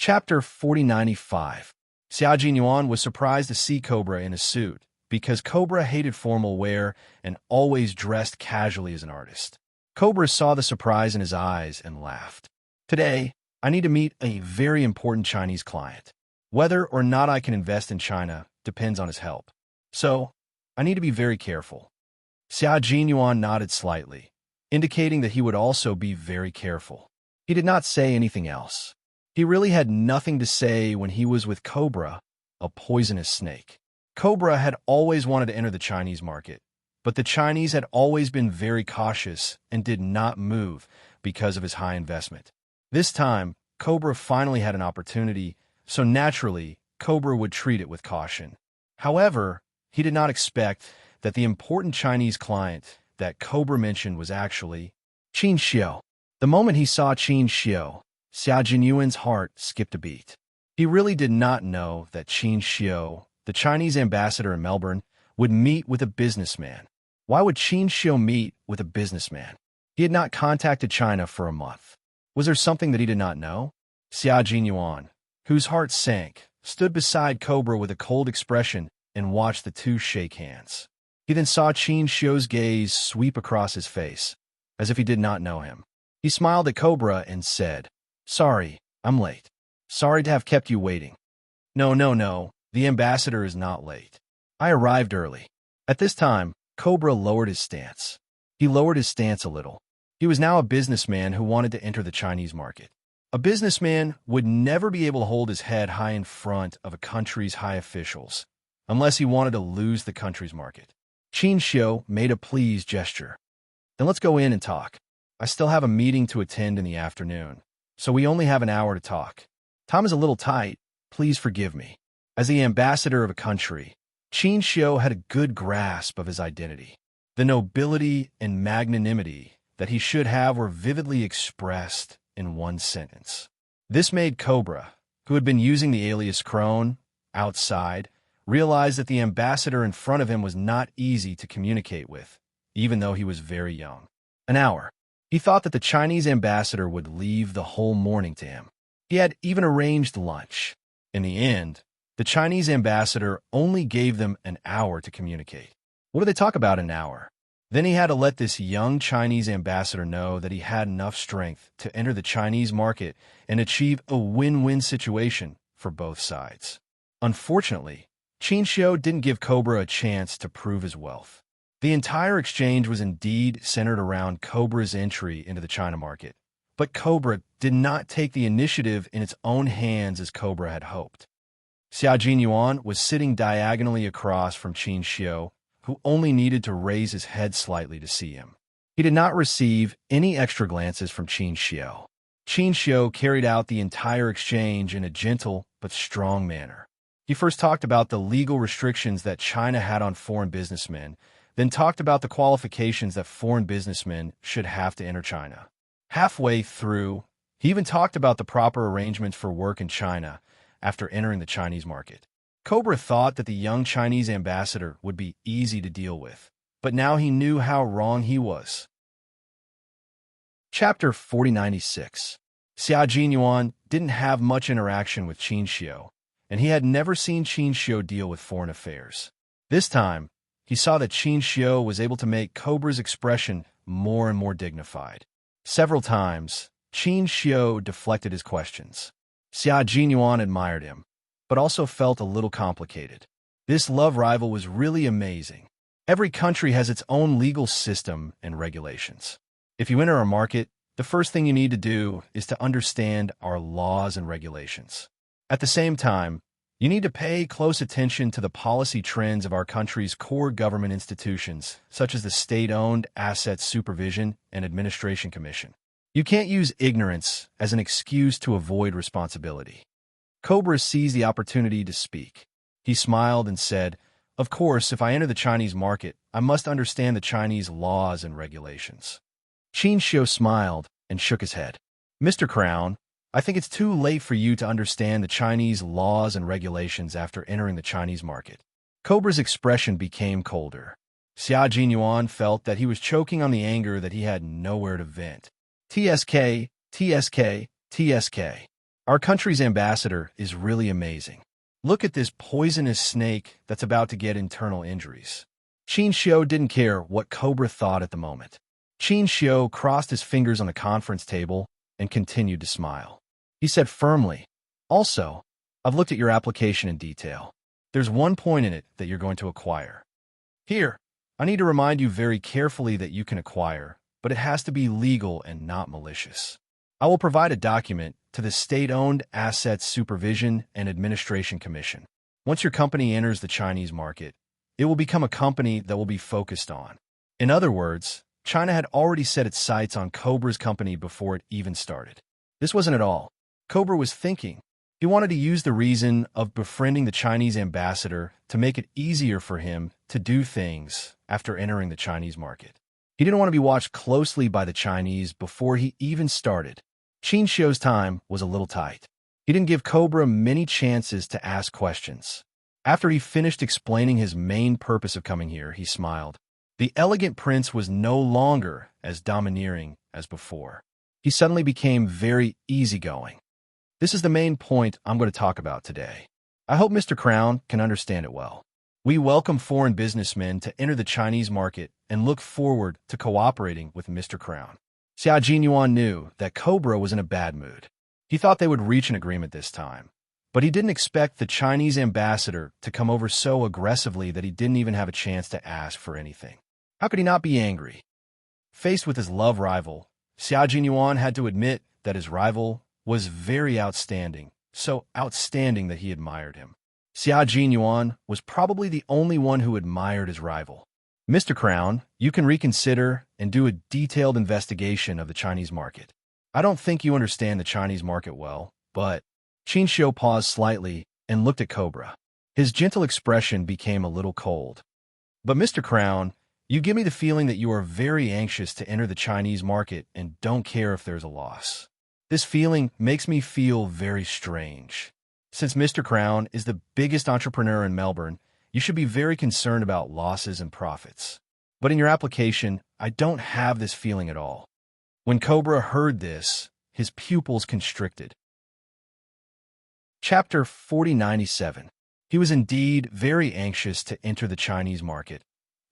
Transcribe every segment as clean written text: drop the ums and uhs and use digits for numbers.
Chapter 4095. Xia Jinyuan was surprised to see Cobra in a suit, because Cobra hated formal wear and always dressed casually as an artist. Cobra saw the surprise in his eyes and laughed. Today, I need to meet a very important Chinese client. Whether or not I can invest in China depends on his help. So, I need to be very careful. Xia Jinyuan nodded slightly, indicating that he would also be very careful. He did not say anything else. He really had nothing to say when he was with Cobra, a poisonous snake. Cobra had always wanted to enter the Chinese market, but the Chinese had always been very cautious and did not move because of his high investment. This time, Cobra finally had an opportunity, so naturally, Cobra would treat it with caution. However, he did not expect that the important Chinese client that Cobra mentioned was actually Qin Xiu. The moment he saw Qin Xiu, Xia Jinyuan's heart skipped a beat. He really did not know that Qin Xiu, the Chinese ambassador in Melbourne, would meet with a businessman. Why would Qin Xiu meet with a businessman? He had not contacted China for a month. Was there something that he did not know? Xia Jinyuan, whose heart sank, stood beside Cobra with a cold expression and watched the two shake hands. He then saw Qin Xiu's gaze sweep across his face, as if he did not know him. He smiled at Cobra and said, "Sorry, I'm late. Sorry to have kept you waiting." No, the ambassador is not late. I arrived early." At this time, Cobra lowered his stance. He lowered his stance a little. He was now a businessman who wanted to enter the Chinese market. A businessman would never be able to hold his head high in front of a country's high officials, unless he wanted to lose the country's market. Qin Xiu made a pleased gesture. "Then let's go in and talk. I still have a meeting to attend in the afternoon, so we only have an hour to talk. Time is a little tight. Please forgive me." As the ambassador of a country, Qin Xiu had a good grasp of his identity. The nobility and magnanimity that he should have were vividly expressed in one sentence. This made Cobra, who had been using the alias Crone outside, realize that the ambassador in front of him was not easy to communicate with, even though he was very young. An hour. He thought that the Chinese ambassador would leave the whole morning to him. He had even arranged lunch. In the end, the Chinese ambassador only gave them an hour to communicate. What did they talk about in an hour? Then he had to let this young Chinese ambassador know that he had enough strength to enter the Chinese market and achieve a win-win situation for both sides. Unfortunately, Qin Xiu didn't give Cobra a chance to prove his wealth. The entire exchange was indeed centered around Cobra's entry into the China market, but Cobra did not take the initiative in its own hands as Cobra had hoped. Xia Jinyuan was sitting diagonally across from Qin Xiu, who only needed to raise his head slightly to see him. He did not receive any extra glances from Qin Xiu. Qin Xiu carried out the entire exchange in a gentle but strong manner. He first talked about the legal restrictions that China had on foreign businessmen, then talked about the qualifications that foreign businessmen should have to enter China. Halfway through, he even talked about the proper arrangements for work in China after entering the Chinese market. Cobra thought that the young Chinese ambassador would be easy to deal with, but now he knew how wrong he was. Chapter 4096. Xia Jinyuan didn't have much interaction with Qin Xiu, and he had never seen Qin Xiu deal with foreign affairs. This time, he saw that Qin Xiu was able to make Cobra's expression more and more dignified. Several times, Qin Xiu deflected his questions. Xia Jinyuan admired him, but also felt a little complicated. This love rival was really amazing. Every country has its own legal system and regulations. If you enter a market, the first thing you need to do is to understand our laws and regulations. At the same time, you need to pay close attention to the policy trends of our country's core government institutions, such as the State-Owned Assets Supervision and Administration Commission. You can't use ignorance as an excuse to avoid responsibility. Cobra seized the opportunity to speak. He smiled and said, "Of course, if I enter the Chinese market, I must understand the Chinese laws and regulations." Qin Xiu smiled and shook his head. "Mr. Crown, I think it's too late for you to understand the Chinese laws and regulations after entering the Chinese market." Cobra's expression became colder. Xia Jinyuan felt that he was choking on the anger that he had nowhere to vent. TSK, TSK, TSK. Our country's ambassador is really amazing. Look at this poisonous snake that's about to get internal injuries. Qin Xiu didn't care what Cobra thought at the moment. Qin Xiu crossed his fingers on the conference table and continued to smile. He said firmly, "Also, I've looked at your application in detail. There's one point in it that you're going to acquire. Here, I need to remind you very carefully that you can acquire, but it has to be legal and not malicious. I will provide a document to the State-Owned Assets Supervision and Administration Commission. Once your company enters the Chinese market, it will become a company that will be focused on." In other words, China had already set its sights on Cobra's company before it even started. This wasn't at all. Cobra was thinking. He wanted to use the reason of befriending the Chinese ambassador to make it easier for him to do things after entering the Chinese market. He didn't want to be watched closely by the Chinese before he even started. Qin Xiu's time was a little tight. He didn't give Cobra many chances to ask questions. After he finished explaining his main purpose of coming here, he smiled. The elegant prince was no longer as domineering as before. He suddenly became very easygoing. This is the main point I'm going to talk about today. I hope Mr. Crown can understand it well. We welcome foreign businessmen to enter the Chinese market and look forward to cooperating with Mr. Crown. Xia Jinyuan knew that Cobra was in a bad mood. He thought they would reach an agreement this time, but he didn't expect the Chinese ambassador to come over so aggressively that he didn't even have a chance to ask for anything. How could he not be angry? Faced with his love rival, Xia Jinyuan had to admit that his rival was very outstanding, so outstanding that he admired him. Xia Jinyuan was probably the only one who admired his rival. Mr. Crown, you can reconsider and do a detailed investigation of the Chinese market. I don't think you understand the Chinese market well, but Qin Xiu paused slightly and looked at Cobra. His gentle expression became a little cold. But Mr. Crown, you give me the feeling that you are very anxious to enter the Chinese market and don't care if there's a loss. This feeling makes me feel very strange. Since Mr. Crown is the biggest entrepreneur in Melbourne, you should be very concerned about losses and profits. But in your application, I don't have this feeling at all. When Cobra heard this, his pupils constricted. Chapter 4097. He was indeed very anxious to enter the Chinese market,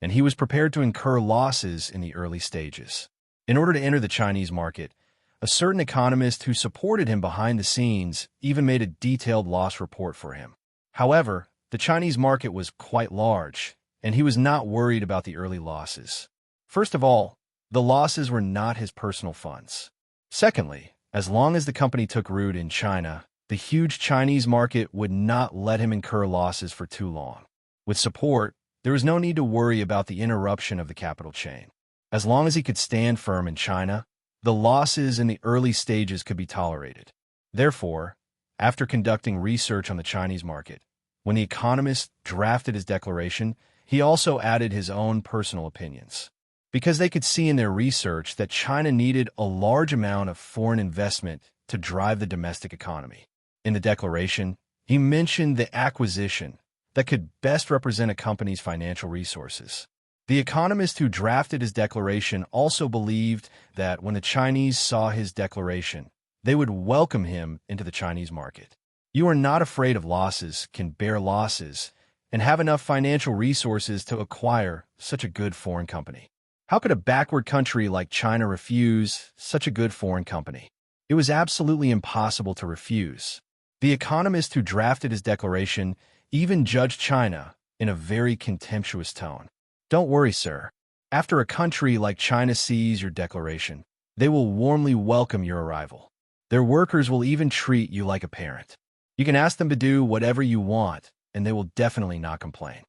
and he was prepared to incur losses in the early stages. In order to enter the Chinese market, a certain economist who supported him behind the scenes even made a detailed loss report for him. However, the Chinese market was quite large, and he was not worried about the early losses. First of all, the losses were not his personal funds. Secondly, as long as the company took root in China, the huge Chinese market would not let him incur losses for too long. With support, there was no need to worry about the interruption of the capital chain. As long as he could stand firm in China, the losses in the early stages could be tolerated. Therefore, after conducting research on the Chinese market, when the economist drafted his declaration, he also added his own personal opinions. Because they could see in their research that China needed a large amount of foreign investment to drive the domestic economy. In the declaration, he mentioned the acquisition that could best represent a company's financial resources. The economist who drafted his declaration also believed that when the Chinese saw his declaration, they would welcome him into the Chinese market. You are not afraid of losses, can bear losses, and have enough financial resources to acquire such a good foreign company. How could a backward country like China refuse such a good foreign company? It was absolutely impossible to refuse. The economist who drafted his declaration even judged China in a very contemptuous tone. Don't worry, sir. After a country like China sees your declaration, they will warmly welcome your arrival. Their workers will even treat you like a parent. You can ask them to do whatever you want, and they will definitely not complain.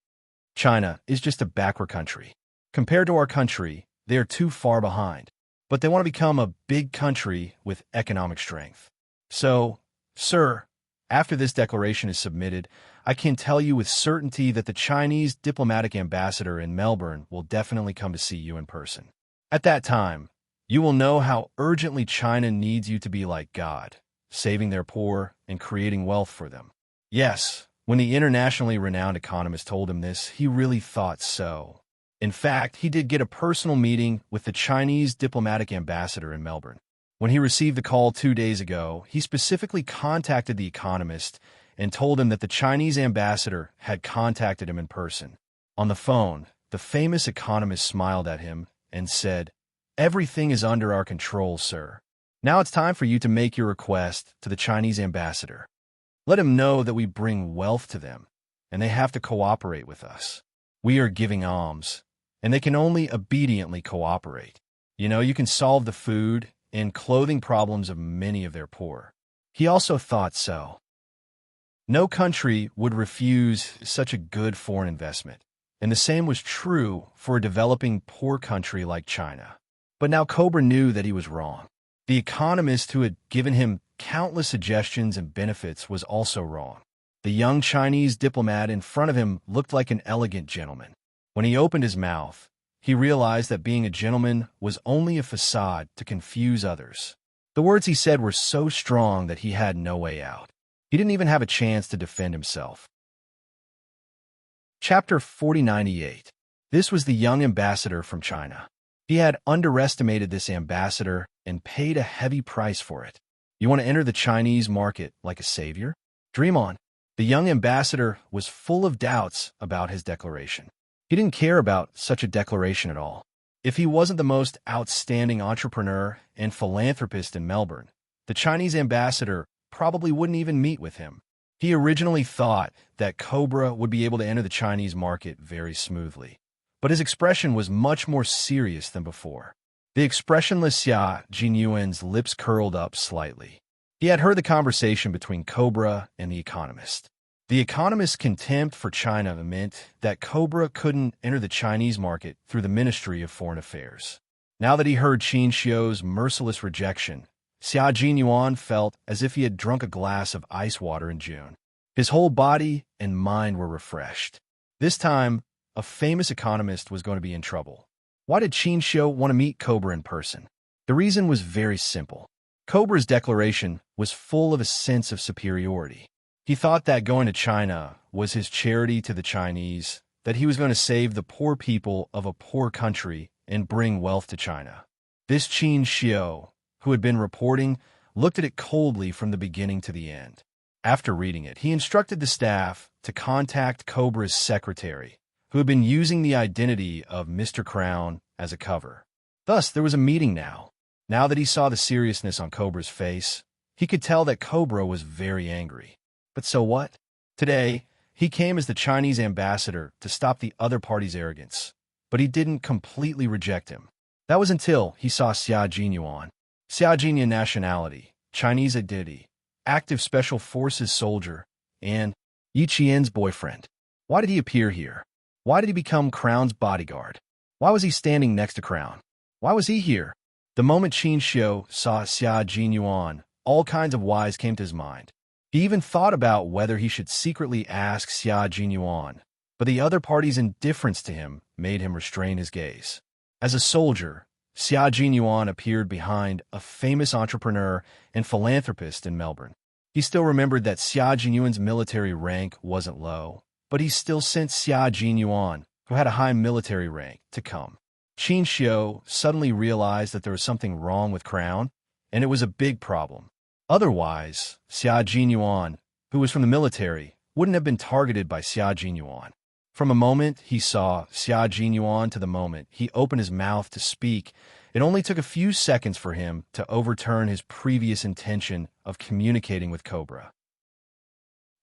China is just a backward country. Compared to our country, they are too far behind. But they want to become a big country with economic strength. So, sir, after this declaration is submitted, I can tell you with certainty that the Chinese diplomatic ambassador in Melbourne will definitely come to see you in person. At that time, you will know how urgently China needs you to be like God, saving their poor and creating wealth for them. Yes, when the internationally renowned economist told him this, he really thought so. In fact, he did get a personal meeting with the Chinese diplomatic ambassador in Melbourne. When he received the call 2 days ago, he specifically contacted the economist and told him that the Chinese ambassador had contacted him in person. On the phone, the famous economist smiled at him and said, "Everything is under our control, sir. Now it's time for you to make your request to the Chinese ambassador. Let him know that we bring wealth to them, and they have to cooperate with us. We are giving alms, and they can only obediently cooperate. You can solve the food and clothing problems of many of their poor." He also thought so. No country would refuse such a good foreign investment, and the same was true for a developing poor country like China. But now Cobra knew that he was wrong. The economist who had given him countless suggestions and benefits was also wrong. The young Chinese diplomat in front of him looked like an elegant gentleman. When he opened his mouth, he realized that being a gentleman was only a facade to confuse others. The words he said were so strong that he had no way out. He didn't even have a chance to defend himself. Chapter 4098. This was the young ambassador from China. He had underestimated this ambassador and paid a heavy price for it. You want to enter the Chinese market like a savior? Dream on. The young ambassador was full of doubts about his declaration. He didn't care about such a declaration at all. If he wasn't the most outstanding entrepreneur and philanthropist in Melbourne, the Chinese ambassador probably wouldn't even meet with him. He originally thought that Cobra would be able to enter the Chinese market very smoothly, but his expression was much more serious than before. The expressionless Xia Jinyuan's lips curled up slightly. He had heard the conversation between Cobra and the economist. The economist's contempt for China meant that Cobra couldn't enter the Chinese market through the Ministry of Foreign Affairs. Now that he heard Qin Xiu's merciless rejection, Xia Jinyuan felt as if he had drunk a glass of ice water in June. His whole body and mind were refreshed. This time, a famous economist was going to be in trouble. Why did Qin Xiu want to meet Cobra in person? The reason was very simple. Cobra's declaration was full of a sense of superiority. He thought that going to China was his charity to the Chinese, that he was going to save the poor people of a poor country and bring wealth to China. This Qin Xiu, who had been reporting, looked at it coldly from the beginning to the end. After reading it, he instructed the staff to contact Cobra's secretary, who had been using the identity of Mr. Crown as a cover. Thus, there was a meeting now. Now that he saw the seriousness on Cobra's face, he could tell that Cobra was very angry. But so what? Today, he came as the Chinese ambassador to stop the other party's arrogance, but he didn't completely reject him. That was until he saw Xia Jinyuan. Xia Jinyuan nationality, Chinese identity, active special forces soldier, and Yi Qian's boyfriend. Why did he appear here? Why did he become Crown's bodyguard? Why was he standing next to Crown? Why was he here? The moment Qin Xiu saw Xia Jinyuan, all kinds of whys came to his mind. He even thought about whether he should secretly ask Xia Jinyuan, but the other party's indifference to him made him restrain his gaze. As a soldier, Xia Jinyuan appeared behind a famous entrepreneur and philanthropist in Melbourne. He still remembered that Xia Jinyuan's military rank wasn't low, but he still sent Xia Jinyuan, who had a high military rank, to come. Qin Xiu suddenly realized that there was something wrong with Crown, and it was a big problem. Otherwise, Xia Jinyuan, who was from the military, wouldn't have been targeted by Xia Jinyuan. From a moment he saw Xia Jinyuan to the moment he opened his mouth to speak, it only took a few seconds for him to overturn his previous intention of communicating with Cobra.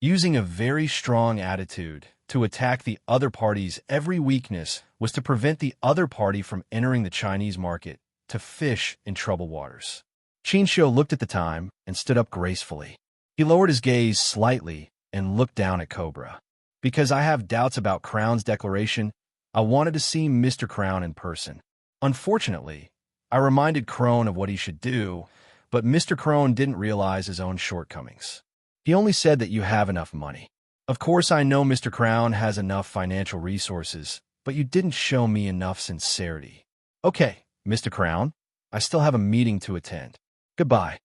Using a very strong attitude to attack the other party's every weakness was to prevent the other party from entering the Chinese market to fish in troubled waters. Qin Xiu looked at the time and stood up gracefully. He lowered his gaze slightly and looked down at Cobra. Because I have doubts about Crown's declaration, I wanted to see Mr. Crown in person. Unfortunately, I reminded Crone of what he should do, but Mr. Crone didn't realize his own shortcomings. He only said that you have enough money. Of course, I know Mr. Crown has enough financial resources, but you didn't show me enough sincerity. Okay, Mr. Crown, I still have a meeting to attend. Goodbye.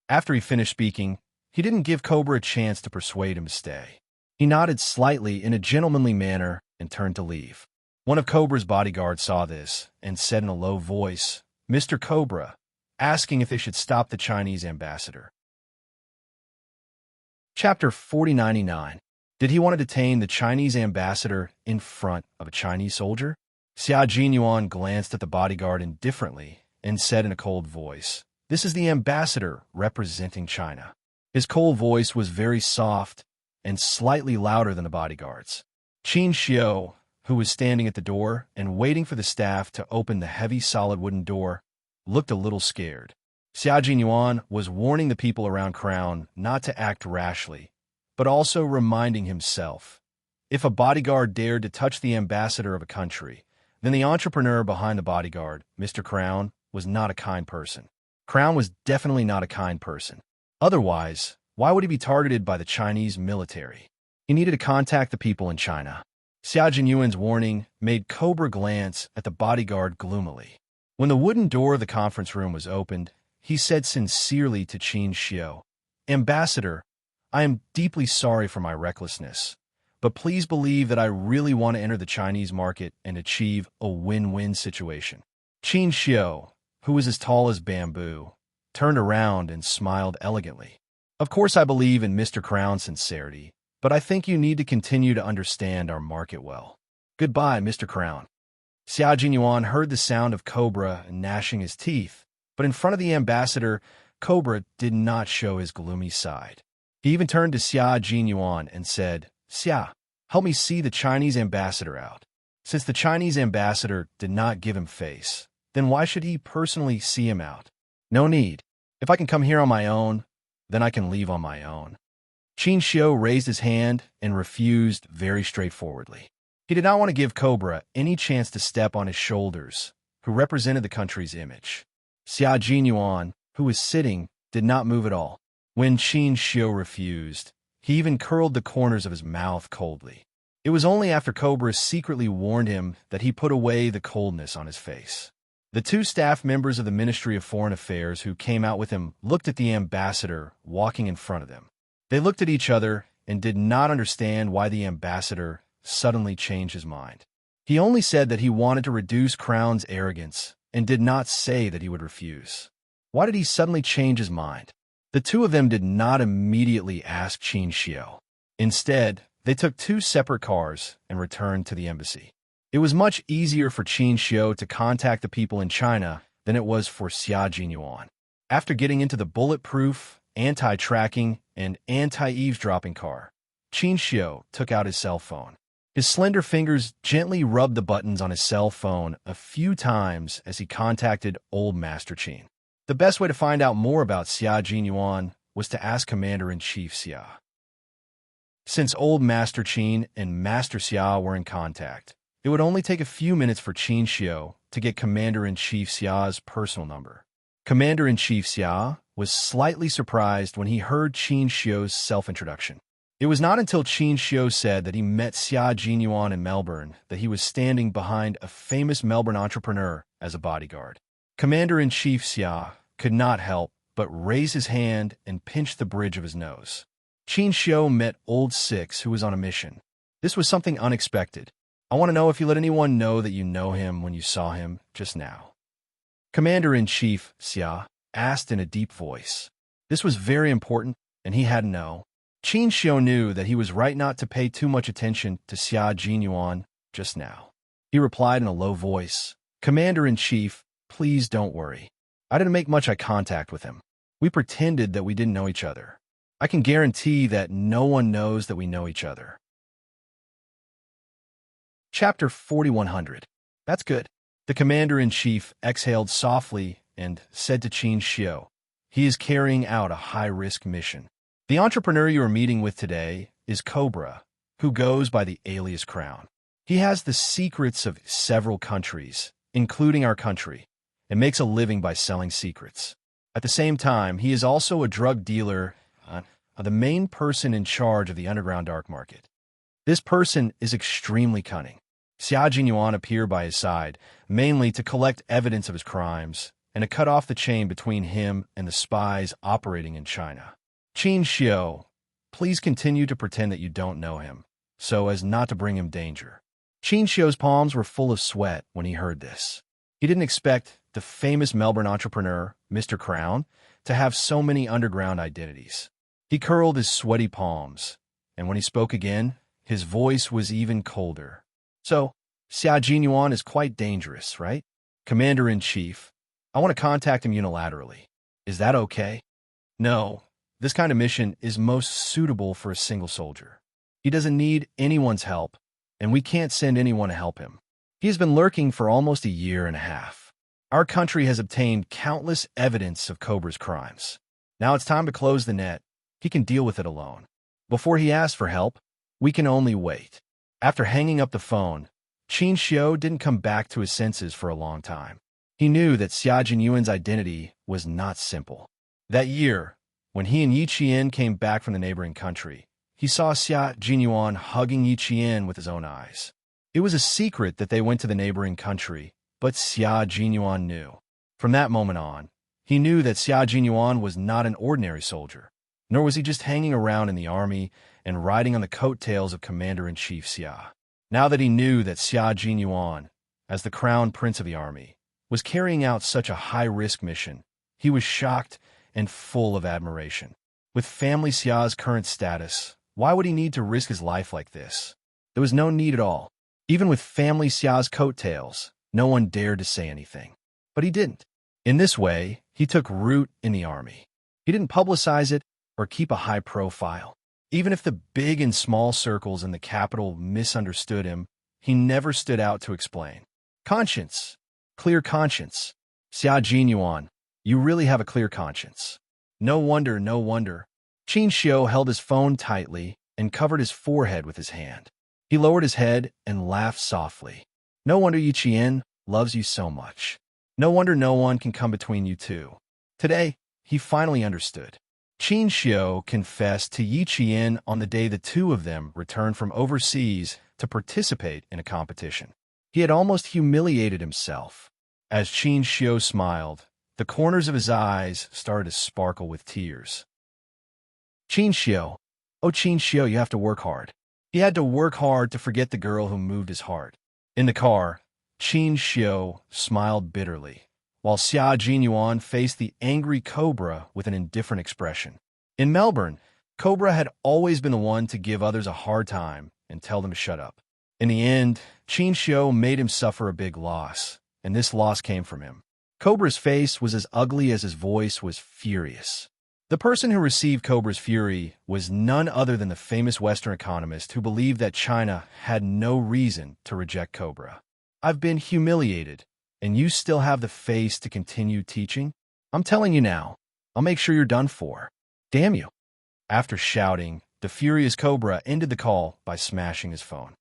After he finished speaking, he didn't give Cobra a chance to persuade him to stay. He nodded slightly in a gentlemanly manner and turned to leave. One of Cobra's bodyguards saw this and said in a low voice, "Mr. Cobra, asking if they should stop the Chinese ambassador. Chapter 4099. Did he want to detain the Chinese ambassador in front of a Chinese soldier? Xia Jinyuan glanced at the bodyguard indifferently and said in a cold voice, "This is the ambassador representing China." His cold voice was very soft and slightly louder than the bodyguard's. Qin Xiu, who was standing at the door and waiting for the staff to open the heavy solid wooden door, looked a little scared. Xia Jinyuan was warning the people around Crown not to act rashly, but also reminding himself, if a bodyguard dared to touch the ambassador of a country, then the entrepreneur behind the bodyguard, Mr. Crown, was not a kind person. Crown was definitely not a kind person. Otherwise, why would he be targeted by the Chinese military? He needed to contact the people in China. Xia Jinyuan's warning made Cobra glance at the bodyguard gloomily. When the wooden door of the conference room was opened, he said sincerely to Qin Xiu, "Ambassador, I am deeply sorry for my recklessness, but please believe that I really want to enter the Chinese market and achieve a win-win situation." Qin Xiu, who was as tall as bamboo, turned around and smiled elegantly. "Of course I believe in Mr. Crown's sincerity, but I think you need to continue to understand our market well. Goodbye, Mr. Crown." Xia Jinyuan heard the sound of Cobra gnashing his teeth, but in front of the ambassador, Cobra did not show his gloomy side. He even turned to Xia Jinyuan and said, "Xia, help me see the Chinese ambassador out." Since the Chinese ambassador did not give him face, then why should he personally see him out? No need. If I can come here on my own, then I can leave on my own. Qin Xiu raised his hand and refused very straightforwardly. He did not want to give Cobra any chance to step on his shoulders, who represented the country's image. Xia Jinyuan, who was sitting, did not move at all. When Qin Xiu refused, he even curled the corners of his mouth coldly. It was only after Cobra secretly warned him that he put away the coldness on his face. The two staff members of the Ministry of Foreign Affairs who came out with him looked at the ambassador walking in front of them. They looked at each other and did not understand why the ambassador suddenly changed his mind. He only said that he wanted to reduce Crown's arrogance and did not say that he would refuse. Why did he suddenly change his mind? The two of them did not immediately ask Qin Xiu. Instead, they took two separate cars and returned to the embassy. It was much easier for Qin Xiu to contact the people in China than it was for Xia Jinyuan. After getting into the bulletproof, anti-tracking, and anti-eavesdropping car, Qin Xiu took out his cell phone. His slender fingers gently rubbed the buttons on his cell phone a few times as he contacted Old Master Qin. The best way to find out more about Xia Jinyuan was to ask Commander-in-Chief Xia. Since Old Master Qin and Master Xia were in contact, it would only take a few minutes for Qin Xiu to get Commander-in-Chief Xia's personal number. Commander-in-Chief Xia was slightly surprised when he heard Qin Xiu's self-introduction. It was not until Qin Xiu said that he met Xia Jinyuan in Melbourne that he was standing behind a famous Melbourne entrepreneur as a bodyguard. Commander-in-Chief Xia could not help but raise his hand and pinch the bridge of his nose. Qin Xiu met Old Six, who was on a mission. This was something unexpected. "I want to know if you let anyone know that you know him when you saw him just now." Commander-in-Chief Xia asked in a deep voice. This was very important, and he had to know. Qin Xiu knew that he was right not to pay too much attention to Xia Jinyuan just now. He replied in a low voice, "Commander-in-Chief, please don't worry. I didn't make much eye contact with him. We pretended that we didn't know each other. I can guarantee that no one knows that we know each other." Chapter 4100. That's good. The Commander-in-Chief exhaled softly and said to Qin Xiu, "He is carrying out a high-risk mission. The entrepreneur you are meeting with today is Cobra, who goes by the alias Crown. He has the secrets of several countries, including our country, and makes a living by selling secrets. At the same time, he is also a drug dealer, the main person in charge of the underground dark market. This person is extremely cunning. Xia Jinyuan appeared by his side, mainly to collect evidence of his crimes and to cut off the chain between him and the spies operating in China. Qin Xiu, please continue to pretend that you don't know him, so as not to bring him danger." Qin Xiu's palms were full of sweat when he heard this. He didn't expect the famous Melbourne entrepreneur, Mr. Crown, to have so many underground identities. He curled his sweaty palms, and when he spoke again, his voice was even colder. So, Xia Jinyuan is quite dangerous, right? Commander-in-Chief, I want to contact him unilaterally. Is that okay? No, this kind of mission is most suitable for a single soldier. He doesn't need anyone's help, and we can't send anyone to help him. He has been lurking for almost a year and a half. Our country has obtained countless evidence of Cobra's crimes. Now it's time to close the net. He can deal with it alone. Before he asks for help, we can only wait. After hanging up the phone, Qin Xiu didn't come back to his senses for a long time. He knew that Xia Jinyuan's identity was not simple. That year, when he and Yi Qian came back from the neighboring country, he saw Xia Jinyuan hugging Yi Qian with his own eyes. It was a secret that they went to the neighboring country, but Xia Jinyuan knew. From that moment on, he knew that Xia Jinyuan was not an ordinary soldier, nor was he just hanging around in the army and riding on the coattails of Commander-in-Chief Xia. Now that he knew that Xia Jinyuan, as the crown prince of the army, was carrying out such a high-risk mission, he was shocked and full of admiration. With family Xia's current status, why would he need to risk his life like this? There was no need at all. Even with family Xia's coattails, no one dared to say anything. But he didn't. In this way, he took root in the army. He didn't publicize it or keep a high profile. Even if the big and small circles in the capital misunderstood him, he never stood out to explain. Conscience. Clear conscience. Xia Jinyuan, you really have a clear conscience. No wonder, no wonder. Qin Xiu held his phone tightly and covered his forehead with his hand. He lowered his head and laughed softly. No wonder Yi Qian loves you so much. No wonder no one can come between you two. Today, he finally understood. Qin Xiu confessed to Yi Qian on the day the two of them returned from overseas to participate in a competition. He had almost humiliated himself. As Qin Xiu smiled, the corners of his eyes started to sparkle with tears. Qin Xiu, oh Qin Xiu, you have to work hard. He had to work hard to forget the girl who moved his heart. In the car, Qin Xiu smiled bitterly, while Xia Jinyuan faced the angry Cobra with an indifferent expression. In Melbourne, Cobra had always been the one to give others a hard time and tell them to shut up. In the end, Qin Xiu made him suffer a big loss, and this loss came from him. Cobra's face was as ugly as his voice was furious. The person who received Cobra's fury was none other than the famous Western economist who believed that China had no reason to reject Cobra. I've been humiliated, and you still have the face to continue teaching? I'm telling you now, I'll make sure you're done for. Damn you. After shouting, the furious Cobra ended the call by smashing his phone.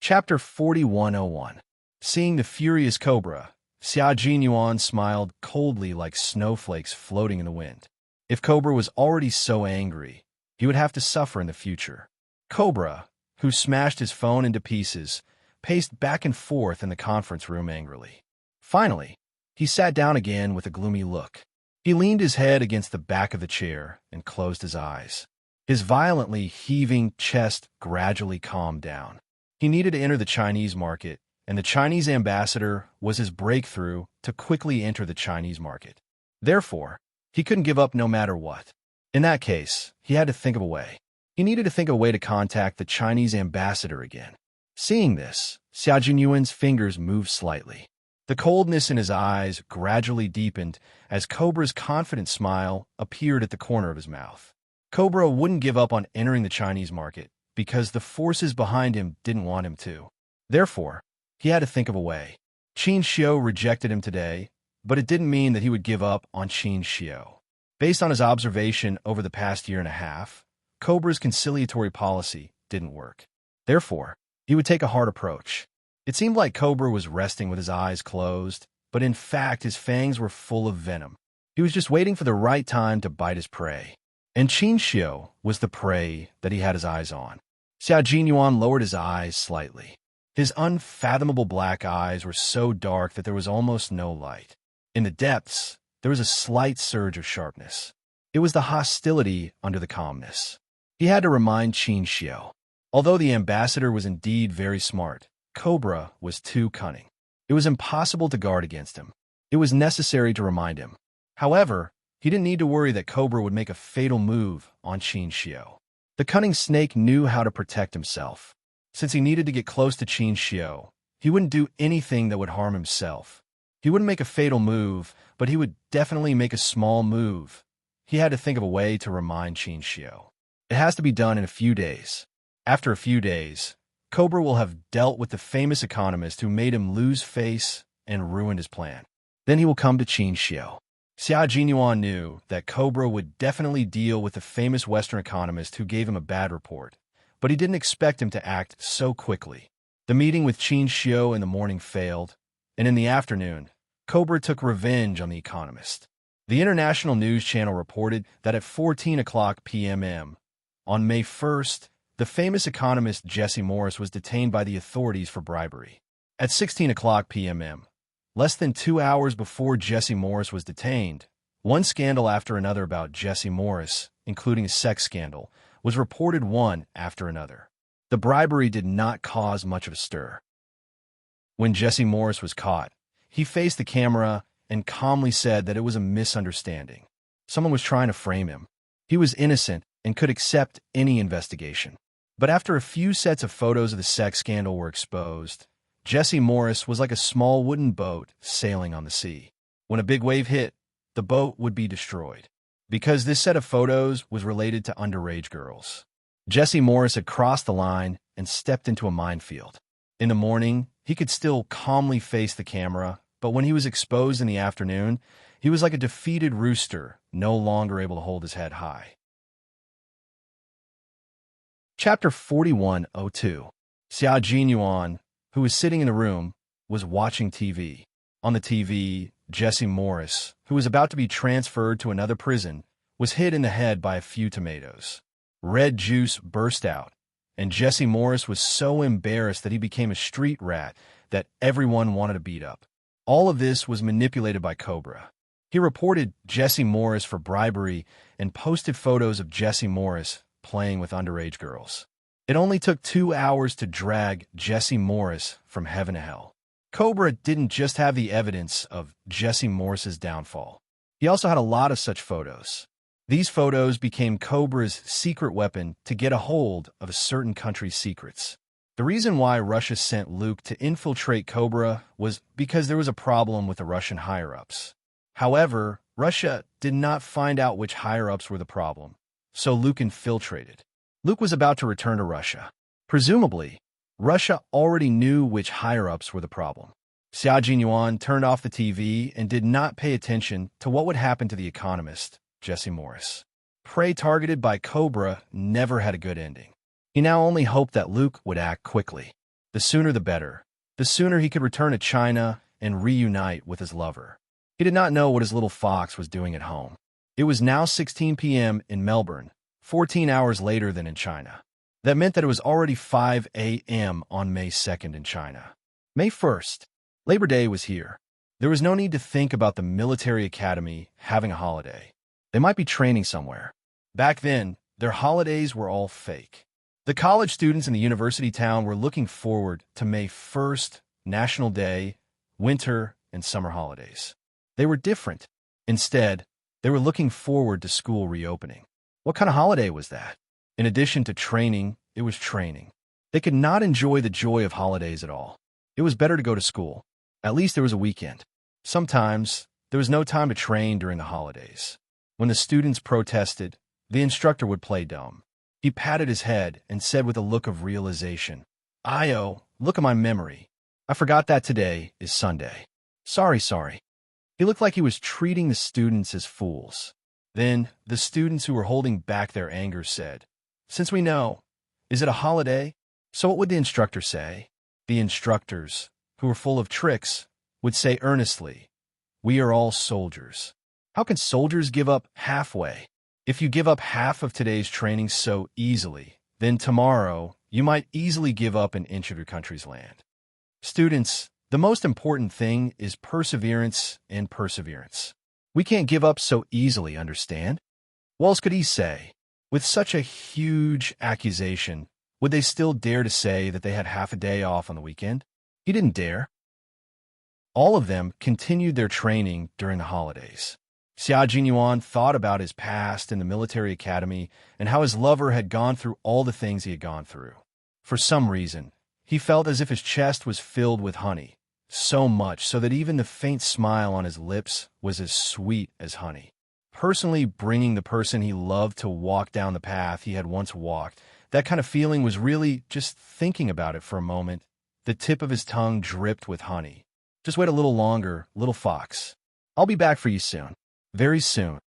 Chapter 4101. Seeing the furious Cobra, Xia Jinyuan smiled coldly like snowflakes floating in the wind. If Cobra was already so angry, he would have to suffer in the future. Cobra, who smashed his phone into pieces, paced back and forth in the conference room angrily. Finally, he sat down again with a gloomy look. He leaned his head against the back of the chair and closed his eyes. His violently heaving chest gradually calmed down. He needed to enter the Chinese market, and the Chinese ambassador was his breakthrough to quickly enter the Chinese market. Therefore, he couldn't give up no matter what. In that case, he had to think of a way. He needed to think of a way to contact the Chinese ambassador again. Seeing this, Xia Jinyuan's fingers moved slightly. The coldness in his eyes gradually deepened as Cobra's confident smile appeared at the corner of his mouth. Cobra wouldn't give up on entering the Chinese market because the forces behind him didn't want him to. Therefore, he had to think of a way. Qin Xiu rejected him today, but it didn't mean that he would give up on Qin Xiu. Based on his observation over the past year and a half, Cobra's conciliatory policy didn't work. Therefore, he would take a hard approach. It seemed like Cobra was resting with his eyes closed, but in fact his fangs were full of venom. He was just waiting for the right time to bite his prey. And Qin Xiu was the prey that he had his eyes on. Xia Jinyuan lowered his eyes slightly. His unfathomable black eyes were so dark that there was almost no light. In the depths, there was a slight surge of sharpness. It was the hostility under the calmness. He had to remind Qin Xiu. Although the ambassador was indeed very smart, Cobra was too cunning. It was impossible to guard against him. It was necessary to remind him. However, he didn't need to worry that Cobra would make a fatal move on Qin Xiu. The cunning snake knew how to protect himself. Since he needed to get close to Qin Xiu, he wouldn't do anything that would harm himself. He wouldn't make a fatal move, but he would definitely make a small move. He had to think of a way to remind Qin Xiu. It has to be done in a few days. After a few days, Cobra will have dealt with the famous economist who made him lose face and ruined his plan. Then he will come to Qin Xiu. Xia Jinyuan knew that Cobra would definitely deal with the famous Western economist who gave him a bad report, but he didn't expect him to act so quickly. The meeting with Qin Xiu in the morning failed, and in the afternoon, Cobra took revenge on the economist. The international news channel reported that at 14 o'clock p.m. on May 1st, the famous economist Jesse Morris was detained by the authorities for bribery. At 16 o'clock p.m., less than 2 hours before Jesse Morris was detained, one scandal after another about Jesse Morris, including a sex scandal, was reported one after another. The bribery did not cause much of a stir. When Jesse Morris was caught, he faced the camera and calmly said that it was a misunderstanding. Someone was trying to frame him. He was innocent and could accept any investigation. But after a few sets of photos of the sex scandal were exposed, Jesse Morris was like a small wooden boat sailing on the sea. When a big wave hit, the boat would be destroyed. Because this set of photos was related to underage girls. Jesse Morris had crossed the line and stepped into a minefield. In the morning, he could still calmly face the camera, but when he was exposed in the afternoon, he was like a defeated rooster, no longer able to hold his head high. Chapter 4102. Xia Jinyuan, who was sitting in the room, was watching TV. On the TV, Jesse Morris, who was about to be transferred to another prison, was hit in the head by a few tomatoes. Red juice burst out, and Jesse Morris was so embarrassed that he became a street rat that everyone wanted to beat up. All of this was manipulated by Cobra. He reported Jesse Morris for bribery and posted photos of Jesse Morris playing with underage girls. It only took 2 hours to drag Jesse Morris from heaven to hell. Cobra didn't just have the evidence of Jesse Morris's downfall. He also had a lot of such photos. These photos became Cobra's secret weapon to get a hold of a certain country's secrets. The reason why Russia sent Luke to infiltrate Cobra was because there was a problem with the Russian higher-ups. However, Russia did not find out which higher-ups were the problem, so Luke infiltrated. Luke was about to return to Russia. Presumably, Russia already knew which higher-ups were the problem. Xia Jinyuan turned off the TV and did not pay attention to what would happen to the economist, Jesse Morris. Prey targeted by Cobra never had a good ending. He now only hoped that Luke would act quickly. The sooner the better. The sooner he could return to China and reunite with his lover. He did not know what his little fox was doing at home. It was now 16 p.m. in Melbourne, 14 hours later than in China. That meant that it was already 5 a.m. on May 2nd in China. May 1st, Labor Day was here. There was no need to think about the military academy having a holiday. They might be training somewhere. Back then, their holidays were all fake. The college students in the university town were looking forward to May 1st, National Day, winter, and summer holidays. They were different. Instead, they were looking forward to school reopening. What kind of holiday was that? In addition to training, it was training. They could not enjoy the joy of holidays at all. It was better to go to school. At least there was a weekend. Sometimes, there was no time to train during the holidays. When the students protested, the instructor would play dumb. He patted his head and said with a look of realization, "Io, look at my memory. I forgot that today is Sunday. Sorry." He looked like he was treating the students as fools. Then, the students who were holding back their anger said, "Since we know, is it a holiday?" So what would the instructor say? The instructors, who were full of tricks, would say earnestly, "We are all soldiers." How can soldiers give up halfway? If you give up half of today's training so easily, then tomorrow you might easily give up an inch of your country's land. Students, the most important thing is perseverance and perseverance. We can't give up so easily, understand? What else could he say? With such a huge accusation, would they still dare to say that they had half a day off on the weekend? He didn't dare. All of them continued their training during the holidays. Xia Jinyuan thought about his past in the military academy and how his lover had gone through all the things he had gone through. For some reason, he felt as if his chest was filled with honey, so much so that even the faint smile on his lips was as sweet as honey. Personally bringing the person he loved to walk down the path he had once walked, that kind of feeling was really just thinking about it for a moment. The tip of his tongue dripped with honey. Just wait a little longer, little fox. I'll be back for you soon. Very soon.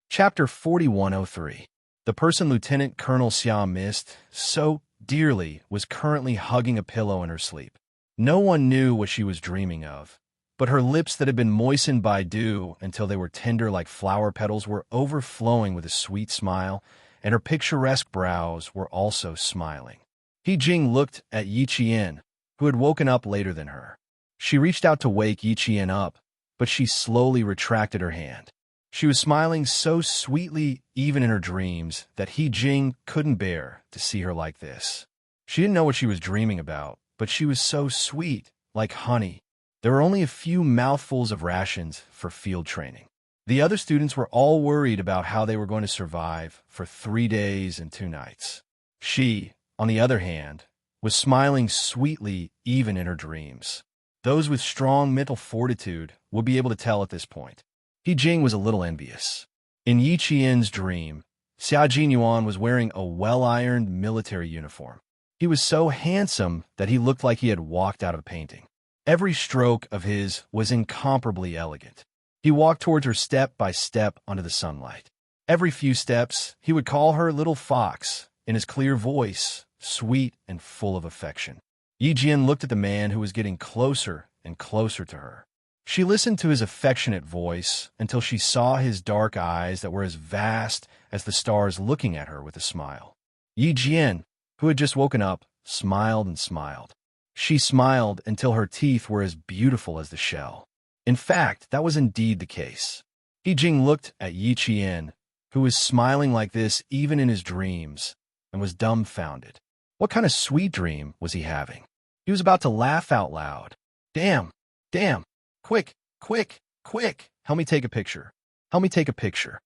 Chapter 4103. The person Lieutenant Colonel Xia missed so dearly was currently hugging a pillow in her sleep. No one knew what she was dreaming of, but her lips that had been moistened by dew until they were tender like flower petals were overflowing with a sweet smile, and her picturesque brows were also smiling. He Jing looked at Yi Qian, who had woken up later than her. She reached out to wake Yi Qian up, but she slowly retracted her hand. She was smiling so sweetly even in her dreams that He Jing couldn't bear to see her like this. She didn't know what she was dreaming about, but she was so sweet, like honey. There were only a few mouthfuls of rations for field training. The other students were all worried about how they were going to survive for 3 days and 2 nights. She, on the other hand, was smiling sweetly even in her dreams. Those with strong mental fortitude would be able to tell at this point. He Jing was a little envious. In Yi Qian's dream, Xia Jinyuan was wearing a well-ironed military uniform. He was so handsome that he looked like he had walked out of a painting. Every stroke of his was incomparably elegant. He walked towards her step by step under the sunlight. Every few steps, he would call her little fox in his clear voice, sweet and full of affection. Yi Jian looked at the man who was getting closer and closer to her. She listened to his affectionate voice until she saw his dark eyes that were as vast as the stars looking at her with a smile. Yi Jian, who had just woken up, smiled and smiled. She smiled until her teeth were as beautiful as the shell. In fact, that was indeed the case. He Jing looked at Yi Qian, who was smiling like this even in his dreams, and was dumbfounded. What kind of sweet dream was he having? He was about to laugh out loud. Damn! Quick! Help me take a picture. Help me take a picture.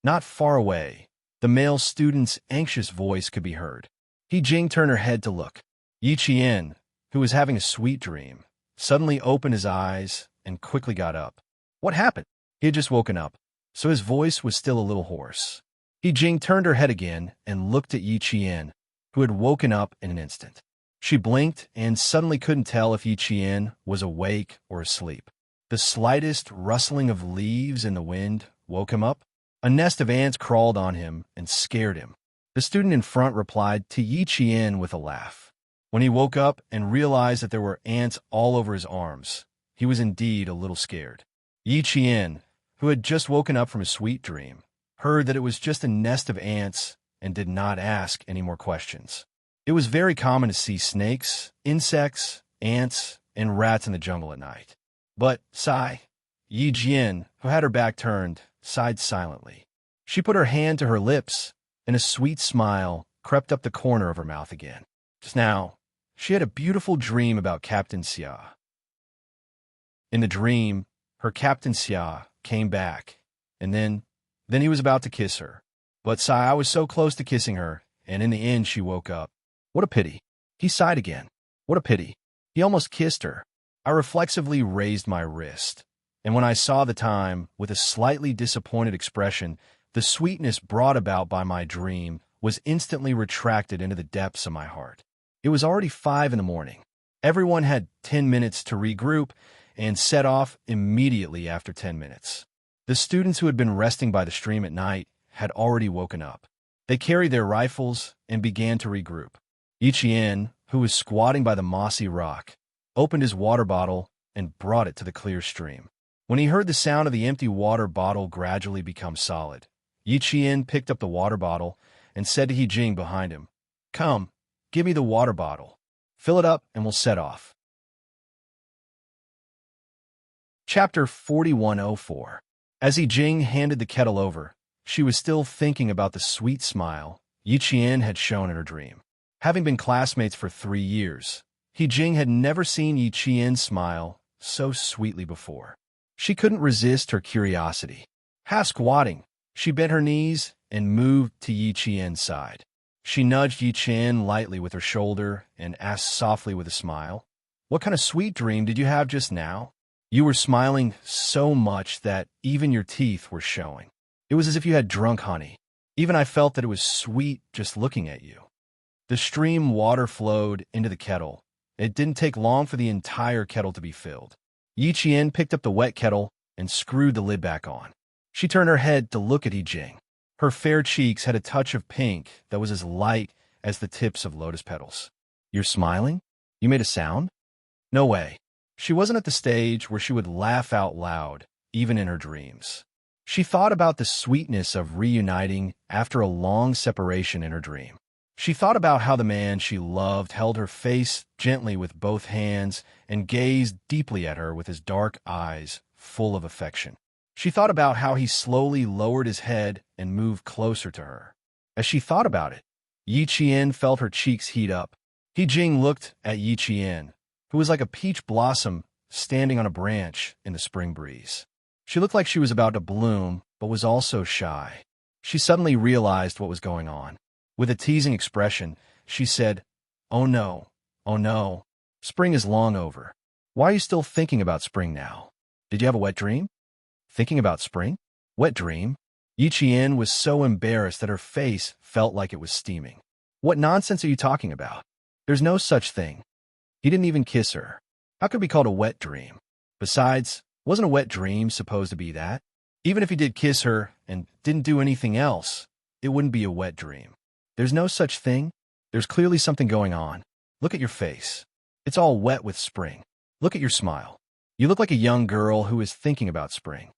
Not far away, the male student's anxious voice could be heard. He Jing turned her head to look. Yi Qian, who was having a sweet dream, suddenly opened his eyes and quickly got up. What happened? He had just woken up, so his voice was still a little hoarse. He Jing turned her head again and looked at Yi Qian, who had woken up in an instant. She blinked and suddenly couldn't tell if Yi Qian was awake or asleep. The slightest rustling of leaves in the wind woke him up. A nest of ants crawled on him and scared him. The student in front replied to Yi Qian with a laugh. When he woke up and realized that there were ants all over his arms, he was indeed a little scared. Yi Qian, who had just woken up from a sweet dream, heard that it was just a nest of ants and did not ask any more questions. It was very common to see snakes, insects, ants, and rats in the jungle at night. But Yi Jian, who had her back turned, sighed silently. She put her hand to her lips, and a sweet smile crept up the corner of her mouth again. Just now, she had a beautiful dream about Captain Xia. In the dream, her Captain Xia came back, and then he was about to kiss her. But I was so close to kissing her, and in the end she woke up. What a pity. He sighed again. What a pity. He almost kissed her. I reflexively raised my wrist, and when I saw the time, with a slightly disappointed expression, the sweetness brought about by my dream was instantly retracted into the depths of my heart. It was already 5 in the morning. Everyone had 10 minutes to regroup and set off immediately after 10 minutes. The students who had been resting by the stream at night had already woken up. They carried their rifles and began to regroup. Yi Qian, who was squatting by the mossy rock, opened his water bottle and brought it to the clear stream. When he heard the sound of the empty water bottle gradually become solid, Yi Qian picked up the water bottle and said to He Jing behind him, "Come, give me the water bottle. Fill it up and we'll set off." Chapter 4104. As He Jing handed the kettle over, she was still thinking about the sweet smile Yi Qian had shown in her dream. Having been classmates for 3 years, He Jing had never seen Yi Qian smile so sweetly before. She couldn't resist her curiosity. Half squatting, she bent her knees and moved to Yi Qian's side. She nudged Yi Qian lightly with her shoulder and asked softly with a smile, "What kind of sweet dream did you have just now? You were smiling so much that even your teeth were showing. It was as if you had drunk honey. Even I felt that it was sweet just looking at you." The stream water flowed into the kettle. It didn't take long for the entire kettle to be filled. Yi Qian picked up the wet kettle and screwed the lid back on. She turned her head to look at Yi Jing. Her fair cheeks had a touch of pink that was as light as the tips of lotus petals. "You're smiling? You made a sound?" No way. She wasn't at the stage where she would laugh out loud, even in her dreams. She thought about the sweetness of reuniting after a long separation in her dream. She thought about how the man she loved held her face gently with both hands and gazed deeply at her with his dark eyes full of affection. She thought about how he slowly lowered his head and moved closer to her. As she thought about it, Yi Qian felt her cheeks heat up. He Jing looked at Yi Qian, who was like a peach blossom standing on a branch in the spring breeze. She looked like she was about to bloom, but was also shy. She suddenly realized what was going on. With a teasing expression, she said, "Oh no, oh no, spring is long over. Why are you still thinking about spring now? Did you have a wet dream?" Thinking about spring? Wet dream? Yi Qian was so embarrassed that her face felt like it was steaming. "What nonsense are you talking about? There's no such thing. He didn't even kiss her. How could it be called a wet dream? Besides, wasn't a wet dream supposed to be that? Even if he did kiss her and didn't do anything else, it wouldn't be a wet dream. There's no such thing. There's clearly something going on. Look at your face. It's all wet with spring. Look at your smile. You look like a young girl who is thinking about spring."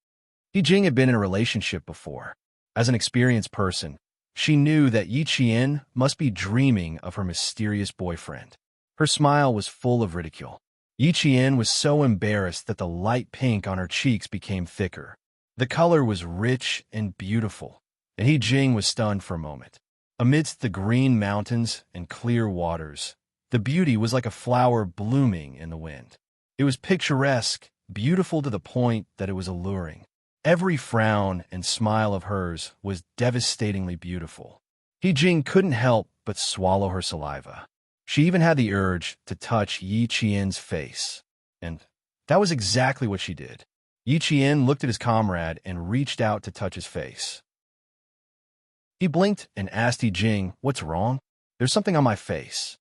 Yi Jing had been in a relationship before. As an experienced person, she knew that Yi Qian must be dreaming of her mysterious boyfriend. Her smile was full of ridicule. Yi Qian was so embarrassed that the light pink on her cheeks became thicker. The color was rich and beautiful, and Yi Jing was stunned for a moment. Amidst the green mountains and clear waters, the beauty was like a flower blooming in the wind. It was picturesque, beautiful to the point that it was alluring. Every frown and smile of hers was devastatingly beautiful. Yi Jing couldn't help but swallow her saliva. She even had the urge to touch Yi Qian's face. And that was exactly what she did. Yi Qian looked at his comrade and reached out to touch his face. He blinked and asked Yi Jing, "What's wrong?" "There's something on my face."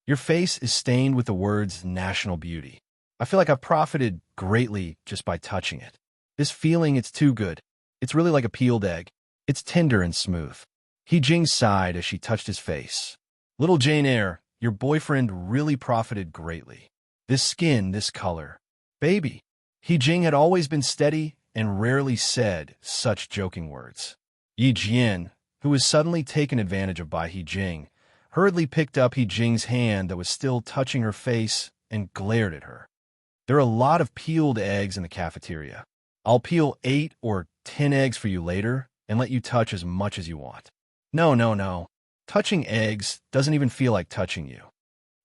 "Your face is stained with the words national beauty. I feel like I've profited greatly just by touching it. This feeling, it's too good. It's really like a peeled egg. It's tender and smooth." Yi Jing sighed as she touched his face. "Little Jane Eyre, your boyfriend really profited greatly. This skin, this color. Baby." Yi Jing had always been steady and rarely said such joking words. Yi Jian, who was suddenly taken advantage of by Yi Jing, hurriedly picked up Yi Jing's hand that was still touching her face and glared at her. "There are a lot of peeled eggs in the cafeteria. I'll peel 8 or 10 eggs for you later and let you touch as much as you want." "No, no, no. Touching eggs doesn't even feel like touching you."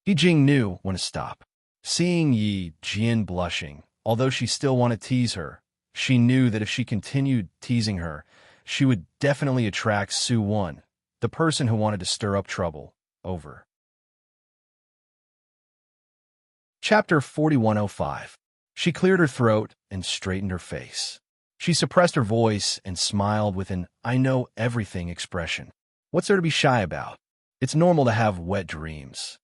Yi Jing knew when to stop. Seeing Yi Jian blushing, although she still wanted to tease her, she knew that if she continued teasing her, she would definitely attract Su Wan, the person who wanted to stir up trouble, over. Chapter 4105. She cleared her throat and straightened her face. She suppressed her voice and smiled with an "I know everything" expression. "What's there to be shy about? It's normal to have wet dreams.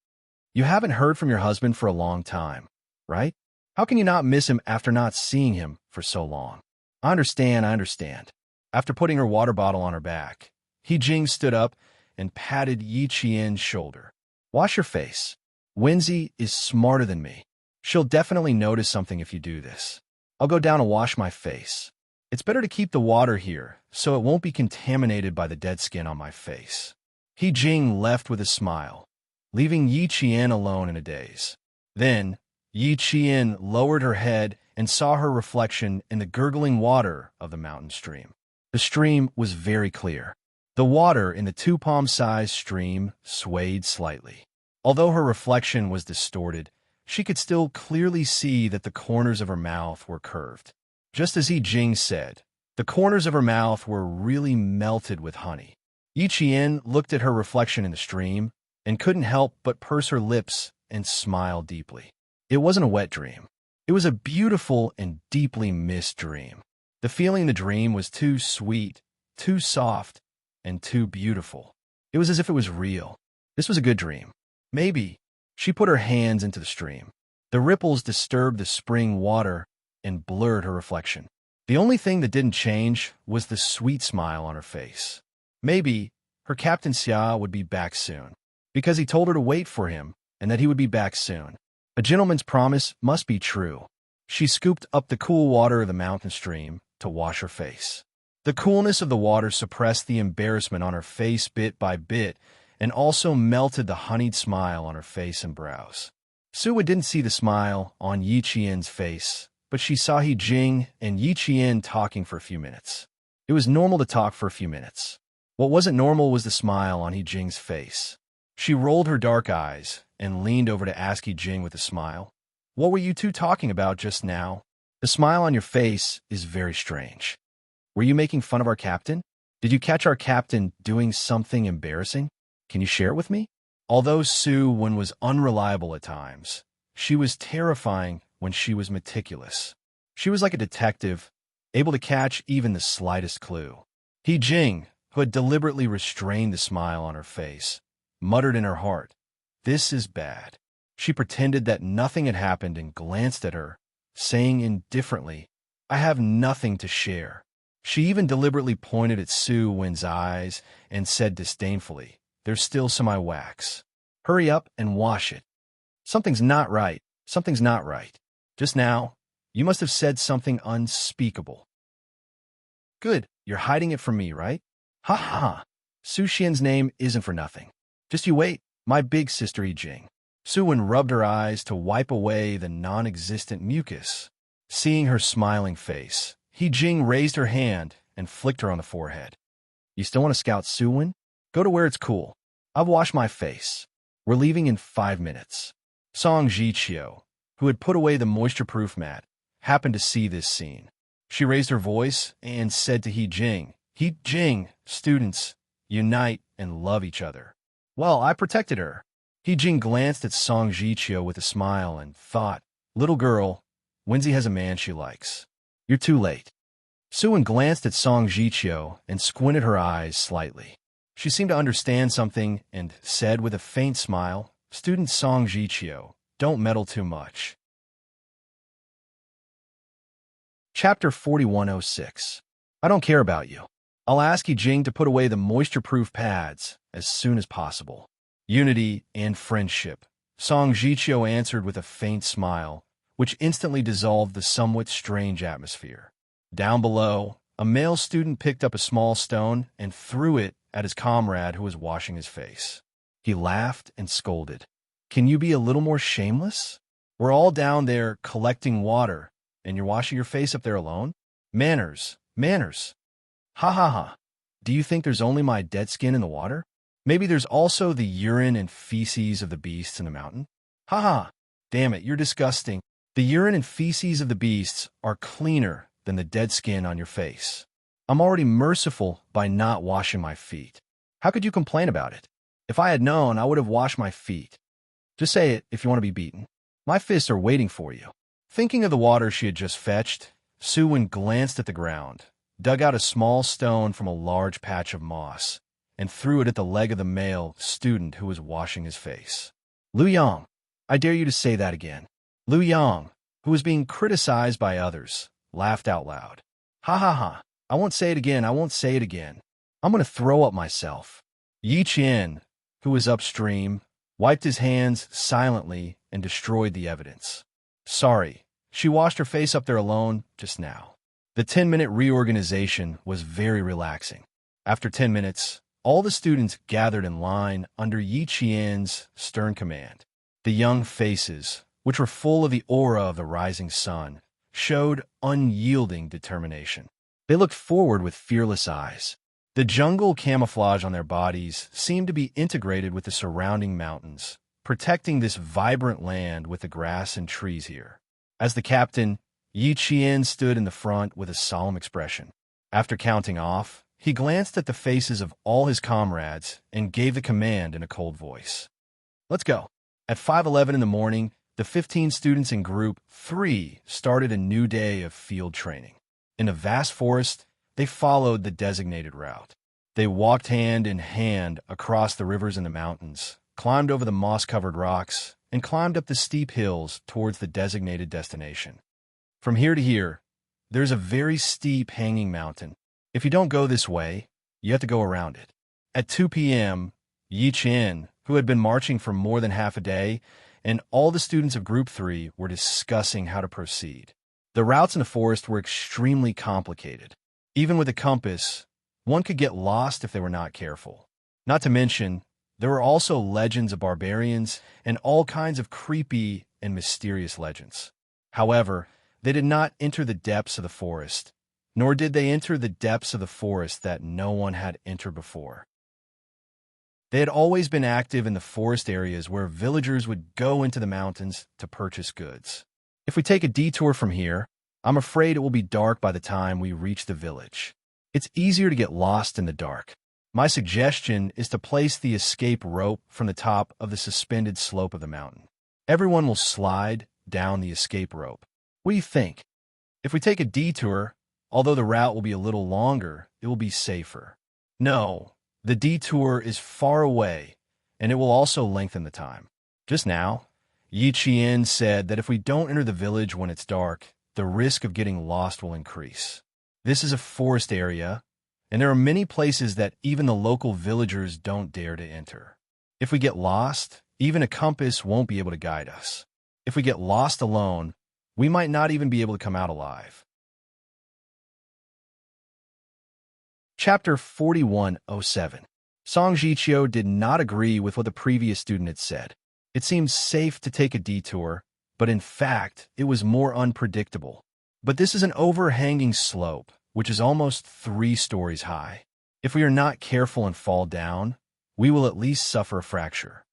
You haven't heard from your husband for a long time, right? How can you not miss him after not seeing him for so long?" I understand. After putting her water bottle on her back, Yi Jing stood up and patted Yi Qian's shoulder. "Wash your face. Wenzi is smarter than me. She'll definitely notice something if you do this. I'll go down and wash my face. It's better to keep the water here so it won't be contaminated by the dead skin on my face." Yi Jing left with a smile, leaving Yi Qian alone in a daze. Then, Yi Qian lowered her head and saw her reflection in the gurgling water of the mountain stream. The stream was very clear. The water in the 2-palm-sized stream swayed slightly. Although her reflection was distorted, she could still clearly see that the corners of her mouth were curved. Just as Yi Jing said, the corners of her mouth were really melted with honey. Yi Qian looked at her reflection in the stream and couldn't help but purse her lips and smile deeply. It wasn't a wet dream. It was a beautiful and deeply missed dream. The feeling in the dream was too sweet, too soft, and too beautiful. It was as if it was real. This was a good dream. Maybe. She put her hands into the stream. The ripples disturbed the spring water and blurred her reflection. The only thing that didn't change was the sweet smile on her face. Maybe her Captain Xia would be back soon, because he told her to wait for him and that he would be back soon. A gentleman's promise must be true. She scooped up the cool water of the mountain stream to wash her face. The coolness of the water suppressed the embarrassment on her face bit by bit and also melted the honeyed smile on her face and brows. Suwa didn't see the smile on Yi Qian's face, but she saw Yi Jing and Yi Qian talking for a few minutes. It was normal to talk for a few minutes. What wasn't normal was the smile on Yi Jing's face. She rolled her dark eyes and leaned over to ask Yi Jing with a smile, "What were you two talking about just now? The smile on your face is very strange. Were you making fun of our captain? Did you catch our captain doing something embarrassing? Can you share it with me?" Although Su Wen was unreliable at times, she was terrifying when she was meticulous. She was like a detective, able to catch even the slightest clue. Yi Jing, who had deliberately restrained the smile on her face, muttered in her heart, "This is bad." She pretended that nothing had happened and glanced at her, saying indifferently, "I have nothing to share." She even deliberately pointed at Su Wen's eyes and said disdainfully, "There's still some eye wax. Hurry up and wash it. Something's not right. Something's not right. Just now, you must have said something unspeakable." "Good, you're hiding it from me, right? Ha ha ha. Su Xian's name isn't for nothing. Just you wait, my big sister Yi Jing." Su Wen rubbed her eyes to wipe away the non-existent mucus. Seeing her smiling face, Yi Jing raised her hand and flicked her on the forehead. "You still want to scout Su Wen? Go to where it's cool. I've washed my face. We're leaving in 5 minutes." Song Jiqiu, who had put away the moisture-proof mat, happened to see this scene. She raised her voice and said to Yi Jing, "Yi Jing, students, unite and love each other." "Well, I protected her." Yi Jing glanced at Song Jiqiu with a smile and thought, "Little girl, Wenzi has a man she likes. You're too late." Su Wen glanced at Song Jiqiu and squinted her eyes slightly. She seemed to understand something and said with a faint smile, "Student Song Jiqiu, don't meddle too much." Chapter 4106. I don't care about you. I'll ask Yi Jing to put away the moisture-proof pads as soon as possible. Unity and friendship. Song Jiqiu answered with a faint smile, which instantly dissolved the somewhat strange atmosphere. Down below, a male student picked up a small stone and threw it at his comrade who was washing his face. He laughed and scolded. "Can you be a little more shameless? We're all down there collecting water, and you're washing your face up there alone? Manners, manners. Ha ha ha. Do you think there's only my dead skin in the water? Maybe there's also the urine and feces of the beasts in the mountain? Ha ha. Damn it, you're disgusting. The urine and feces of the beasts are cleaner than the dead skin on your face. I'm already merciful by not washing my feet. How could you complain about it? If I had known, I would have washed my feet. Just say it if you want to be beaten. My fists are waiting for you." Thinking of the water she had just fetched, Su Wen glanced at the ground, dug out a small stone from a large patch of moss, and threw it at the leg of the male student who was washing his face. "Lu Yang, I dare you to say that again." Lu Yang, who was being criticized by others, laughed out loud. "Ha ha ha. I won't say it again. I won't say it again. I'm going to throw up myself." Yi Qian, who was upstream, wiped his hands silently and destroyed the evidence. Sorry, she washed her face up there alone just now. The 10-minute reorganization was very relaxing. After 10 minutes, all the students gathered in line under Yi Qian's stern command. The young faces, which were full of the aura of the rising sun, showed unyielding determination. They looked forward with fearless eyes. The jungle camouflage on their bodies seemed to be integrated with the surrounding mountains, protecting this vibrant land with the grass and trees here. As the captain, Yi Qian stood in the front with a solemn expression. After counting off, he glanced at the faces of all his comrades and gave the command in a cold voice. Let's go. At 5:11 in the morning, the 15 students in Group 3 started a new day of field training. In a vast forest, they followed the designated route. They walked hand in hand across the rivers and the mountains, climbed over the moss-covered rocks, and climbed up the steep hills towards the designated destination. From here to here, there's a very steep hanging mountain. If you don't go this way, you have to go around it. At 2 p.m., Yi Qian, who had been marching for more than half a day, and all the students of Group 3 were discussing how to proceed. The routes in the forest were extremely complicated. Even with a compass, one could get lost if they were not careful. Not to mention, there were also legends of barbarians and all kinds of creepy and mysterious legends. However, they did not enter the depths of the forest, nor did they enter the depths of the forest that no one had entered before. They had always been active in the forest areas where villagers would go into the mountains to purchase goods. If we take a detour from here, I'm afraid it will be dark by the time we reach the village. It's easier to get lost in the dark. My suggestion is to place the escape rope from the top of the suspended slope of the mountain. Everyone will slide down the escape rope. What do you think? If we take a detour, although the route will be a little longer, it will be safer. No, the detour is far away, and it will also lengthen the time. Just now, Yi Qian said that if we don't enter the village when it's dark, the risk of getting lost will increase. This is a forest area, and there are many places that even the local villagers don't dare to enter. If we get lost, even a compass won't be able to guide us. If we get lost alone, we might not even be able to come out alive. Chapter 4107. Song Jiqiu did not agree with what the previous student had said. It seemed safe to take a detour, but in fact, it was more unpredictable. But this is an overhanging slope, which is almost 3 stories high. If we are not careful and fall down, we will at least suffer a fracture.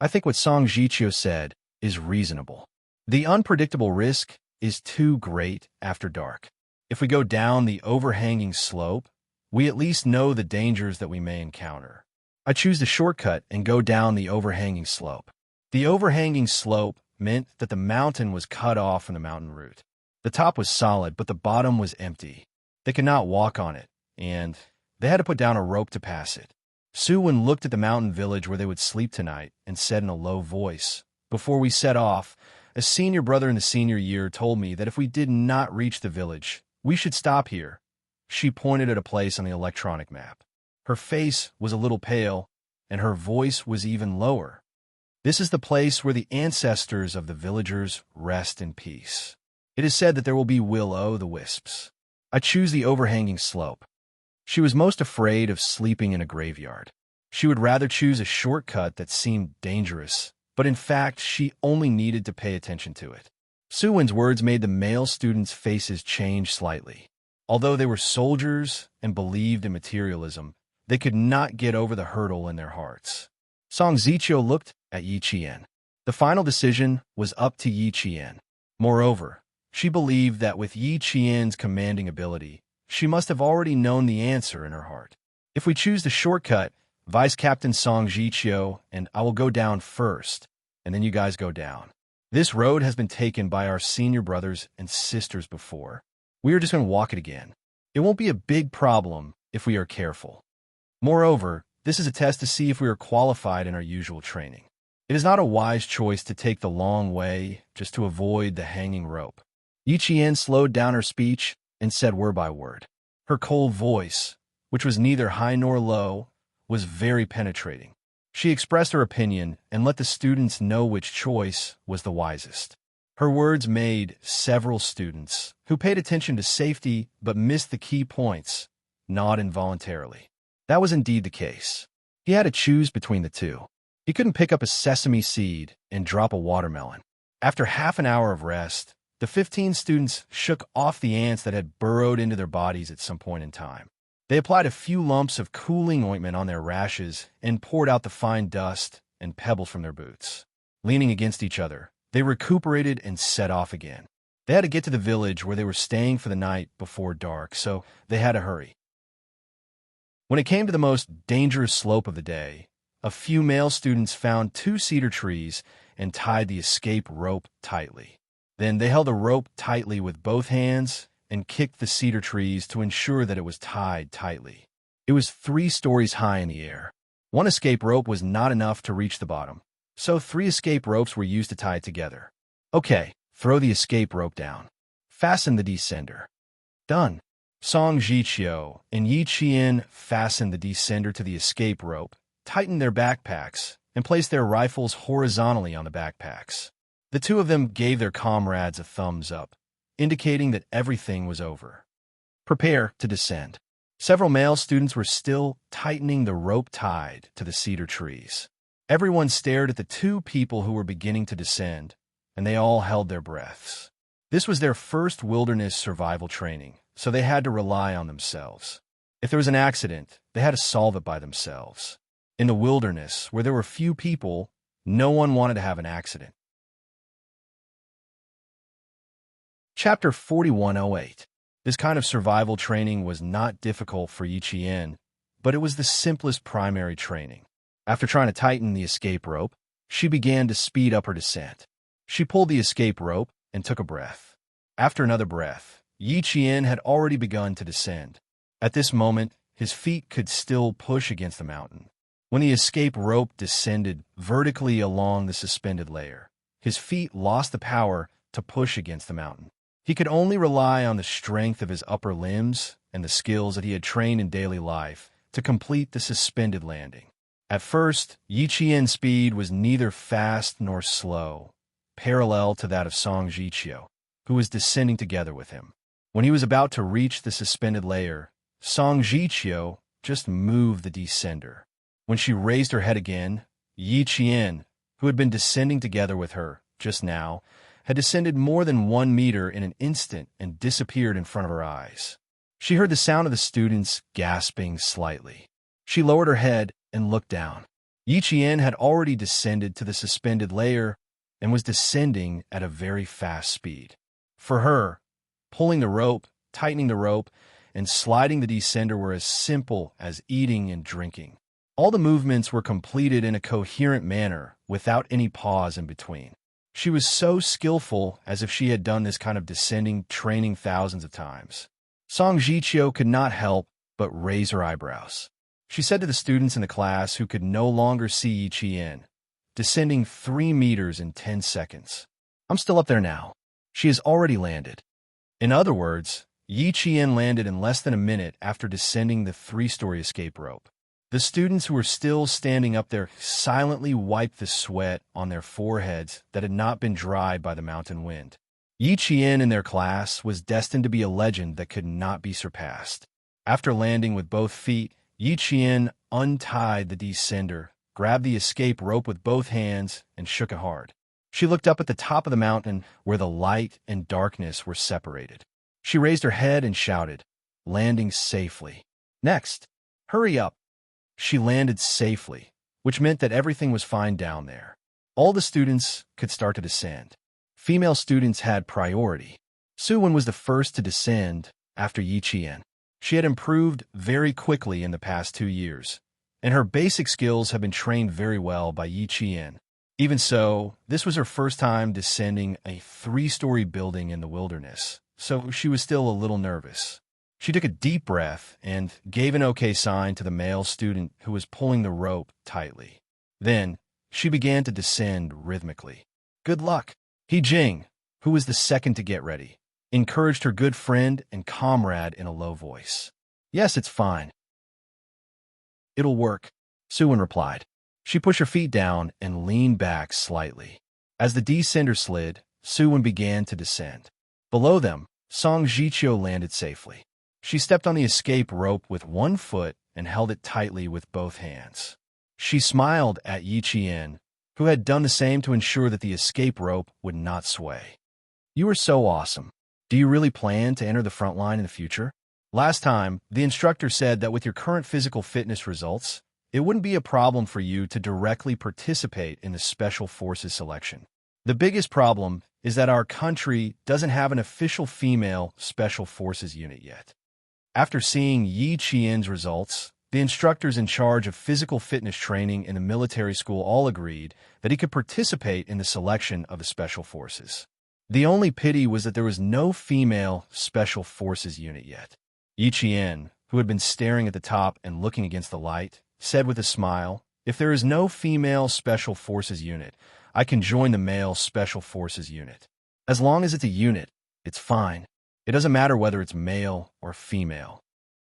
I think what Song Jiqiu said is reasonable. The unpredictable risk is too great after dark. If we go down the overhanging slope, we at least know the dangers that we may encounter. I choose the shortcut and go down the overhanging slope. The overhanging slope meant that the mountain was cut off from the mountain route. The top was solid, but the bottom was empty. They could not walk on it, and they had to put down a rope to pass it. Suwon looked at the mountain village where they would sleep tonight and said in a low voice, "Before we set off, a senior brother in the senior year told me that if we did not reach the village, we should stop here." She pointed at a place on the electronic map. Her face was a little pale, and her voice was even lower. "This is the place where the ancestors of the villagers rest in peace. It is said that there will be will-o'-the-wisps. I choose the overhanging slope." She was most afraid of sleeping in a graveyard. She would rather choose a shortcut that seemed dangerous, but in fact, she only needed to pay attention to it. Suwon's words made the male students' faces change slightly. Although they were soldiers and believed in materialism, they could not get over the hurdle in their hearts. Song Jiqiu looked at Yi Qian. The final decision was up to Yi Qian. Moreover, she believed that with Yi Qian's commanding ability, she must have already known the answer in her heart. If we choose the shortcut, Vice Captain Song Jiqiu and I will go down first, and then you guys go down. This road has been taken by our senior brothers and sisters before. We are just going to walk it again. It won't be a big problem if we are careful. Moreover, this is a test to see if we are qualified in our usual training. It is not a wise choice to take the long way just to avoid the hanging rope. Yi Qian slowed down her speech and said word by word. Her cold voice, which was neither high nor low, was very penetrating. She expressed her opinion and let the students know which choice was the wisest. Her words made several students, who paid attention to safety but missed the key points, nod involuntarily. That was indeed the case. He had to choose between the two. He couldn't pick up a sesame seed and drop a watermelon. After half an hour of rest, the 15 students shook off the ants that had burrowed into their bodies at some point in time. They applied a few lumps of cooling ointment on their rashes and poured out the fine dust and pebbles from their boots. Leaning against each other, they recuperated and set off again. They had to get to the village where they were staying for the night before dark, so they had to hurry. When it came to the most dangerous slope of the day, a few male students found 2 cedar trees and tied the escape rope tightly. Then they held the rope tightly with both hands and kicked the cedar trees to ensure that it was tied tightly. It was 3 stories high in the air. One escape rope was not enough to reach the bottom, so 3 escape ropes were used to tie it together. Okay, throw the escape rope down. Fasten the descender. Done. Song Jiqiu and Yi Qian fastened the descender to the escape rope, tightened their backpacks, and placed their rifles horizontally on the backpacks. The 2 of them gave their comrades a thumbs up, indicating that everything was over. Prepare to descend. Several male students were still tightening the rope tied to the cedar trees. Everyone stared at the 2 people who were beginning to descend, and they all held their breaths. This was their first wilderness survival training, so they had to rely on themselves. If there was an accident, they had to solve it by themselves. In the wilderness, where there were few people, no one wanted to have an accident. Chapter 4108. This kind of survival training was not difficult for Yi Qian, but it was the simplest primary training. After trying to tighten the escape rope, she began to speed up her descent. She pulled the escape rope and took a breath. After another breath, Yi Qian had already begun to descend. At this moment, his feet could still push against the mountain. When the escape rope descended vertically along the suspended layer, his feet lost the power to push against the mountain. He could only rely on the strength of his upper limbs and the skills that he had trained in daily life to complete the suspended landing. At first, Yi Qian's speed was neither fast nor slow, parallel to that of Song Jiqiu, who was descending together with him. When he was about to reach the suspended layer, Song Jiqiu just moved the descender. When she raised her head again, Yi Qian, who had been descending together with her just now, had descended more than 1 meter in an instant and disappeared in front of her eyes. She heard the sound of the students gasping slightly. She lowered her head and looked down. Yi Qian had already descended to the suspended layer and was descending at a very fast speed. For her, pulling the rope, tightening the rope, and sliding the descender were as simple as eating and drinking. All the movements were completed in a coherent manner without any pause in between. She was so skillful, as if she had done this kind of descending training thousands of times. Song Jiqiu could not help but raise her eyebrows. She said to the students in the class who could no longer see Yi Qian, descending 3 meters in 10 seconds. I'm still up there now. She has already landed. In other words, Yi Qian landed in less than a minute after descending the 3-story escape rope. The students who were still standing up there silently wiped the sweat on their foreheads that had not been dried by the mountain wind. Yi Qian in their class was destined to be a legend that could not be surpassed. After landing with both feet, Yi Qian untied the descender, grabbed the escape rope with both hands, and shook it hard. She looked up at the top of the mountain where the light and darkness were separated. She raised her head and shouted, "Landing safely. Next, hurry up." She landed safely, which meant that everything was fine down there. All the students could start to descend. Female students had priority. Suwen was the first to descend after Yi Qian. She had improved very quickly in the past 2 years, and her basic skills have been trained very well by Yi Qian. Even so, this was her first time descending a 3-story building in the wilderness, so she was still a little nervous. She took a deep breath and gave an okay sign to the male student who was pulling the rope tightly. Then, she began to descend rhythmically. Good luck. He Jing, who was the second to get ready, encouraged her good friend and comrade in a low voice. Yes, it's fine. It'll work, Suwen replied. She pushed her feet down and leaned back slightly. As the descender slid, Suwen began to descend. Below them, Song Jiqiu landed safely. She stepped on the escape rope with 1 foot and held it tightly with both hands. She smiled at Yi Qian, who had done the same to ensure that the escape rope would not sway. You are so awesome. Do you really plan to enter the front line in the future? Last time, the instructor said that with your current physical fitness results, it wouldn't be a problem for you to directly participate in the Special Forces selection. The biggest problem is that our country doesn't have an official female Special Forces unit yet. After seeing Yi Qian's results, the instructors in charge of physical fitness training in the military school all agreed that he could participate in the selection of the Special Forces. The only pity was that there was no female Special Forces unit yet. Yi Qian, who had been staring at the top and looking against the light, said with a smile, "If there is no female Special Forces unit, I can join the male Special Forces unit. As long as it's a unit, it's fine. It doesn't matter whether it's male or female."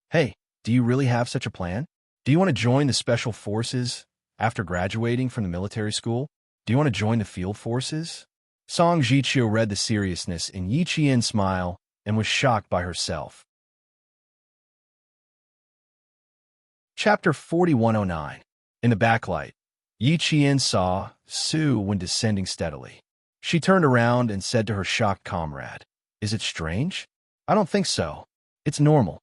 Hey, do you really have such a plan? Do you want to join the Special Forces after graduating from the military school? Do you want to join the field forces? Song Jiqiu read the seriousness in Yi Qian's smile and was shocked by herself. Chapter 4109. In the backlight, Yi Qian saw Su when descending steadily. She turned around and said to her shocked comrade, "Is it strange?" "I don't think so. It's normal.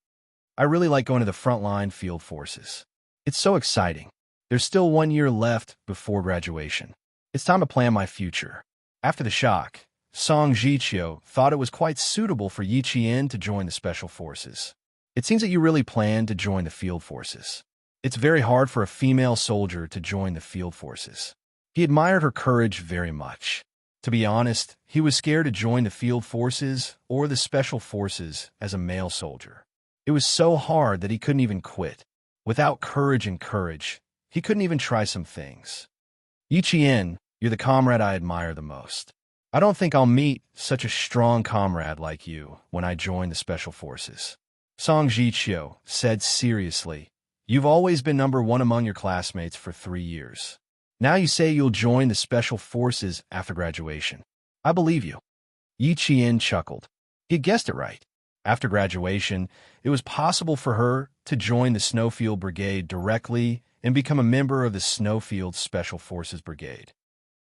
I really like going to the frontline field forces. It's so exciting. There's still 1 year left before graduation. It's time to plan my future." After the shock, Song Jiqiu thought it was quite suitable for Yi Qian to join the Special Forces. "It seems that you really plan to join the field forces. It's very hard for a female soldier to join the field forces." He admired her courage very much. To be honest, he was scared to join the field forces or the Special Forces as a male soldier. It was so hard that he couldn't even quit. Without courage and courage, he couldn't even try some things. "Yi Qian, you're the comrade I admire the most. I don't think I'll meet such a strong comrade like you when I join the Special Forces." Song Jiqiu said seriously, "You've always been number one among your classmates for 3 years. Now you say you'll join the Special Forces after graduation. I believe you." Yi Qian chuckled. He had guessed it right. After graduation, it was possible for her to join the Snowfield Brigade directly and become a member of the Snowfield Special Forces Brigade.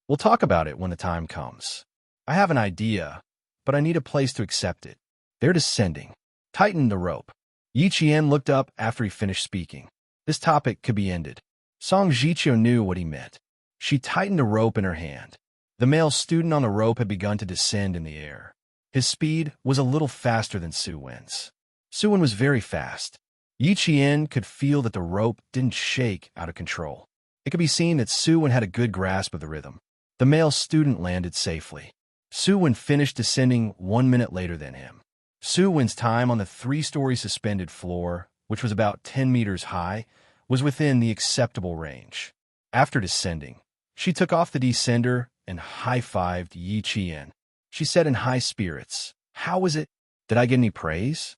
"We'll talk about it when the time comes. I have an idea, but I need a place to accept it." They're descending. "Tighten the rope." Yi Qian looked up after he finished speaking. This topic could be ended. Song Jiqiu knew what he meant. She tightened the rope in her hand. The male student on the rope had begun to descend in the air. His speed was a little faster than Su-Wen's. Su-Wen was very fast. Yi Qian could feel that the rope didn't shake out of control. It could be seen that Su-Wen had a good grasp of the rhythm. The male student landed safely. Su-Wen finished descending 1 minute later than him. Su-Wen's time on the 3-story suspended floor, which was about 10 meters high, was within the acceptable range. After descending, she took off the descender and high-fived Yi Qian. She said in high spirits, "How was it? Did I get any praise?"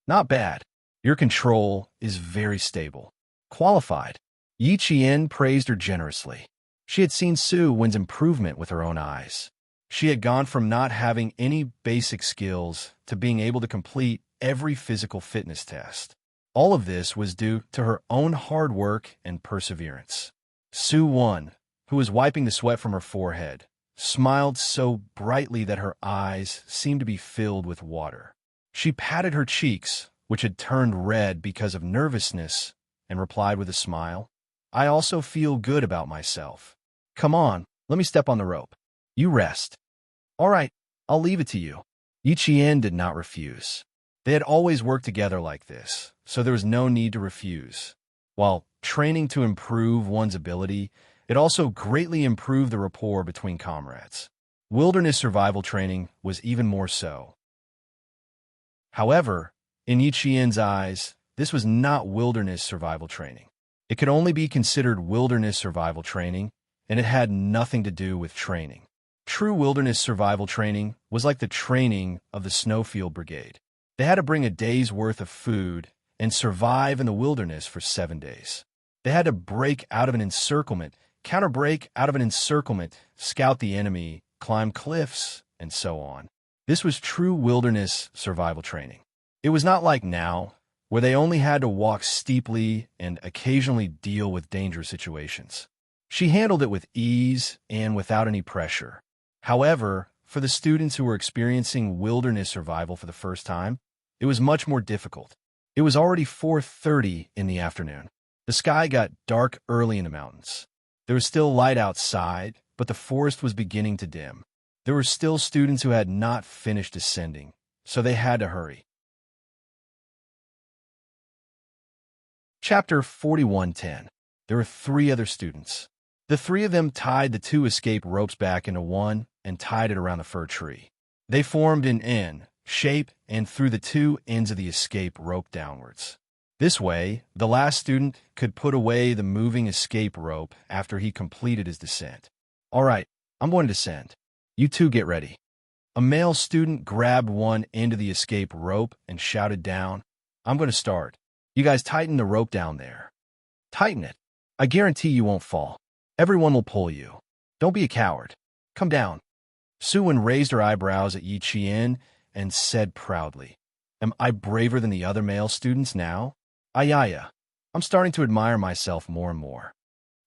"Not bad. Your control is very stable. Qualified." Yi Qian praised her generously. She had seen Su-Wen's improvement with her own eyes. She had gone from not having any basic skills to being able to complete every physical fitness test. All of this was due to her own hard work and perseverance. Su-Wen, who was wiping the sweat from her forehead, smiled so brightly that her eyes seemed to be filled with water. She patted her cheeks, which had turned red because of nervousness, and replied with a smile, "I also feel good about myself. Come on, let me step on the rope. You rest." "All right, I'll leave it to you." Yi Qian did not refuse. They had always worked together like this, so there was no need to refuse. While training to improve one's ability, it also greatly improved the rapport between comrades. Wilderness survival training was even more so. However, in Yi Qian's eyes, this was not wilderness survival training. It could only be considered wilderness survival training, and it had nothing to do with training. True wilderness survival training was like the training of the Snowfield Brigade. They had to bring a day's worth of food and survive in the wilderness for 7 days. They had to break out of an encirclement, counter-break out of an encirclement, scout the enemy, climb cliffs, and so on. This was true wilderness survival training. It was not like now, where they only had to walk steeply and occasionally deal with dangerous situations. She handled it with ease and without any pressure. However, for the students who were experiencing wilderness survival for the first time, it was much more difficult. It was already 4:30 in the afternoon. The sky got dark early in the mountains. There was still light outside, but the forest was beginning to dim. There were still students who had not finished descending, so they had to hurry. Chapter 41:10. There were 3 other students. The 3 of them tied the 2 escape ropes back into one and tied it around the fir tree. They formed an N shape and threw the 2 ends of the escape rope downwards. This way, the last student could put away the moving escape rope after he completed his descent. All right, I'm going to descend. You 2 get ready. A male student grabbed one end of the escape rope and shouted down, I'm going to start. You guys tighten the rope down there. Tighten it. I guarantee you won't fall. Everyone will pull you. Don't be a coward. Come down. Suwon raised her eyebrows at Yi Qian and said proudly, Am I braver than the other male students now? Ayaya. I'm starting to admire myself more and more.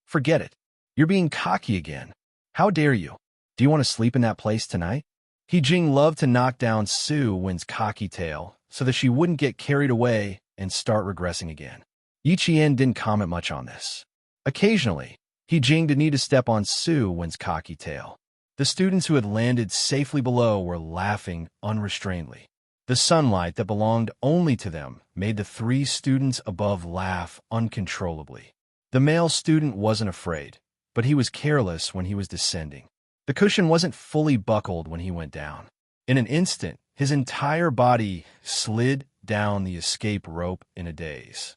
Forget it. You're being cocky again. How dare you? Do you want to sleep in that place tonight? He-jing loved to knock down Su-win's cocky tail so that she wouldn't get carried away and start regressing again. Yi Qian didn't comment much on this. Occasionally, He-jing did need to step on Su-win's cocky tail. The students who had landed safely below were laughing unrestrainedly. The sunlight that belonged only to them made the 3 students above laugh uncontrollably. The male student wasn't afraid, but he was careless when he was descending. The cushion wasn't fully buckled when he went down. In an instant, his entire body slid down the escape rope in a daze.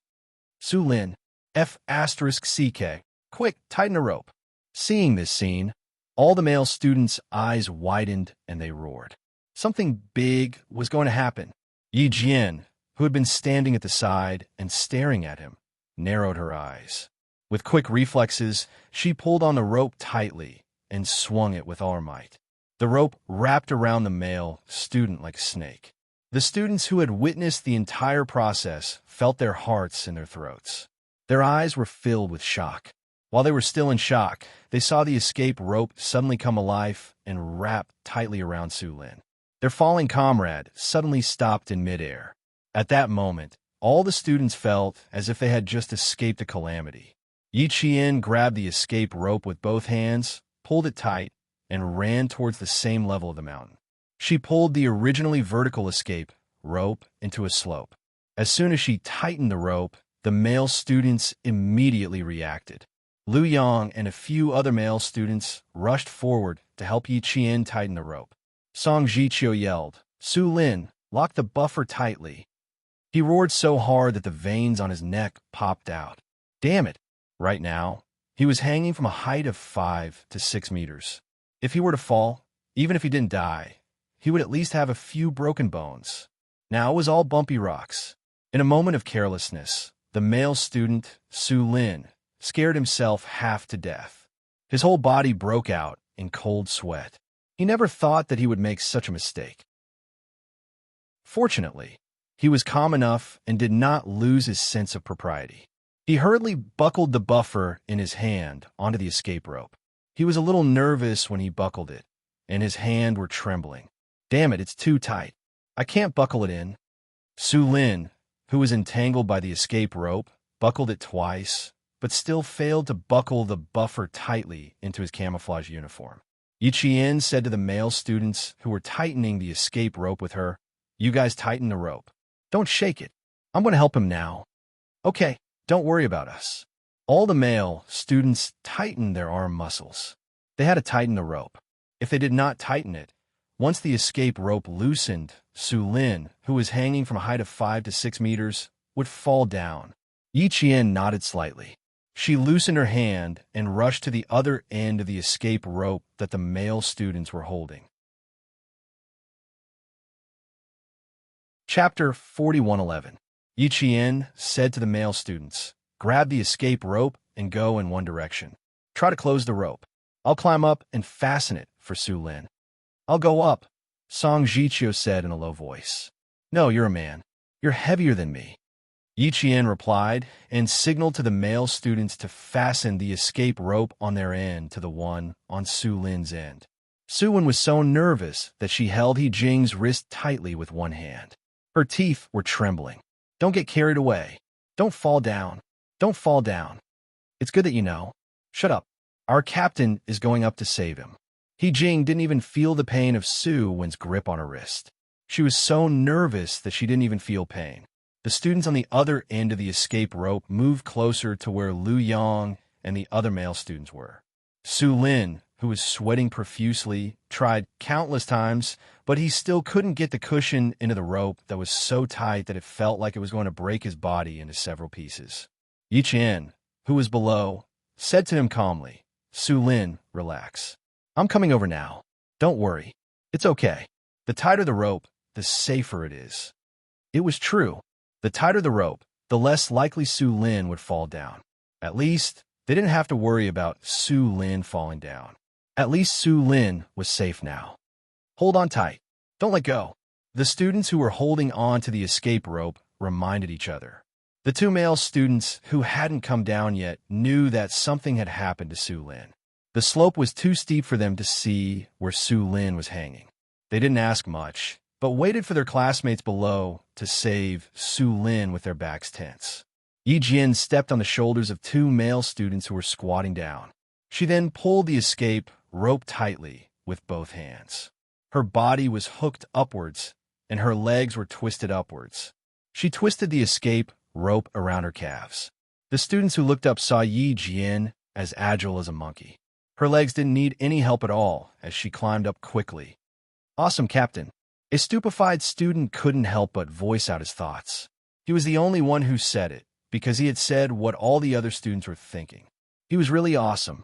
Su-lin, F***CK, quick, tighten the rope. Seeing this scene, all the male students' eyes widened and they roared. Something big was going to happen. Yi Jian, who had been standing at the side and staring at him, narrowed her eyes. With quick reflexes, she pulled on the rope tightly and swung it with all her might. The rope wrapped around the male student like a snake. The students who had witnessed the entire process felt their hearts in their throats. Their eyes were filled with shock. While they were still in shock, they saw the escape rope suddenly come alive and wrap tightly around Su-lin. Their falling comrade suddenly stopped in midair. At that moment, all the students felt as if they had just escaped a calamity. Yi Qian grabbed the escape rope with both hands, pulled it tight, and ran towards the same level of the mountain. She pulled the originally vertical escape rope into a slope. As soon as she tightened the rope, the male students immediately reacted. Liu Yang and a few other male students rushed forward to help Yi Qian tighten the rope. Song Jiqiu yelled, Su-lin, lock the buffer tightly. He roared so hard that the veins on his neck popped out. Damn it! Right now, he was hanging from a height of 5 to 6 meters. If he were to fall, even if he didn't die, he would at least have a few broken bones. Now it was all bumpy rocks. In a moment of carelessness, the male student, Su-lin, scared himself half to death. His whole body broke out in cold sweat. He never thought that he would make such a mistake. Fortunately, he was calm enough and did not lose his sense of propriety. He hurriedly buckled the buffer in his hand onto the escape rope. He was a little nervous when he buckled it, and his hands were trembling. Damn it, it's too tight. I can't buckle it in. Su-lin, who was entangled by the escape rope, buckled it twice, but still failed to buckle the buffer tightly into his camouflage uniform. Yi Qian said to the male students who were tightening the escape rope with her, You guys tighten the rope. Don't shake it. I'm going to help him now. Okay, don't worry about us. All the male students tightened their arm muscles. They had to tighten the rope. If they did not tighten it, once the escape rope loosened, Su-lin, who was hanging from a height of 5 to 6 meters, would fall down. Yi Qian nodded slightly. She loosened her hand and rushed to the other end of the escape rope that the male students were holding. Chapter 41:11. Yi Qian said to the male students, Grab the escape rope and go in one direction. Try to close the rope. I'll climb up and fasten it for Su-lin. I'll go up, Song Jiqiu said in a low voice. No, you're a man. You're heavier than me. Yi Qian replied and signaled to the male students to fasten the escape rope on their end to the one on Su-lin's end. Su-lin was so nervous that she held He-jing's wrist tightly with one hand. Her teeth were trembling. Don't get carried away. Don't fall down. Don't fall down. It's good that you know. Shut up. Our captain is going up to save him. Jing didn't even feel the pain of Su Wen's grip on her wrist. She was so nervous that she didn't even feel pain. The students on the other end of the escape rope moved closer to where Lu Yong and the other male students were. Su Lin, who was sweating profusely, tried countless times, but he still couldn't get the cushion into the rope that was so tight that it felt like it was going to break his body into several pieces. Yi Qian, who was below, said to him calmly, "Su Lin, relax. I'm coming over now. Don't worry. It's okay." The tighter the rope, the safer it is. It was true. The tighter the rope, the less likely Su Lin would fall down. At least, they didn't have to worry about Su Lin falling down. At least Su Lin was safe now. Hold on tight. Don't let go. The students who were holding on to the escape rope reminded each other. The two male students who hadn't come down yet knew that something had happened to Su Lin. The slope was too steep for them to see where Su Lin was hanging. They didn't ask much, but waited for their classmates below to save Su Lin with their backs tense. Yi Jian stepped on the shoulders of two male students who were squatting down. She then pulled the escape rope tightly with both hands. Her body was hooked upwards, and her legs were twisted upwards. She twisted the escape rope around her calves. The students who looked up saw Yi Jian as agile as a monkey. Her legs didn't need any help at all as she climbed up quickly. "Awesome, Captain." A stupefied student couldn't help but voice out his thoughts. He was the only one who said it, because he had said what all the other students were thinking. He was really awesome.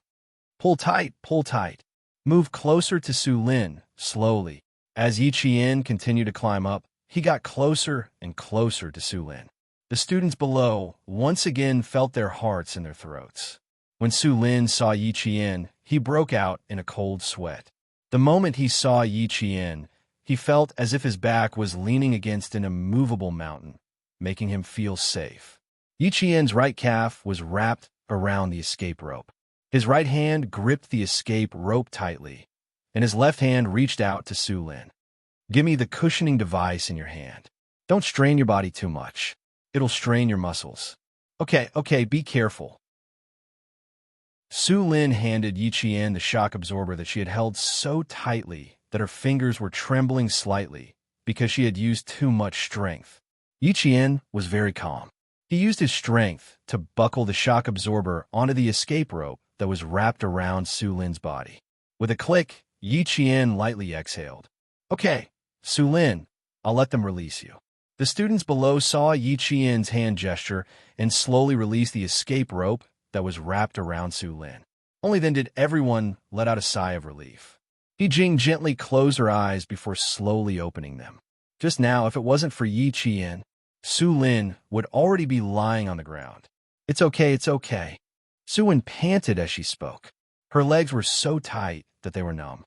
Pull tight, pull tight. Move closer to Su Lin, slowly. As Yi Qian continued to climb up, he got closer and closer to Su Lin. The students below once again felt their hearts in their throats. When Su Lin saw Yi Qian, he broke out in a cold sweat. The moment he saw Yi Qian, he felt as if his back was leaning against an immovable mountain, making him feel safe. Yi Qian's right calf was wrapped around the escape rope. His right hand gripped the escape rope tightly, and his left hand reached out to Su Lin. "Give me the cushioning device in your hand. Don't strain your body too much. It'll strain your muscles." Okay, be careful." Su Lin handed Yi Qian the shock absorber that she had held so tightly that her fingers were trembling slightly because she had used too much strength. Yi Qian was very calm. He used his strength to buckle the shock absorber onto the escape rope that was wrapped around Su Lin's body. With a click, Yi Qian lightly exhaled. "Okay, Su Lin, I'll let them release you." The students below saw Yi Qian's hand gesture and slowly released the escape rope that was wrapped around Su Lin. Only then did everyone let out a sigh of relief. Yi Jing gently closed her eyes before slowly opening them. Just now, if it wasn't for Yi Qian, Su Lin would already be lying on the ground. It's okay. Su Lin panted as she spoke. Her legs were so tight that they were numb.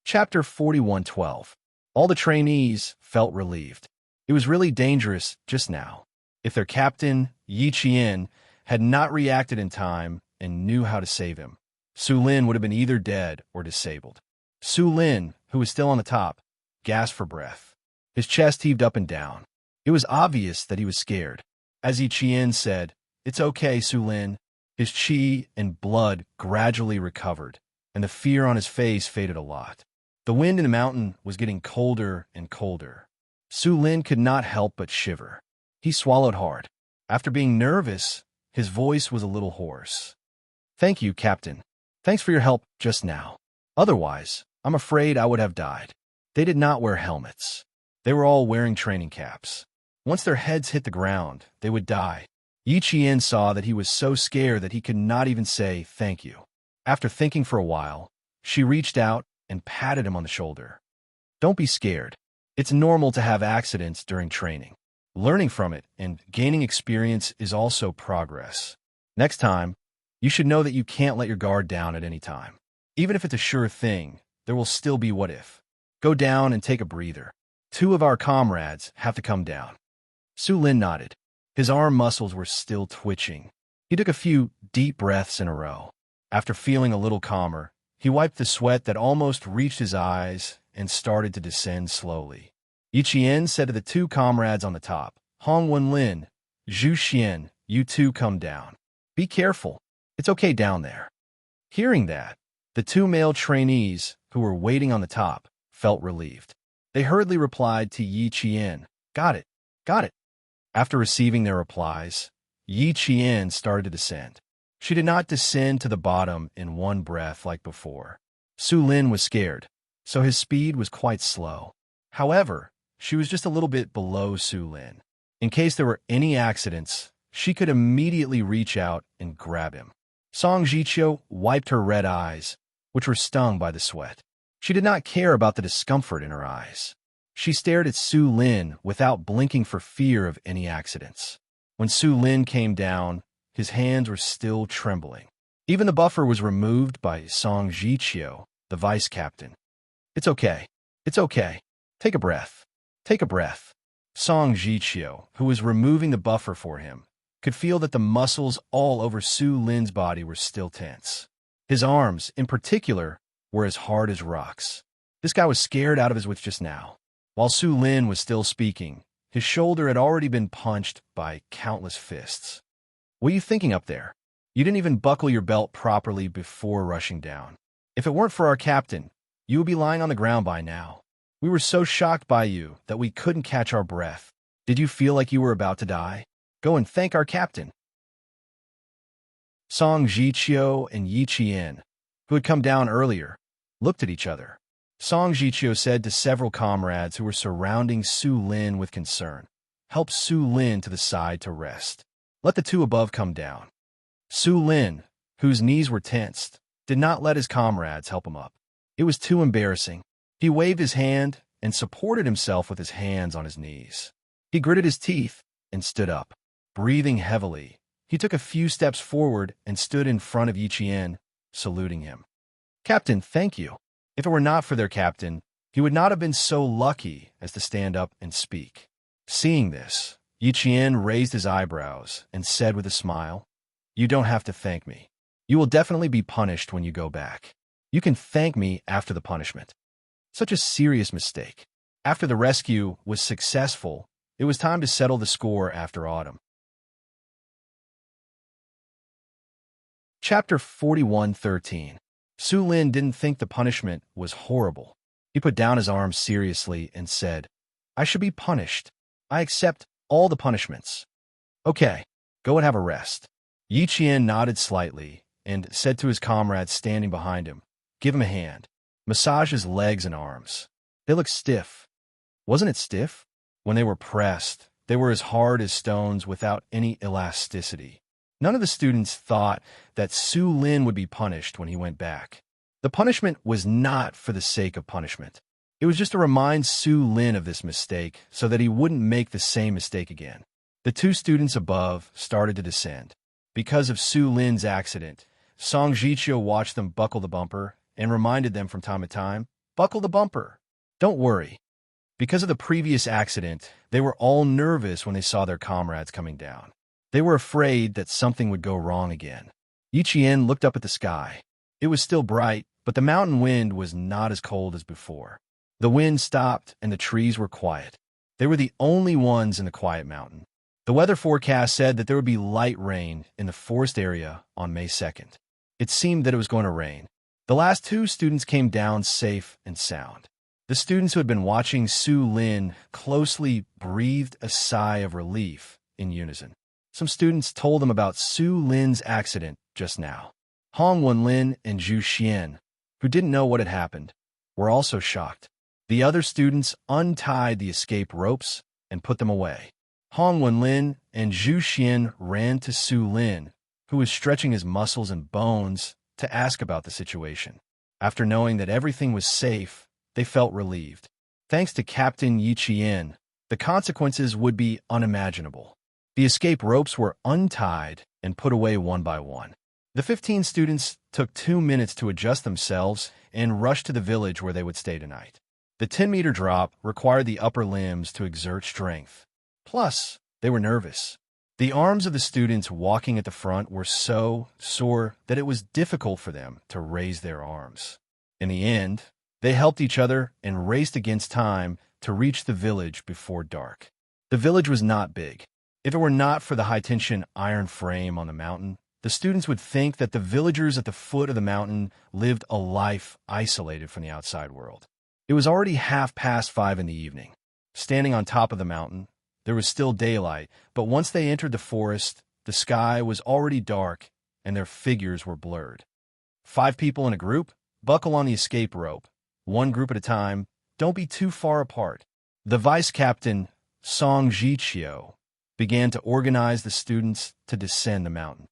Chapter 41:12. All the trainees felt relieved. It was really dangerous just now. If their captain, Yi Qian, had not reacted in time and knew how to save him, Su Lin would have been either dead or disabled. Su Lin, who was still on the top, gasped for breath. His chest heaved up and down. It was obvious that he was scared. As Yi Qian said, "It's okay, Su Lin," his qi and blood gradually recovered, and the fear on his face faded a lot. The wind in the mountain was getting colder and colder. Su Lin could not help but shiver. He swallowed hard. After being nervous, his voice was a little hoarse. "Thank you, Captain. Thanks for your help just now. Otherwise, I'm afraid I would have died." They did not wear helmets. They were all wearing training caps. Once their heads hit the ground, they would die. Yi Qian saw that he was so scared that he could not even say thank you. After thinking for a while, she reached out and patted him on the shoulder. "Don't be scared. It's normal to have accidents during training. Learning from it and gaining experience is also progress. Next time, you should know that you can't let your guard down at any time. Even if it's a sure thing, there will still be what if. Go down and take a breather. 2 of our comrades have to come down." Su Lin nodded. His arm muscles were still twitching. He took a few deep breaths in a row. After feeling a little calmer, he wiped the sweat that almost reached his eyes and started to descend slowly. Yi Qian said to the 2 comrades on the top, Hong Wenlin, Zhu Xian, you two come down. Be careful. It's okay down there. Hearing that, the two male trainees, who were waiting on the top, felt relieved. They hurriedly replied to Yi Qian, got it, got it. After receiving their replies, Yi Qian started to descend. She did not descend to the bottom in one breath like before. Su Lin was scared, so his speed was quite slow. However, she was just a little bit below Su Lin. In case there were any accidents, she could immediately reach out and grab him. Song Jiqiu wiped her red eyes, which were stung by the sweat. She did not care about the discomfort in her eyes. She stared at Su Lin without blinking for fear of any accidents. When Su Lin came down, his hands were still trembling. Even the buffer was removed by Song Jiqiu, the vice captain. It's okay. It's okay. Take a breath. Take a breath. Song Jiqiu, who was removing the buffer for him, could feel that the muscles all over Su Lin's body were still tense. His arms, in particular, were as hard as rocks. This guy was scared out of his wits just now. While Su Lin was still speaking, his shoulder had already been punched by countless fists. What are you thinking up there? You didn't even buckle your belt properly before rushing down. If it weren't for our captain, you would be lying on the ground by now. We were so shocked by you that we couldn't catch our breath. Did you feel like you were about to die? Go and thank our captain. Song Jiqiu and Yi Qian, who had come down earlier, looked at each other. Song Jiqiu said to several comrades who were surrounding Su Lin with concern, help Su Lin to the side to rest. Let the two above come down. Su Lin, whose knees were tensed, did not let his comrades help him up. It was too embarrassing. He waved his hand and supported himself with his hands on his knees. He gritted his teeth and stood up. Breathing heavily, he took a few steps forward and stood in front of Yi Qian, saluting him. Captain, thank you. If it were not for their captain, he would not have been so lucky as to stand up and speak. Seeing this, Yi Qian raised his eyebrows and said with a smile, You don't have to thank me. You will definitely be punished when you go back. You can thank me after the punishment. Such a serious mistake. After the rescue was successful, it was time to settle the score after autumn. Chapter 41:13. Su Lin didn't think the punishment was horrible. He put down his arms seriously and said, I should be punished. I accept all the punishments. Okay, go and have a rest. Yi Qian nodded slightly and said to his comrades standing behind him, Give him a hand. Massage his legs and arms. They look stiff. Wasn't it stiff? When they were pressed, they were as hard as stones without any elasticity. None of the students thought that Su Lin would be punished when he went back. The punishment was not for the sake of punishment. It was just to remind Su Lin of this mistake so that he wouldn't make the same mistake again. The two students above started to descend. Because of Su Lin's accident, Song Jiqiu watched them buckle the bumper and reminded them from time to time, Buckle the bumper. Don't worry. Because of the previous accident, they were all nervous when they saw their comrades coming down. They were afraid that something would go wrong again. Yi Qian looked up at the sky. It was still bright, but the mountain wind was not as cold as before. The wind stopped and the trees were quiet. They were the only ones in the quiet mountain. The weather forecast said that there would be light rain in the forest area on May 2nd. It seemed that it was going to rain. The last two students came down safe and sound. The students who had been watching Su Lin closely breathed a sigh of relief in unison. Some students told them about Su Lin's accident just now. Hong Wenlin and Zhu Xian, who didn't know what had happened, were also shocked. The other students untied the escape ropes and put them away. Hong Wenlin and Zhu Xian ran to Su Lin, who was stretching his muscles and bones, to ask about the situation. After knowing that everything was safe, they felt relieved. Thanks to Captain Yi Qian, the consequences would be unimaginable. The escape ropes were untied and put away one by one. The 15 students took 2 minutes to adjust themselves and rushed to the village where they would stay tonight. The 10-meter drop required the upper limbs to exert strength. Plus, they were nervous. The arms of the students walking at the front were so sore that it was difficult for them to raise their arms. In the end, they helped each other and raced against time to reach the village before dark. The village was not big. If it were not for the high-tension iron frame on the mountain, the students would think that the villagers at the foot of the mountain lived a life isolated from the outside world. It was already 5:30 in the evening. Standing on top of the mountain, there was still daylight, but once they entered the forest, the sky was already dark and their figures were blurred. 5 people in a group? Buckle on the escape rope. One group at a time. Don't be too far apart. The vice captain, Song Jichio, began to organize the students to descend the mountain.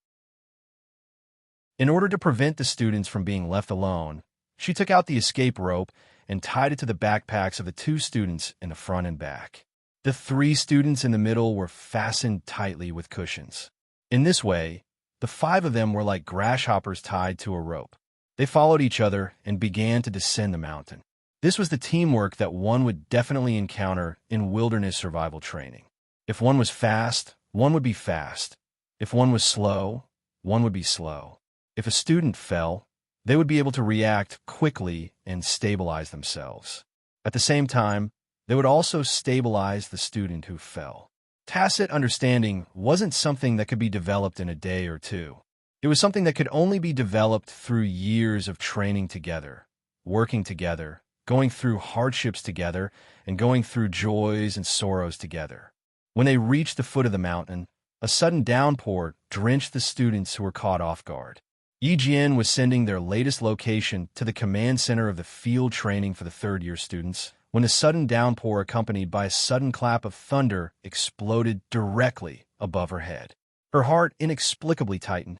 In order to prevent the students from being left alone, she took out the escape rope and tied it to the backpacks of the 2 students in the front and back. The 3 students in the middle were fastened tightly with cushions. In this way, the 5 of them were like grasshoppers tied to a rope. They followed each other and began to descend the mountain. This was the teamwork that one would definitely encounter in wilderness survival training. If one was fast, one would be fast. If one was slow, one would be slow. If a student fell, they would be able to react quickly and stabilize themselves. At the same time, they would also stabilize the student who fell. Tacit understanding wasn't something that could be developed in a day or two. It was something that could only be developed through years of training together, working together, going through hardships together, and going through joys and sorrows together. When they reached the foot of the mountain, a sudden downpour drenched the students who were caught off guard. Yijian was sending their latest location to the command center of the field training for the third-year students when a sudden downpour accompanied by a sudden clap of thunder exploded directly above her head. Her heart inexplicably tightened.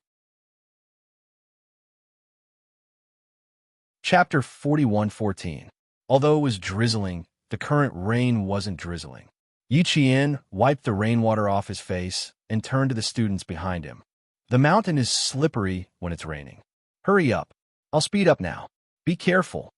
Chapter 41:14. Although it was drizzling, the current rain wasn't drizzling. Yijian wiped the rainwater off his face and turned to the students behind him. The mountain is slippery when it's raining. Hurry up. I'll speed up now. Be careful.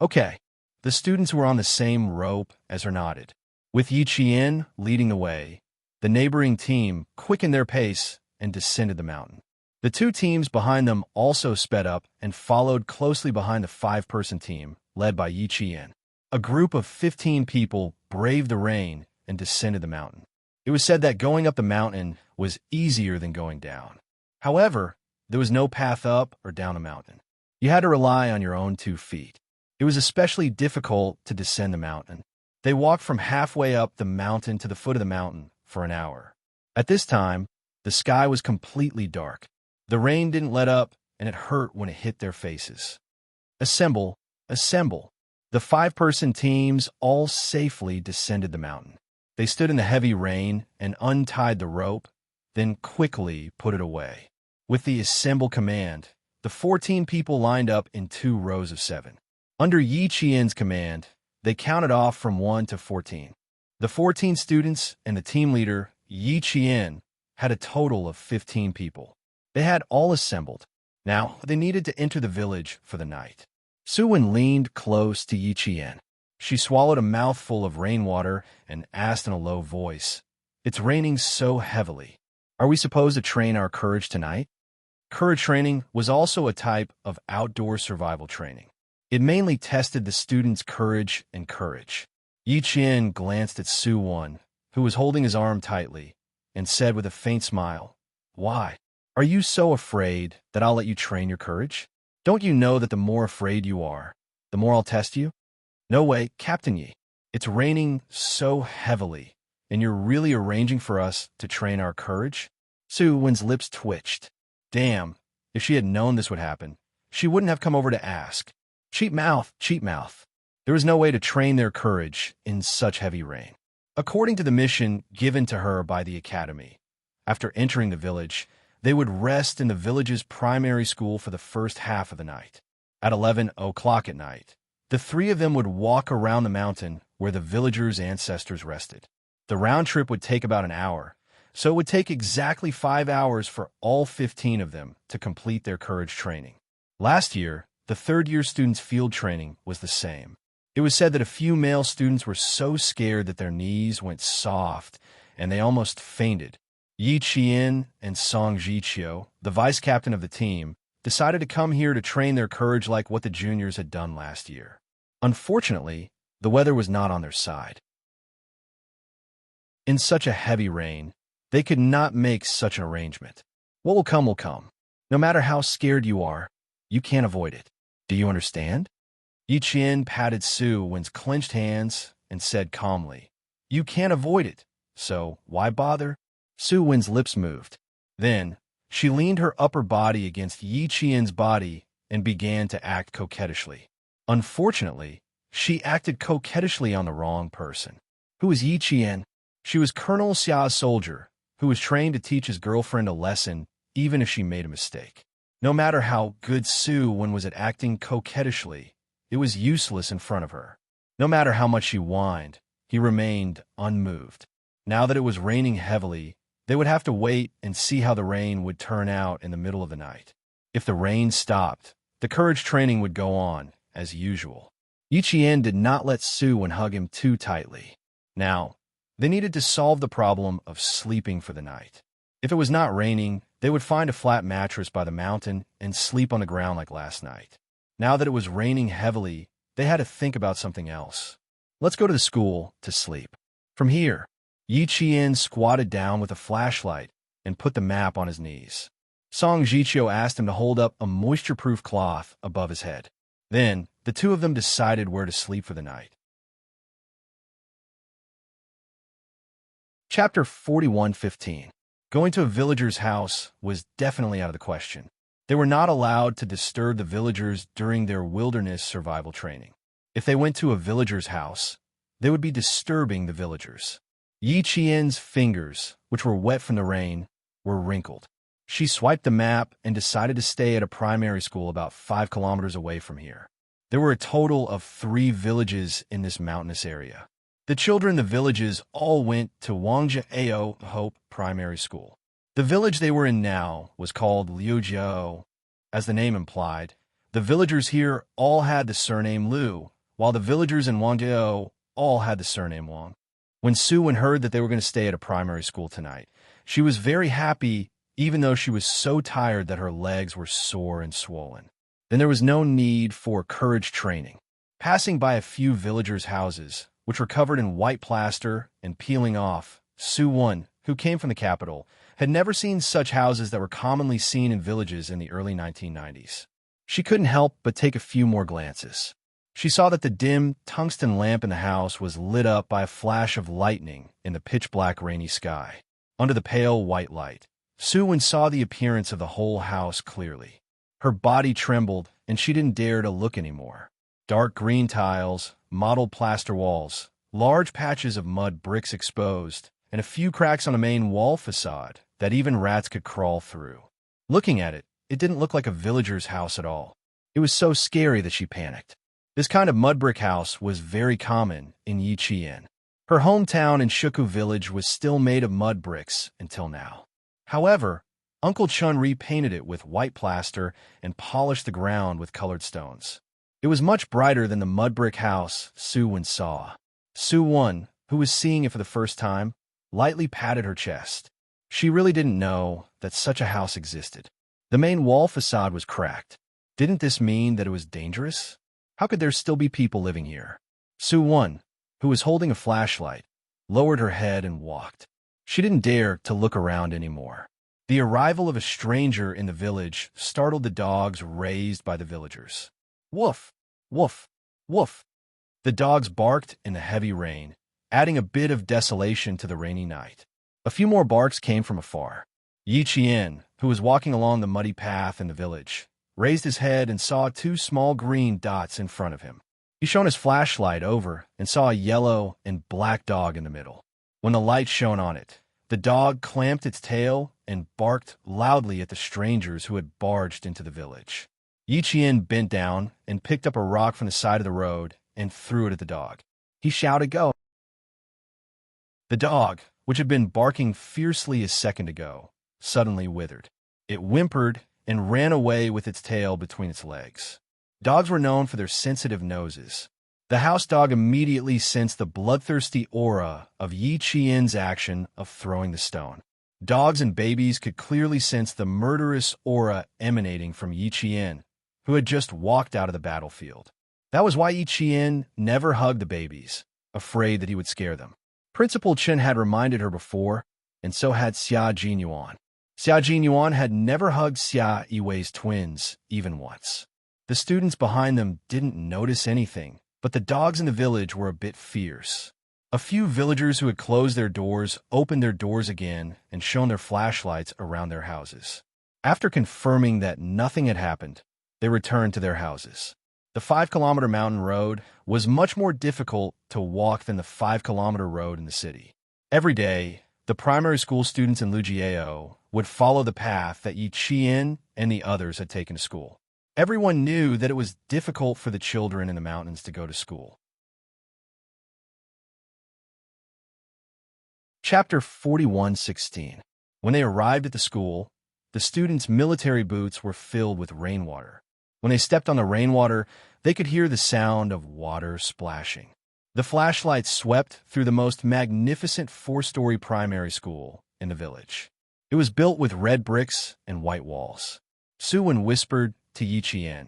Okay. The students who were on the same rope as her nodded. With Yijian leading the way, the neighboring team quickened their pace and descended the mountain. The 2 teams behind them also sped up and followed closely behind the 5-person team, led by Yijian. A group of 15 people braved the rain and descended the mountain. It was said that going up the mountain was easier than going down. However, there was no path up or down the mountain. You had to rely on your own 2 feet. It was especially difficult to descend the mountain. They walked from halfway up the mountain to the foot of the mountain for an hour. At this time, the sky was completely dark. The rain didn't let up, and it hurt when it hit their faces. Assemble, assemble. The 5-person teams all safely descended the mountain. They stood in the heavy rain and untied the rope, then quickly put it away. With the assemble command, the 14 people lined up in 2 rows of 7. Under Yijian's command, they counted off from 1 to 14. The 14 students and the team leader, Yijian, had a total of 15 people. They had all assembled. Now, they needed to enter the village for the night. Suwen leaned close to Yijian. She swallowed a mouthful of rainwater and asked in a low voice, "It's raining so heavily. Are we supposed to train our courage tonight?" Courage training was also a type of outdoor survival training. It mainly tested the students' courage and courage. Yijian glanced at Suwon, who was holding his arm tightly, and said with a faint smile, "Why? Are you so afraid that I'll let you train your courage? Don't you know that the more afraid you are, the more I'll test you?" "No way, Captain Yi. It's raining so heavily, and you're really arranging for us to train our courage?" Suwon's lips twitched. Damn, if she had known this would happen, she wouldn't have come over to ask. Cheap mouth, cheap mouth. There was no way to train their courage in such heavy rain. According to the mission given to her by the academy, after entering the village, they would rest in the village's primary school for the first half of the night. At 11 o'clock at night, the 3 of them would walk around the mountain where the villagers' ancestors rested. The round trip would take about an hour, so it would take exactly 5 hours for all 15 of them to complete their courage training. Last year, the third-year students' field training was the same. It was said that a few male students were so scared that their knees went soft and they almost fainted. Yi Qian and Song Jichio, the vice captain of the team, decided to come here to train their courage like what the juniors had done last year. Unfortunately, the weather was not on their side. In such a heavy rain, they could not make such an arrangement. What will come will come. No matter how scared you are, you can't avoid it. Do you understand? Yi Qian patted Su Wen's clenched hands and said calmly, "You can't avoid it, so why bother?" Su Wen's lips moved. Then, she leaned her upper body against Yi Qian's body and began to act coquettishly. Unfortunately, she acted coquettishly on the wrong person. Who was Yi Qian? She was Colonel Xia's soldier, who was trained to teach his girlfriend a lesson even if she made a mistake. No matter how good Su Wen was at acting coquettishly, it was useless in front of her. No matter how much she whined, he remained unmoved. Now that it was raining heavily, they would have to wait and see how the rain would turn out in the middle of the night. If the rain stopped, the courage training would go on, as usual. Yi Qian did not let Su Wen hug him too tightly. Now, they needed to solve the problem of sleeping for the night. If it was not raining, they would find a flat mattress by the mountain and sleep on the ground like last night. Now that it was raining heavily, they had to think about something else. Let's go to the school to sleep. From here, Yi Qian squatted down with a flashlight and put the map on his knees. Song Jiqiu asked him to hold up a moisture-proof cloth above his head. Then, the two of them decided where to sleep for the night. Chapter 41:15. Going to a villager's house was definitely out of the question. They were not allowed to disturb the villagers during their wilderness survival training. If they went to a villager's house, they would be disturbing the villagers. Yi Qian's fingers, which were wet from the rain, were wrinkled. She swiped the map and decided to stay at a primary school about 5 kilometers away from here. There were a total of 3 villages in this mountainous area. The children in the villages all went to Wangjiao Hope Primary School. The village they were in now was called Liujiao. As the name implied, the villagers here all had the surname Liu, while the villagers in Wangjiao all had the surname Wang. When Su Wen heard that they were going to stay at a primary school tonight, she was very happy, even though she was so tired that her legs were sore and swollen. Then there was no need for courage training. Passing by a few villagers' houses, which were covered in white plaster and peeling off, Su Wen, who came from the capital, had never seen such houses that were commonly seen in villages in the early 1990s. She couldn't help but take a few more glances. She saw that the dim tungsten lamp in the house was lit up by a flash of lightning in the pitch-black rainy sky. Under the pale white light, Su Wen saw the appearance of the whole house clearly. Her body trembled, and she didn't dare to look anymore. Dark green tiles, mottled plaster walls, large patches of mud bricks exposed, and a few cracks on a main wall facade that even rats could crawl through. Looking at it, it didn't look like a villager's house at all. It was so scary that she panicked. This kind of mud brick house was very common in Yi Qian. Her hometown in Shuku village was still made of mud bricks until now. However, Uncle Chun repainted it with white plaster and polished the ground with colored stones. It was much brighter than the mud brick house Su Wen saw. Su Wen, who was seeing it for the first time, lightly patted her chest. She really didn't know that such a house existed. The main wall facade was cracked. Didn't this mean that it was dangerous? How could there still be people living here? Su Wen, who was holding a flashlight, lowered her head and walked. She didn't dare to look around anymore. The arrival of a stranger in the village startled the dogs raised by the villagers. Woof, woof, woof. The dogs barked in the heavy rain, adding a bit of desolation to the rainy night. A few more barks came from afar. Yi Qian, who was walking along the muddy path in the village, raised his head and saw 2 small green dots in front of him. He shone his flashlight over and saw a yellow and black dog in the middle. When the light shone on it, the dog clamped its tail and barked loudly at the strangers who had barged into the village. Yi Qian bent down and picked up a rock from the side of the road and threw it at the dog. He shouted, "Go!" The dog, which had been barking fiercely a second ago, suddenly withered. It whimpered and ran away with its tail between its legs. Dogs were known for their sensitive noses. The house dog immediately sensed the bloodthirsty aura of Yi Qian's action of throwing the stone. Dogs and babies could clearly sense the murderous aura emanating from Yi Qian, who had just walked out of the battlefield. That was why Yi Qian never hugged the babies, afraid that he would scare them. Principal Chen had reminded her before, and so had Xia Jinyuan. Xia Jinyuan had never hugged Xia Yiwei's twins, even once. The students behind them didn't notice anything, but the dogs in the village were a bit fierce. A few villagers who had closed their doors opened their doors again and shone their flashlights around their houses. After confirming that nothing had happened, they returned to their houses. The 5-kilometer mountain road was much more difficult to walk than the 5-kilometer road in the city. Every day, the primary school students in Lujiao would follow the path that Yi Qian and the others had taken to school. Everyone knew that it was difficult for the children in the mountains to go to school. Chapter 41:16. When they arrived at the school, the students' military boots were filled with rainwater. When they stepped on the rainwater, they could hear the sound of water splashing. The flashlights swept through the most magnificent 4-story primary school in the village. It was built with red bricks and white walls. Suwen whispered to Yi Qian,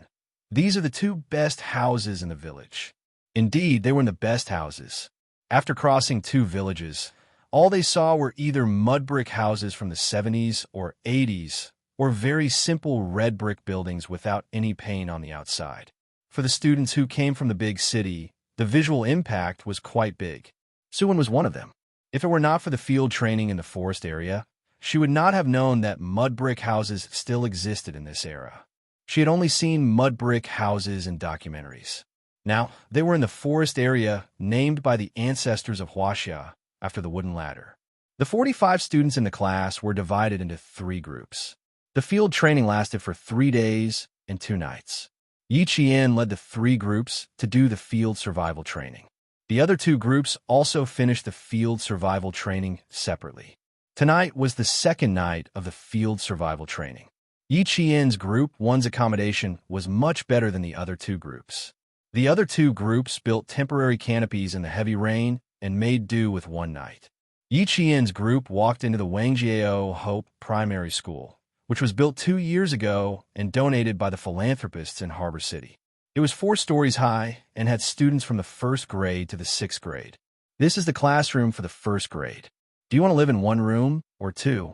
"These are the 2 best houses in the village." Indeed, they were in the best houses. After crossing 2 villages, all they saw were either mud brick houses from the 70s or 80s, or very simple red brick buildings without any paint on the outside. For the students who came from the big city, the visual impact was quite big. Suwen was one of them. If it were not for the field training in the forest area, she would not have known that mud brick houses still existed in this era. She had only seen mud brick houses in documentaries. Now, they were in the forest area named by the ancestors of Huaxia, after the wooden ladder. The 45 students in the class were divided into 3 groups. The field training lasted for 3 days and 2 nights. Yi Qian led the 3 groups to do the field survival training. The other 2 groups also finished the field survival training separately. Tonight was the 2nd night of the field survival training. Yi Qian's group 1's accommodation was much better than the other 2 groups. The other 2 groups built temporary canopies in the heavy rain and made do with 1 night. Yi Qian's group walked into the Wangjiao Hope Primary School, which was built 2 years ago and donated by the philanthropists in Harbor City. It was 4 stories high and had students from the 1st grade to the 6th grade. This is the classroom for the 1st grade. Do you want to live in 1 room or 2?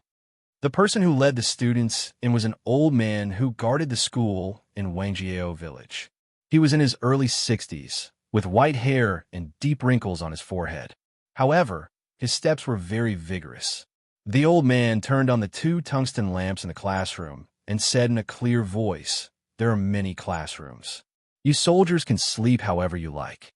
The person who led the students in was an old man who guarded the school in Wangjiao village. He was in his early 60s, with white hair and deep wrinkles on his forehead. However, his steps were very vigorous. The old man turned on the 2 tungsten lamps in the classroom and said in a clear voice, "There are many classrooms. You soldiers can sleep however you like."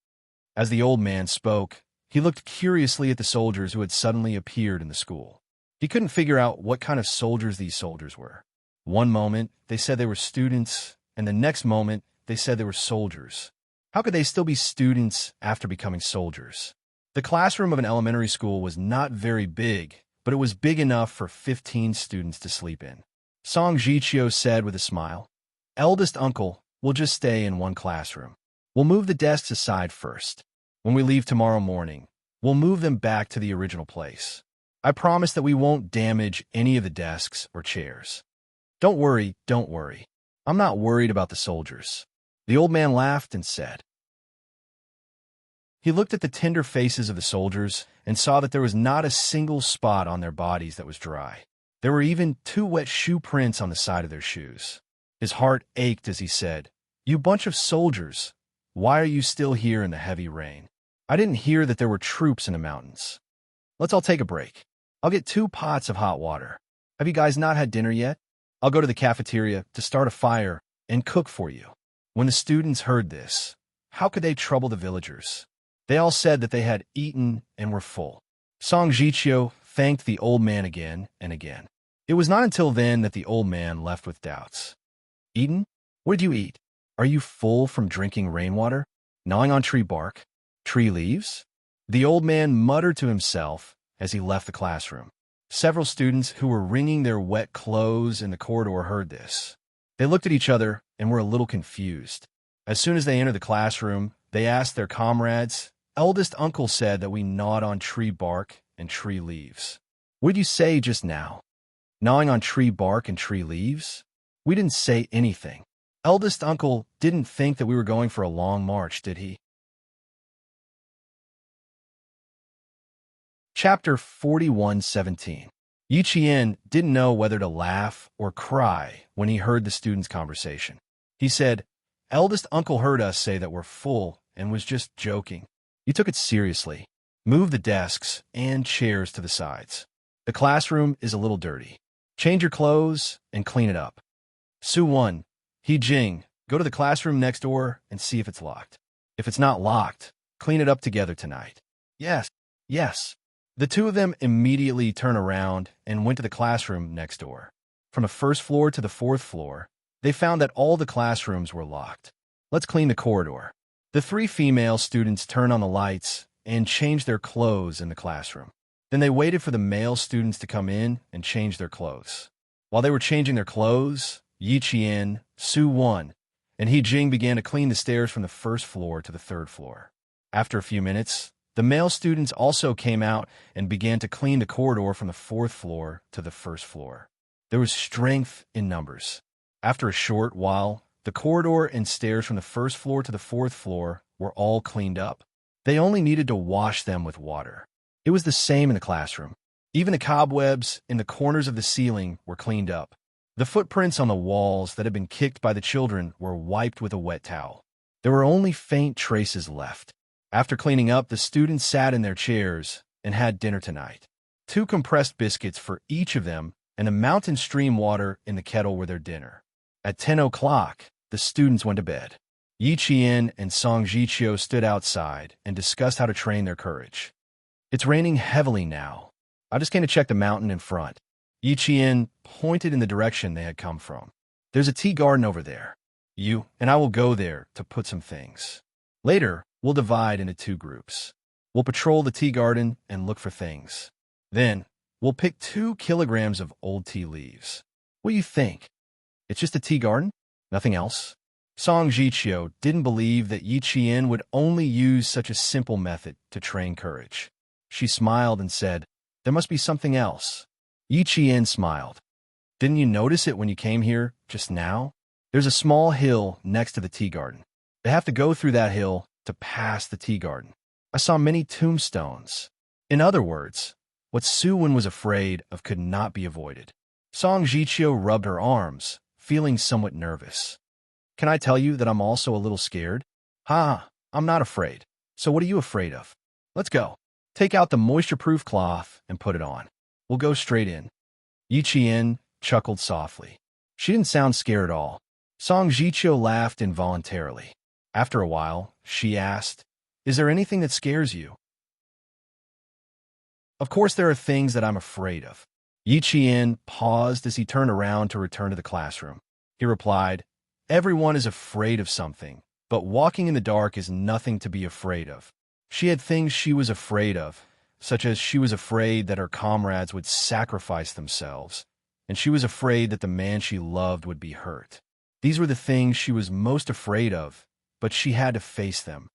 As the old man spoke, he looked curiously at the soldiers who had suddenly appeared in the school. He couldn't figure out what kind of soldiers these soldiers were. One moment, they said they were students, and the next moment, they said they were soldiers. How could they still be students after becoming soldiers? The classroom of an elementary school was not very big, but it was big enough for 15 students to sleep in. Song Jiqiu said with a smile, "Eldest uncle, we'll just stay in 1 classroom. We'll move the desks aside first. When we leave tomorrow morning, we'll move them back to the original place. I promise that we won't damage any of the desks or chairs. Don't worry, don't worry. I'm not worried about the soldiers." The old man laughed and said. He looked at the tender faces of the soldiers and saw that there was not a single spot on their bodies that was dry. There were even 2 wet shoe prints on the side of their shoes. His heart ached as he said, "You bunch of soldiers, why are you still here in the heavy rain? I didn't hear that there were troops in the mountains. Let's all take a break. I'll get 2 pots of hot water. Have you guys not had dinner yet? I'll go to the cafeteria to start a fire and cook for you." When the students heard this, how could they trouble the villagers? They all said that they had eaten and were full. Song Jiqiu thanked the old man again and again. It was not until then that the old man left with doubts. "Eaten? What did you eat? Are you full from drinking rainwater? Gnawing on tree bark? Tree leaves?" The old man muttered to himself as he left the classroom. Several students who were wringing their wet clothes in the corridor heard this. They looked at each other and were a little confused. As soon as they entered the classroom, they asked their comrades. "Eldest uncle said that we gnawed on tree bark and tree leaves. What did you say just now? Gnawing on tree bark and tree leaves? We didn't say anything. Eldest uncle didn't think that we were going for a long march, did he?" Chapter 41:17. Yi Qian didn't know whether to laugh or cry when he heard the students' conversation. He said, "Eldest uncle heard us say that we're full and was just joking." You took it seriously. Move the desks and chairs to the sides. The classroom is a little dirty. Change your clothes and clean it up. Su 1, He Jing, go to the classroom next door and see if it's locked. If it's not locked, clean it up together tonight. Yes, yes. The two of them immediately turned around and went to the classroom next door. From the first floor to the fourth floor, they found that all the classrooms were locked. Let's clean the corridor. The three female students turned on the lights and changed their clothes in the classroom. Then they waited for the male students to come in and change their clothes. While they were changing their clothes, Yi Qian, Su 1, and He Jing began to clean the stairs from the first floor to the third floor. After a few minutes, the male students also came out and began to clean the corridor from the fourth floor to the first floor. There was strength in numbers. After a short while, the corridor and stairs from the first floor to the fourth floor were all cleaned up. They only needed to wash them with water. It was the same in the classroom. Even the cobwebs in the corners of the ceiling were cleaned up. The footprints on the walls that had been kicked by the children were wiped with a wet towel. There were only faint traces left. After cleaning up, the students sat in their chairs and had dinner tonight. 2 compressed biscuits for each of them and a mountain stream water in the kettle were their dinner. At 10 o'clock, the students went to bed. Yi Qian and Song Jiqiu stood outside and discussed how to train their courage. It's raining heavily now. I just came to check the mountain in front. Yi Qian pointed in the direction they had come from. There's a tea garden over there. You and I will go there to put some things. Later, we'll divide into 2 groups. We'll patrol the tea garden and look for things. Then, we'll pick 2 kilograms of old tea leaves. What do you think? It's just a tea garden? Nothing else? Song Jiqiu didn't believe that Yi Qian would only use such a simple method to train courage. She smiled and said, "There must be something else." Yi Qian smiled. "Didn't you notice it when you came here just now? There's a small hill next to the tea garden. They have to go through that hill to pass the tea garden. I saw many tombstones." In other words, what Su Wen was afraid of could not be avoided. Song Jiqiu rubbed her arms, feeling somewhat nervous. "Can I tell you that I'm also a little scared?" "Ha, I'm not afraid. So what are you afraid of? Let's go. Take out the moisture-proof cloth and put it on. We'll go straight in." Yi Qian chuckled softly. She didn't sound scared at all. Song Jiqiu laughed involuntarily. After a while, she asked, "Is there anything that scares you?" "Of course there are things that I'm afraid of." Yi Qian paused as he turned around to return to the classroom. He replied, "Everyone is afraid of something, but walking in the dark is nothing to be afraid of." She had things she was afraid of, such as she was afraid that her comrades would sacrifice themselves, and she was afraid that the man she loved would be hurt. These were the things she was most afraid of, but she had to face them.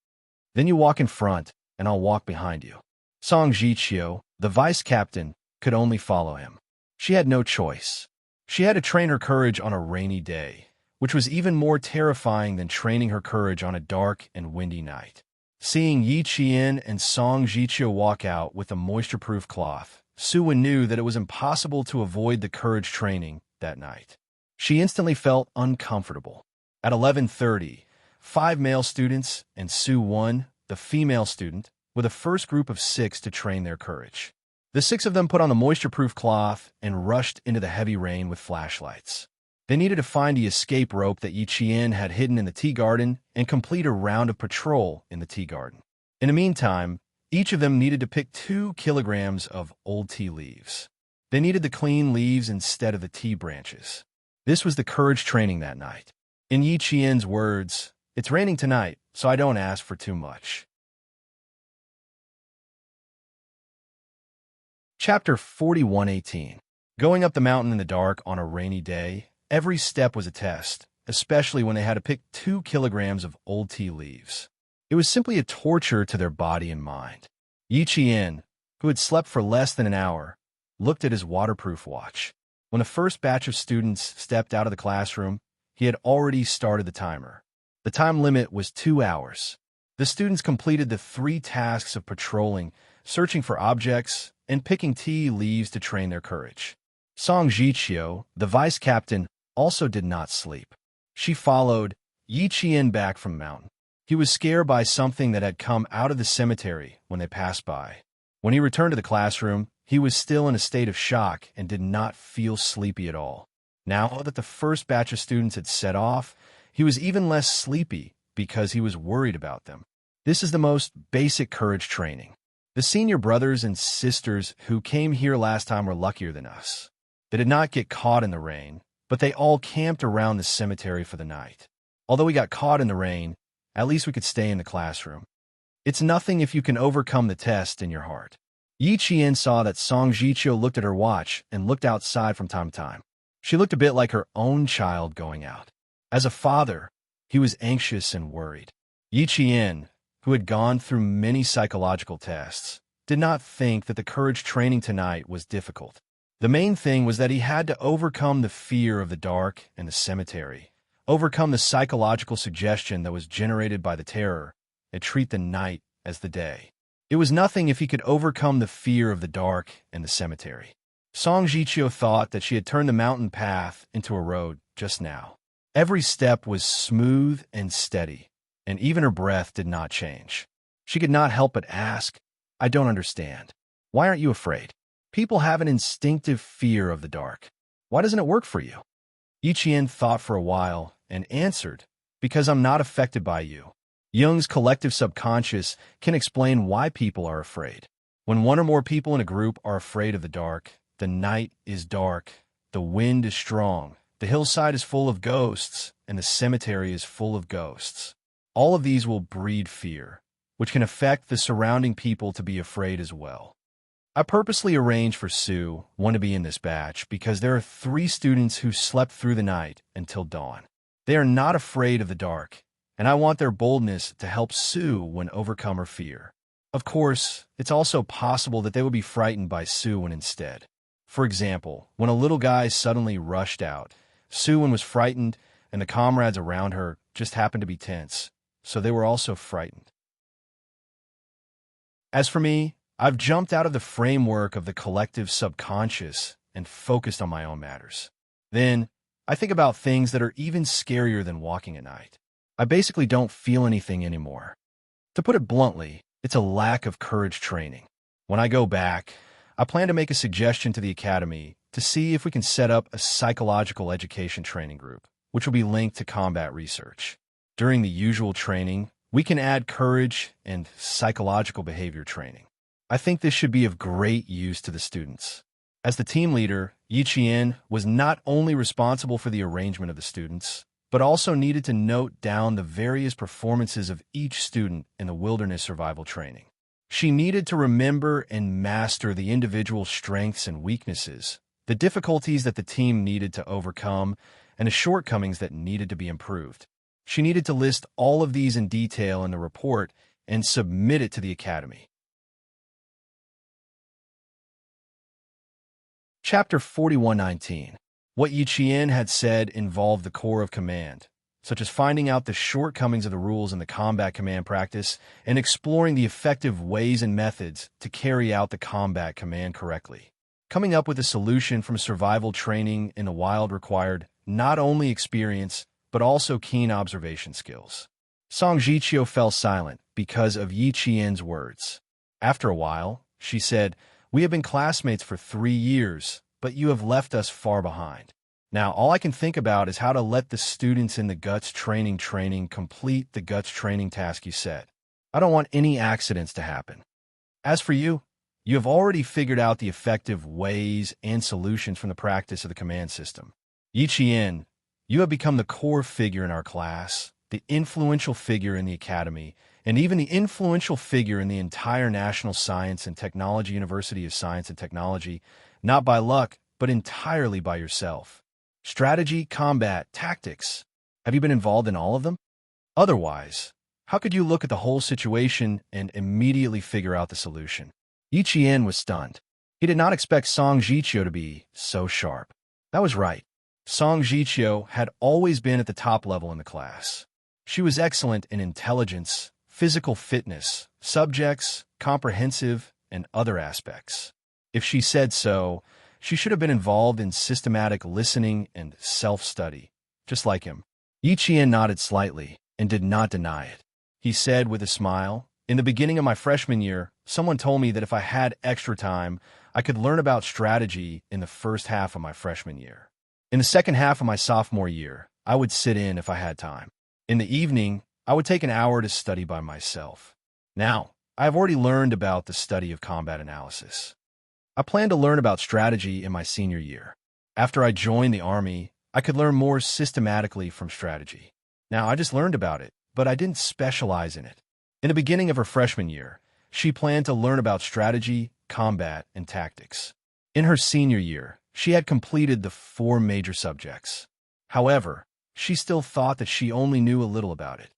"Then you walk in front, and I'll walk behind you." Song Jiqiu, the vice captain, could only follow him. She had no choice. She had to train her courage on a rainy day, which was even more terrifying than training her courage on a dark and windy night. Seeing Yi Qian and Song Jiqiu walk out with a moisture-proof cloth, Su Wen knew that it was impossible to avoid the courage training that night. She instantly felt uncomfortable. At 11:30, 5 male students and Su Wen, the female student, were the first group of 6 to train their courage. The 6 of them put on the moisture-proof cloth and rushed into the heavy rain with flashlights. They needed to find the escape rope that Yi Qian had hidden in the tea garden and complete a round of patrol in the tea garden. In the meantime, each of them needed to pick 2 kilograms of old tea leaves. They needed the clean leaves instead of the tea branches. This was the courage training that night. In Yi Qian's words, "It's raining tonight, so I don't ask for too much." Chapter 41:18. Going up the mountain in the dark on a rainy day, every step was a test, especially when they had to pick 2 kilograms of old tea leaves. It was simply a torture to their body and mind. Yi Qian, who had slept for less than an hour, looked at his waterproof watch. When the first batch of students stepped out of the classroom, he had already started the timer. The time limit was 2 hours. The students completed the 3 tasks of patrolling, searching for objects, and picking tea leaves to train their courage. Song Jiqiu, the vice captain, also did not sleep. She followed Yi Qian back from mountain. He was scared by something that had come out of the cemetery when they passed by. When he returned to the classroom, he was still in a state of shock and did not feel sleepy at all. Now that the first batch of students had set off, he was even less sleepy because he was worried about them. This is the most basic courage training. The senior brothers and sisters who came here last time were luckier than us. They did not get caught in the rain, but they all camped around the cemetery for the night. Although we got caught in the rain, at least we could stay in the classroom. It's nothing if you can overcome the test in your heart. Yi Qian saw that Song Jiqiu looked at her watch and looked outside from time to time. She looked a bit like her own child going out. As a father, he was anxious and worried. Yi Qian, who had gone through many psychological tests, did not think that the courage training tonight was difficult. The main thing was that he had to overcome the fear of the dark and the cemetery, overcome the psychological suggestion that was generated by the terror, and treat the night as the day. It was nothing if he could overcome the fear of the dark and the cemetery. Song Jiqiu thought that she had turned the mountain path into a road just now. Every step was smooth and steady, and even her breath did not change. She could not help but ask, "I don't understand. Why aren't you afraid? People have an instinctive fear of the dark. Why doesn't it work for you?" Yi Qian thought for a while and answered, "Because I'm not affected by you." Jung's collective subconscious can explain why people are afraid. When one or more people in a group are afraid of the dark, the night is dark, the wind is strong, the hillside is full of ghosts, and the cemetery is full of ghosts. All of these will breed fear, which can affect the surrounding people to be afraid as well. I purposely arranged for Sue, one to be in this batch, because there are 3 students who slept through the night until dawn. They are not afraid of the dark, and I want their boldness to help Sue when overcome her fear. Of course, it's also possible that they would be frightened by Sue instead. For example, when a little guy suddenly rushed out, Sue was frightened, and the comrades around her just happened to be tense, so they were also frightened. As for me, I've jumped out of the framework of the collective subconscious and focused on my own matters. Then, I think about things that are even scarier than walking at night. I basically don't feel anything anymore. To put it bluntly, it's a lack of courage training. When I go back, I plan to make a suggestion to the Academy to see if we can set up a psychological education training group, which will be linked to combat research. During the usual training, we can add courage and psychological behavior training. I think this should be of great use to the students. As the team leader, Yi Qian was not only responsible for the arrangement of the students, but also needed to note down the various performances of each student in the wilderness survival training. She needed to remember and master the individual strengths and weaknesses, the difficulties that the team needed to overcome, and the shortcomings that needed to be improved. She needed to list all of these in detail in the report and submit it to the Academy. Chapter 4119. What Yi Qian had said involved the core of command, such as finding out the shortcomings of the rules in the combat command practice and exploring the effective ways and methods to carry out the combat command correctly. Coming up with a solution from survival training in the wild required not only experience, but also keen observation skills. Song Jiqiu fell silent because of Yi Qian's words. After a while, she said, "We have been classmates for 3 years, but you have left us far behind. Now, all I can think about is how to let the students in the guts training complete the guts training task you set. I don't want any accidents to happen. As for you, you have already figured out the effective ways and solutions from the practice of the command system. Yi Qian, you have become the core figure in our class, the influential figure in the Academy, and even the influential figure in the entire National Science and Technology University of Science and Technology, not by luck, but entirely by yourself. Strategy, combat, tactics. Have you been involved in all of them? Otherwise, how could you look at the whole situation and immediately figure out the solution?" Yi Qian was stunned. He did not expect Song Jiqiu to be so sharp. That was right. Song Jiqiu had always been at the top level in the class. She was excellent in intelligence, physical fitness, subjects, comprehensive, and other aspects. If she said so, she should have been involved in systematic listening and self-study, just like him. Yi Qian nodded slightly and did not deny it. He said with a smile, "In the beginning of my freshman year, someone told me that if I had extra time, I could learn about strategy in the first half of my freshman year. In the second half of my sophomore year, I would sit in if I had time. In the evening, I would take an hour to study by myself. Now, I have already learned about the study of combat analysis. I plan to learn about strategy in my senior year. After I joined the army, I could learn more systematically from strategy. Now, I just learned about it, but I didn't specialize in it." In the beginning of her freshman year, she planned to learn about strategy, combat, and tactics. In her senior year, she had completed the 4 major subjects. However, she still thought that she only knew a little about it.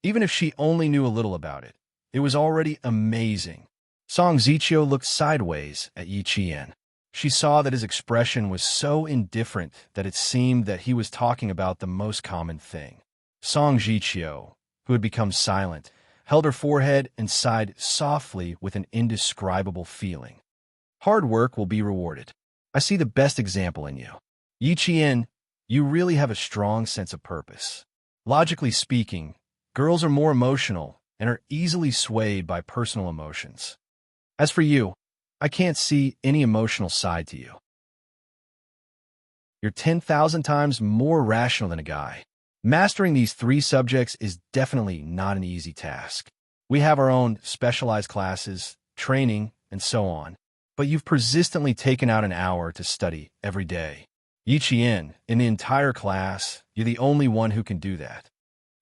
Even if she only knew a little about it, it was already amazing. Song Ziqiu looked sideways at Yi Qian. She saw that his expression was so indifferent that it seemed that he was talking about the most common thing. Song Ziqiu, who had become silent, held her forehead and sighed softly with an indescribable feeling. "Hard work will be rewarded. I see the best example in you. Yi Qian, you really have a strong sense of purpose. Logically speaking, girls are more emotional and are easily swayed by personal emotions. As for you, I can't see any emotional side to you. You're 10,000 times more rational than a guy. Mastering these 3 subjects is definitely not an easy task. We have our own specialized classes, training, and so on, but you've persistently taken out an hour to study every day. Yi Qian, in the entire class, you're the only one who can do that."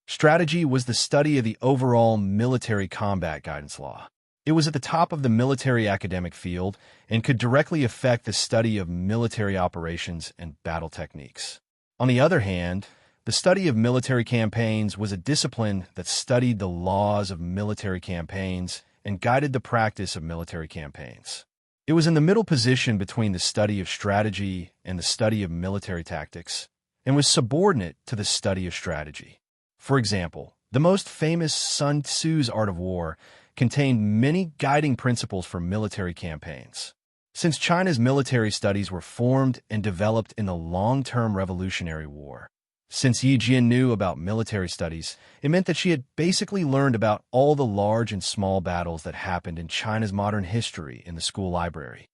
Strategy was the study of the overall military combat guidance law. It was at the top of the military academic field and could directly affect the study of military operations and battle techniques. On the other hand, the study of military campaigns was a discipline that studied the laws of military campaigns and guided the practice of military campaigns. It was in the middle position between the study of strategy and the study of military tactics, and was subordinate to the study of strategy. For example, the most famous Sun Tzu's Art of War contained many guiding principles for military campaigns. Since China's military studies were formed and developed in the long-term Revolutionary War, since Yi Jian knew about military studies, it meant that she had basically learned about all the large and small battles that happened in China's modern history in the school library.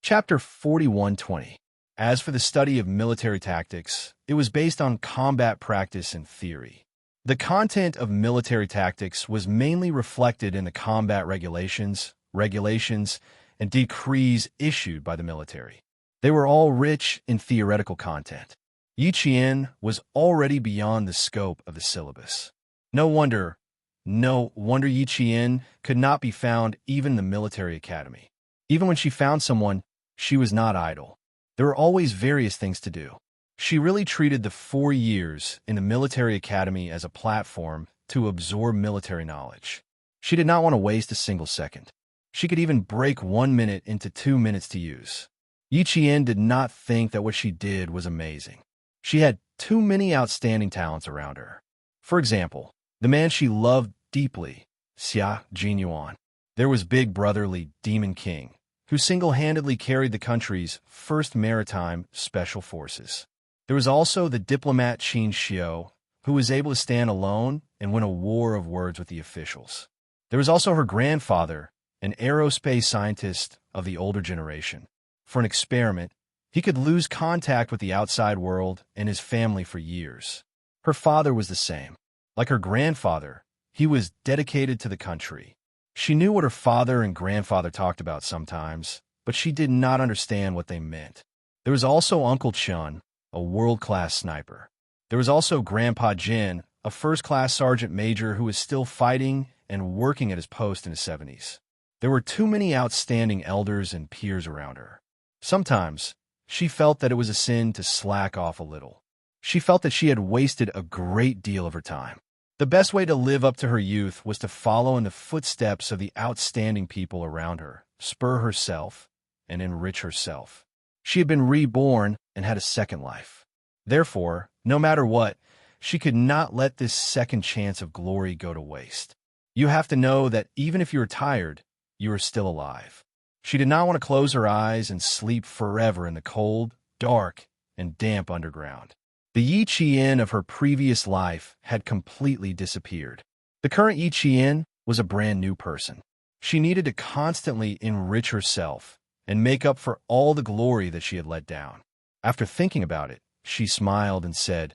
Chapter 41:20. As for the study of military tactics, it was based on combat practice and theory. The content of military tactics was mainly reflected in the combat regulations, and decrees issued by the military. They were all rich in theoretical content. Yi Qian was already beyond the scope of the syllabus. No wonder Yi Qian could not be found even in the military academy. Even when she found someone, she was not idle. There were always various things to do. She really treated the 4 years in the military academy as a platform to absorb military knowledge. She did not want to waste a single second. She could even break 1 minute into 2 minutes to use. Yi Qian did not think that what she did was amazing. She had too many outstanding talents around her. For example, the man she loved deeply, Xia Jinyuan. There was Big Brotherly Demon King, who single-handedly carried the country's first maritime special forces. There was also the diplomat Qin Xiu, who was able to stand alone and win a war of words with the officials. There was also her grandfather, an aerospace scientist of the older generation. For an experiment, he could lose contact with the outside world and his family for years. Her father was the same. Like her grandfather, he was dedicated to the country. She knew what her father and grandfather talked about sometimes, but she did not understand what they meant. There was also Uncle Chun, a world-class sniper. There was also Grandpa Jin, a first-class sergeant major who was still fighting and working at his post in his 70s. There were too many outstanding elders and peers around her. Sometimes, she felt that it was a sin to slack off a little. She felt that she had wasted a great deal of her time. The best way to live up to her youth was to follow in the footsteps of the outstanding people around her, spur herself, and enrich herself. She had been reborn and had a second life. Therefore, no matter what, she could not let this second chance of glory go to waste. You have to know that even if you are tired, you are still alive. She did not want to close her eyes and sleep forever in the cold, dark, and damp underground. The Yi Qian of her previous life had completely disappeared. The current Yi Qian was a brand new person. She needed to constantly enrich herself and make up for all the glory that she had let down. After thinking about it, she smiled and said,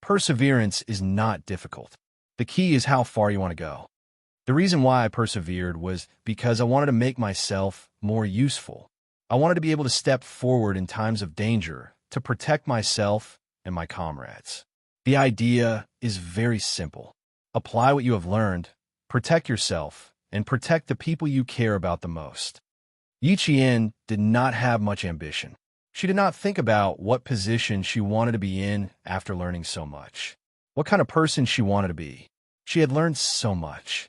"Perseverance is not difficult. The key is how far you want to go." The reason why I persevered was because I wanted to make myself more useful. I wanted to be able to step forward in times of danger to protect myself and my comrades. The idea is very simple. Apply what you have learned, protect yourself, and protect the people you care about the most. Yi Qian did not have much ambition. She did not think about what position she wanted to be in after learning so much, what kind of person she wanted to be. She had learned so much.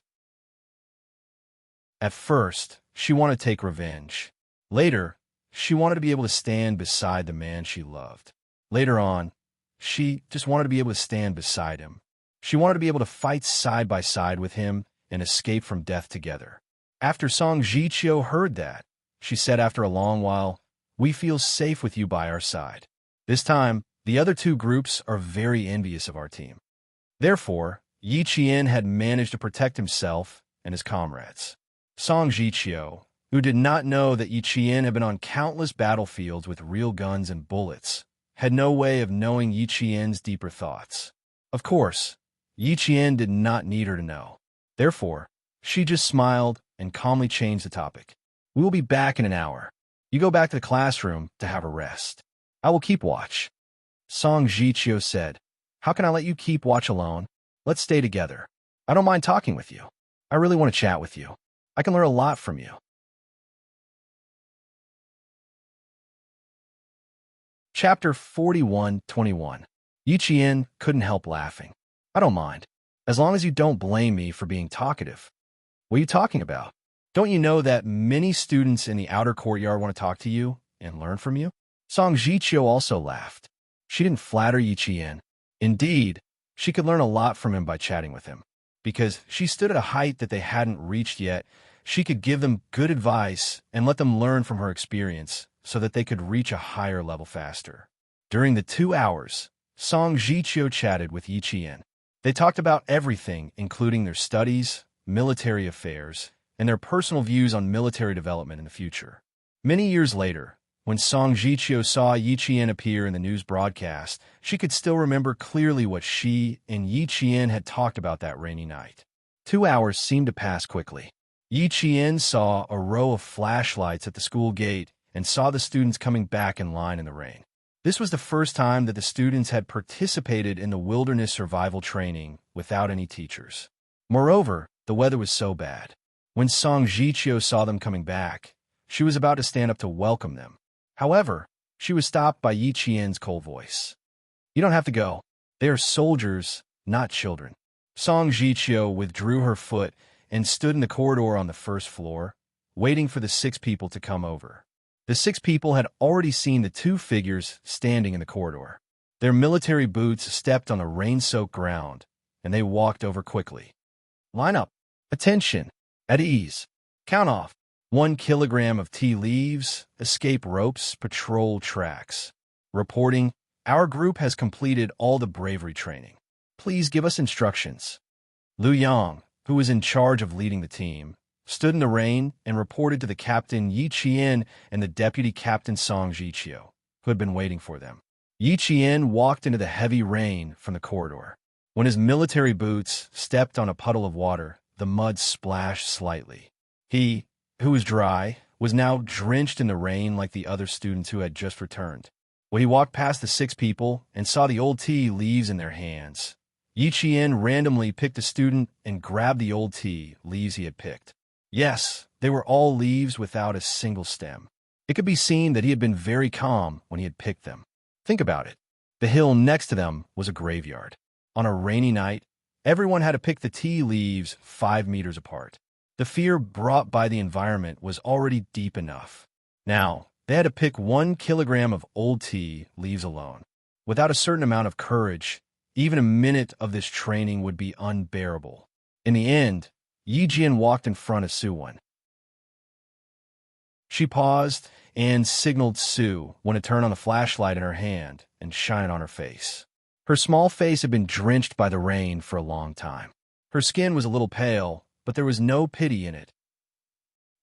At first, she wanted to take revenge. Later, she wanted to be able to stand beside the man she loved. Later on, she just wanted to be able to stand beside him. She wanted to be able to fight side by side with him and escape from death together. After Song Jiqiu heard that, she said after a long while, "We feel safe with you by our side." This time, the other two groups are very envious of our team. Therefore, Yi Qian had managed to protect himself and his comrades. Song Jiqiu, who did not know that Yi Qian had been on countless battlefields with real guns and bullets, had no way of knowing Yi Qian's deeper thoughts. Of course, Yi Qian did not need her to know. Therefore, she just smiled and calmly changed the topic. "We will be back in an hour. You go back to the classroom to have a rest. I will keep watch." Song Jiqiu said, "How can I let you keep watch alone? Let's stay together. I don't mind talking with you. I really want to chat with you. I can learn a lot from you." Chapter 41:21. Yi Qian couldn't help laughing. "I don't mind, as long as you don't blame me for being talkative." "What are you talking about? Don't you know that many students in the outer courtyard want to talk to you and learn from you?" Song Jiqiu also laughed. She didn't flatter Yi Qian. Indeed, she could learn a lot from him by chatting with him. Because she stood at a height that they hadn't reached yet, she could give them good advice and let them learn from her experience so that they could reach a higher level faster. During the 2 hours, Song Jiqiu chatted with Yi Qian. They talked about everything, including their studies, military affairs, and their personal views on military development in the future. Many years later, when Song Jiqiu saw Yi Qian appear in the news broadcast, she could still remember clearly what she and Yi Qian had talked about that rainy night. 2 hours seemed to pass quickly. Yi Qian saw a row of flashlights at the school gate and saw the students coming back in line in the rain. This was the first time that the students had participated in the wilderness survival training without any teachers. Moreover, the weather was so bad. When Song Jiqiu saw them coming back, she was about to stand up to welcome them. However, she was stopped by Yi Qian's cold voice. "You don't have to go. They are soldiers, not children." Song Jiqiu withdrew her foot and stood in the corridor on the first floor, waiting for the 6 people to come over. The 6 people had already seen the 2 figures standing in the corridor. Their military boots stepped on the rain-soaked ground, and they walked over quickly. "Line up. Attention. At ease. Count off. 1 kilogram of tea leaves, escape ropes, patrol tracks. Reporting, our group has completed all the bravery training. Please give us instructions." Liu Yang, who was in charge of leading the team, stood in the rain and reported to the captain Yi Qian and the deputy captain Song Jiqiu, who had been waiting for them. Yi Qian walked into the heavy rain from the corridor. When his military boots stepped on a puddle of water, the mud splashed slightly. He, who was dry, was now drenched in the rain like the other students who had just returned. When he walked past the 6 people and saw the old tea leaves in their hands, Yi Qian randomly picked a student and grabbed the old tea leaves he had picked. Yes, they were all leaves without a single stem. It could be seen that he had been very calm when he had picked them. Think about it. The hill next to them was a graveyard. On a rainy night, everyone had to pick the tea leaves 5 meters apart. The fear brought by the environment was already deep enough. Now, they had to pick 1 kilogram of old tea leaves alone. Without a certain amount of courage, even a minute of this training would be unbearable. In the end, Yi walked in front of Suwon. She paused and signaled Su when to turn on the flashlight in her hand and shine it on her face. Her small face had been drenched by the rain for a long time. Her skin was a little pale, but there was no pity in it.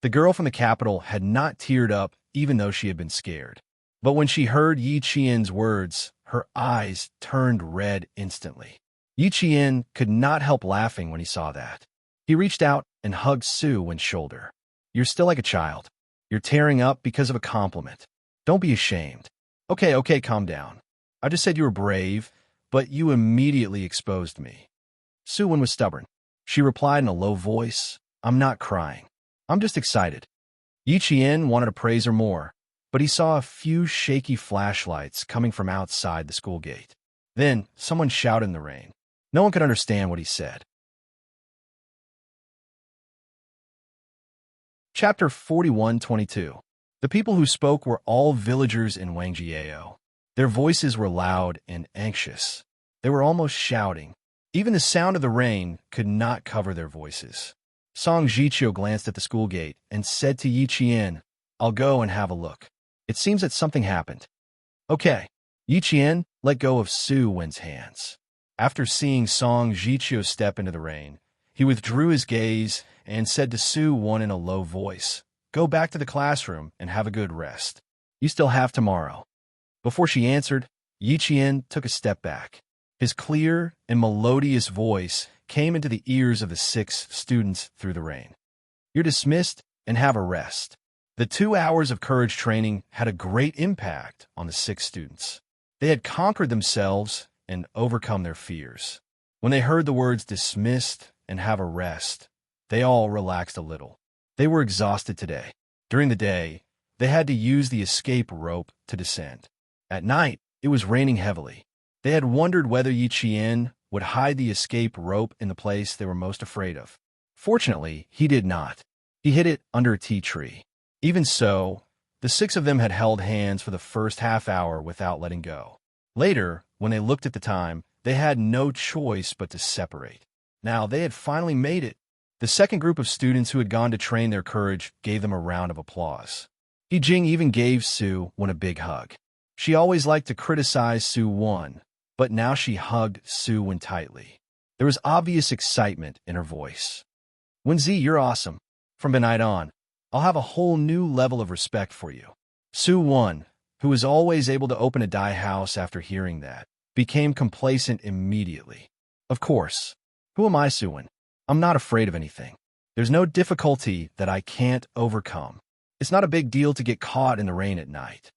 The girl from the capital had not teared up even though she had been scared. But when she heard Yi Qian's words, her eyes turned red instantly. Yi Qian could not help laughing when he saw that. He reached out and hugged Suwon's shoulder. "You're still like a child. You're tearing up because of a compliment. Don't be ashamed." Okay, calm down. I just said you were brave, but you immediately exposed me." Suwon was stubborn. She replied in a low voice, "I'm not crying. I'm just excited." Yi Qian wanted to praise her more, but he saw a few shaky flashlights coming from outside the school gate. Then someone shouted in the rain. No one could understand what he said. Chapter 41:22. The people who spoke were all villagers in Wangjiao. Their voices were loud and anxious. They were almost shouting. Even the sound of the rain could not cover their voices. Song Jiqiu glanced at the school gate and said to Yi Qian, "I'll go and have a look. It seems that something happened." "Okay." Yi Qian let go of Suwon's hands. After seeing Song Jiqiu step into the rain, he withdrew his gaze and said to Suwon in a low voice, "Go back to the classroom and have a good rest. You still have tomorrow." Before she answered, Yi Qian took a step back. His clear and melodious voice came into the ears of the 6 students through the rain. "You're dismissed and have a rest." The 2 hours of courage training had a great impact on the 6 students. They had conquered themselves and overcome their fears. When they heard the words "dismissed" and "have a rest," they all relaxed a little. They were exhausted today. During the day, they had to use the escape rope to descend. At night, it was raining heavily. They had wondered whether Yi Qian would hide the escape rope in the place they were most afraid of. Fortunately, he did not. He hid it under a tea tree. Even so, the 6 of them had held hands for the first half hour without letting go. Later, when they looked at the time, they had no choice but to separate. Now they had finally made it. The second group of students who had gone to train their courage gave them a round of applause. Yijing even gave Suwon a big hug. She always liked to criticize Suwon, but now she hugged Suwon tightly. There was obvious excitement in her voice. "Wenzi, you're awesome. From tonight on, I'll have a whole new level of respect for you." Suwon, who was always able to open a dye house after hearing that, became complacent immediately. "Of course. Who am I, Suwon? I'm not afraid of anything. There's no difficulty that I can't overcome. It's not a big deal to get caught in the rain at night."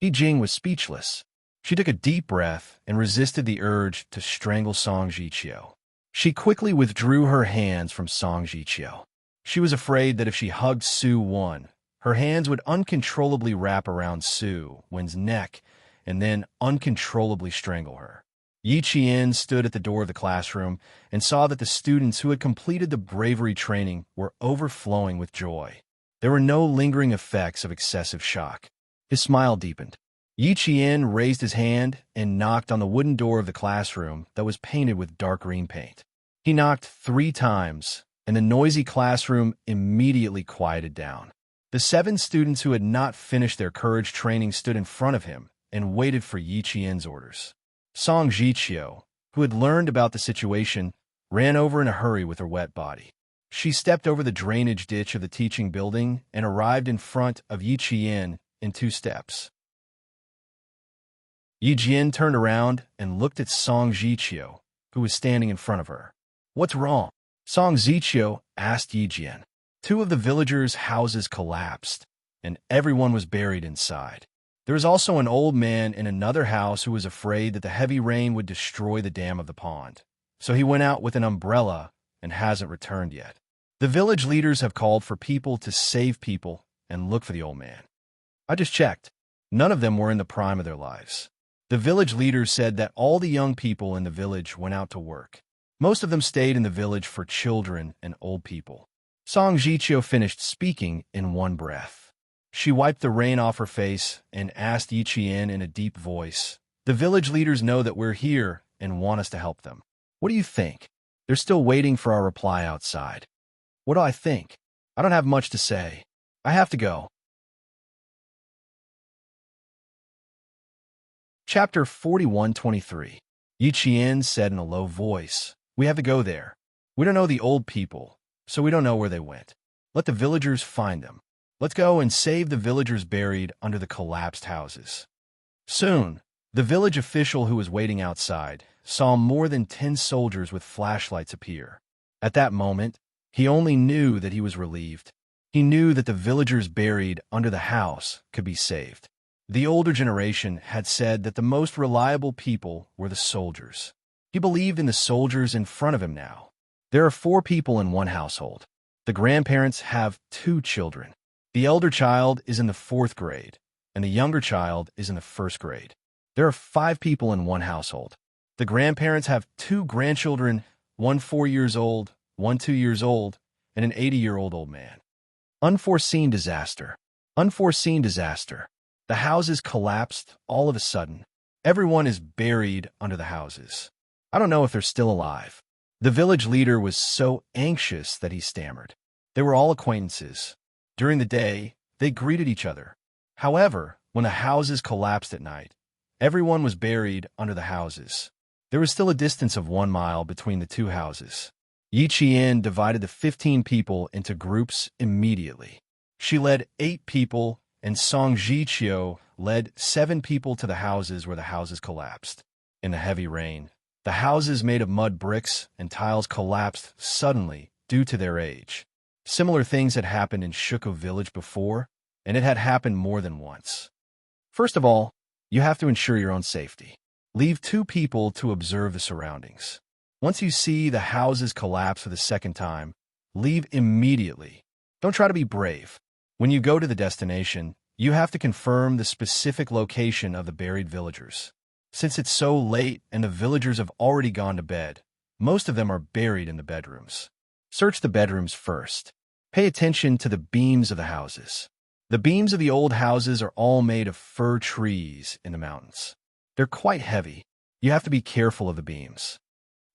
Yijing was speechless. She took a deep breath and resisted the urge to strangle Song Jiqiu. She quickly withdrew her hands from Song Jiqiu. She was afraid that if she hugged Suwon, her hands would uncontrollably wrap around Suwon's neck and then uncontrollably strangle her. Yi Qian stood at the door of the classroom and saw that the students who had completed the bravery training were overflowing with joy. There were no lingering effects of excessive shock. His smile deepened. Yi Qian raised his hand and knocked on the wooden door of the classroom that was painted with dark green paint. He knocked 3 times, and the noisy classroom immediately quieted down. The 7 students who had not finished their courage training stood in front of him and waited for Yi Qian's orders. Song Jiqiu, who had learned about the situation, ran over in a hurry with her wet body. She stepped over the drainage ditch of the teaching building and arrived in front of Yi Qian in 2 steps. Yi Jian turned around and looked at Song Jiqiu, who was standing in front of her. "What's wrong?" Song Jiqiu asked Yi Jian. 2 of the villagers' houses collapsed, and everyone was buried inside. There was also an old man in another house who was afraid that the heavy rain would destroy the dam of the pond. So he went out with an umbrella and hasn't returned yet. The village leaders have called for people to save people and look for the old man. I just checked. None of them were in the prime of their lives. The village leaders said that all the young people in the village went out to work. Most of them stayed in the village for children and old people. Song Jiqiu finished speaking in one breath. She wiped the rain off her face and asked Yi Qian in a deep voice, "The village leaders know that we're here and want us to help them. What do you think?" "They're still waiting for our reply outside." What do I think? I don't have much to say. I have to go. Chapter 41:23. Yi Qian said in a low voice, "We have to go there. We don't know the old people, so we don't know where they went. Let the villagers find them. Let's go and save the villagers buried under the collapsed houses." Soon, the village official who was waiting outside saw more than 10 soldiers with flashlights appear. At that moment, he only knew that he was relieved. He knew that the villagers buried under the house could be saved. The older generation had said that the most reliable people were the soldiers. He believed in the soldiers in front of him now. There are 4 people in one household. The grandparents have 2 children. The elder child is in the 4th grade, and the younger child is in the 1st grade. There are 5 people in one household. The grandparents have 2 grandchildren, one 4 years old, one 2 years old, and an 80-year-old old man. Unforeseen disaster. Unforeseen disaster. The houses collapsed all of a sudden. Everyone is buried under the houses. I don't know if they're still alive. The village leader was so anxious that he stammered. They were all acquaintances. During the day, they greeted each other. However, when the houses collapsed at night, everyone was buried under the houses. There was still a distance of 1 mile between the 2 houses. Yi Qian divided the 15 people into groups immediately. She led 8 people, and Song Jiqiu led 7 people to the houses where the houses collapsed. In the heavy rain, the houses made of mud bricks and tiles collapsed suddenly due to their age. Similar things had happened in Shuko village before, and it had happened more than once. First of all, you have to ensure your own safety. Leave 2 people to observe the surroundings. Once you see the houses collapse for the 2nd time, leave immediately. Don't try to be brave. When you go to the destination, you have to confirm the specific location of the buried villagers. Since it's so late and the villagers have already gone to bed, most of them are buried in the bedrooms. Search the bedrooms first. Pay attention to the beams of the houses. The beams of the old houses are all made of fir trees in the mountains. They're quite heavy. You have to be careful of the beams.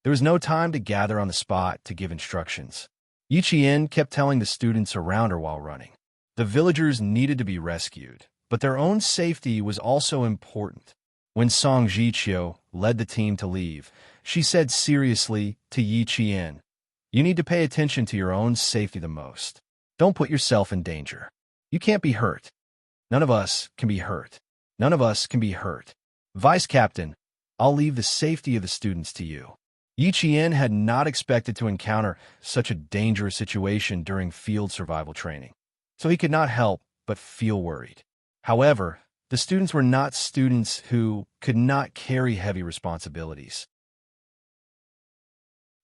There was no time to gather on the spot to give instructions. Yi Qian kept telling the students around her while running. The villagers needed to be rescued, but their own safety was also important. When Song Jiqiu led the team to leave, she said seriously to Yi Qian, "You need to pay attention to your own safety the most. Don't put yourself in danger. You can't be hurt. None of us can be hurt. None of us can be hurt. Vice Captain, I'll leave the safety of the students to you." Yi Qian had not expected to encounter such a dangerous situation during field survival training, so he could not help but feel worried. However, the students were not students who could not carry heavy responsibilities.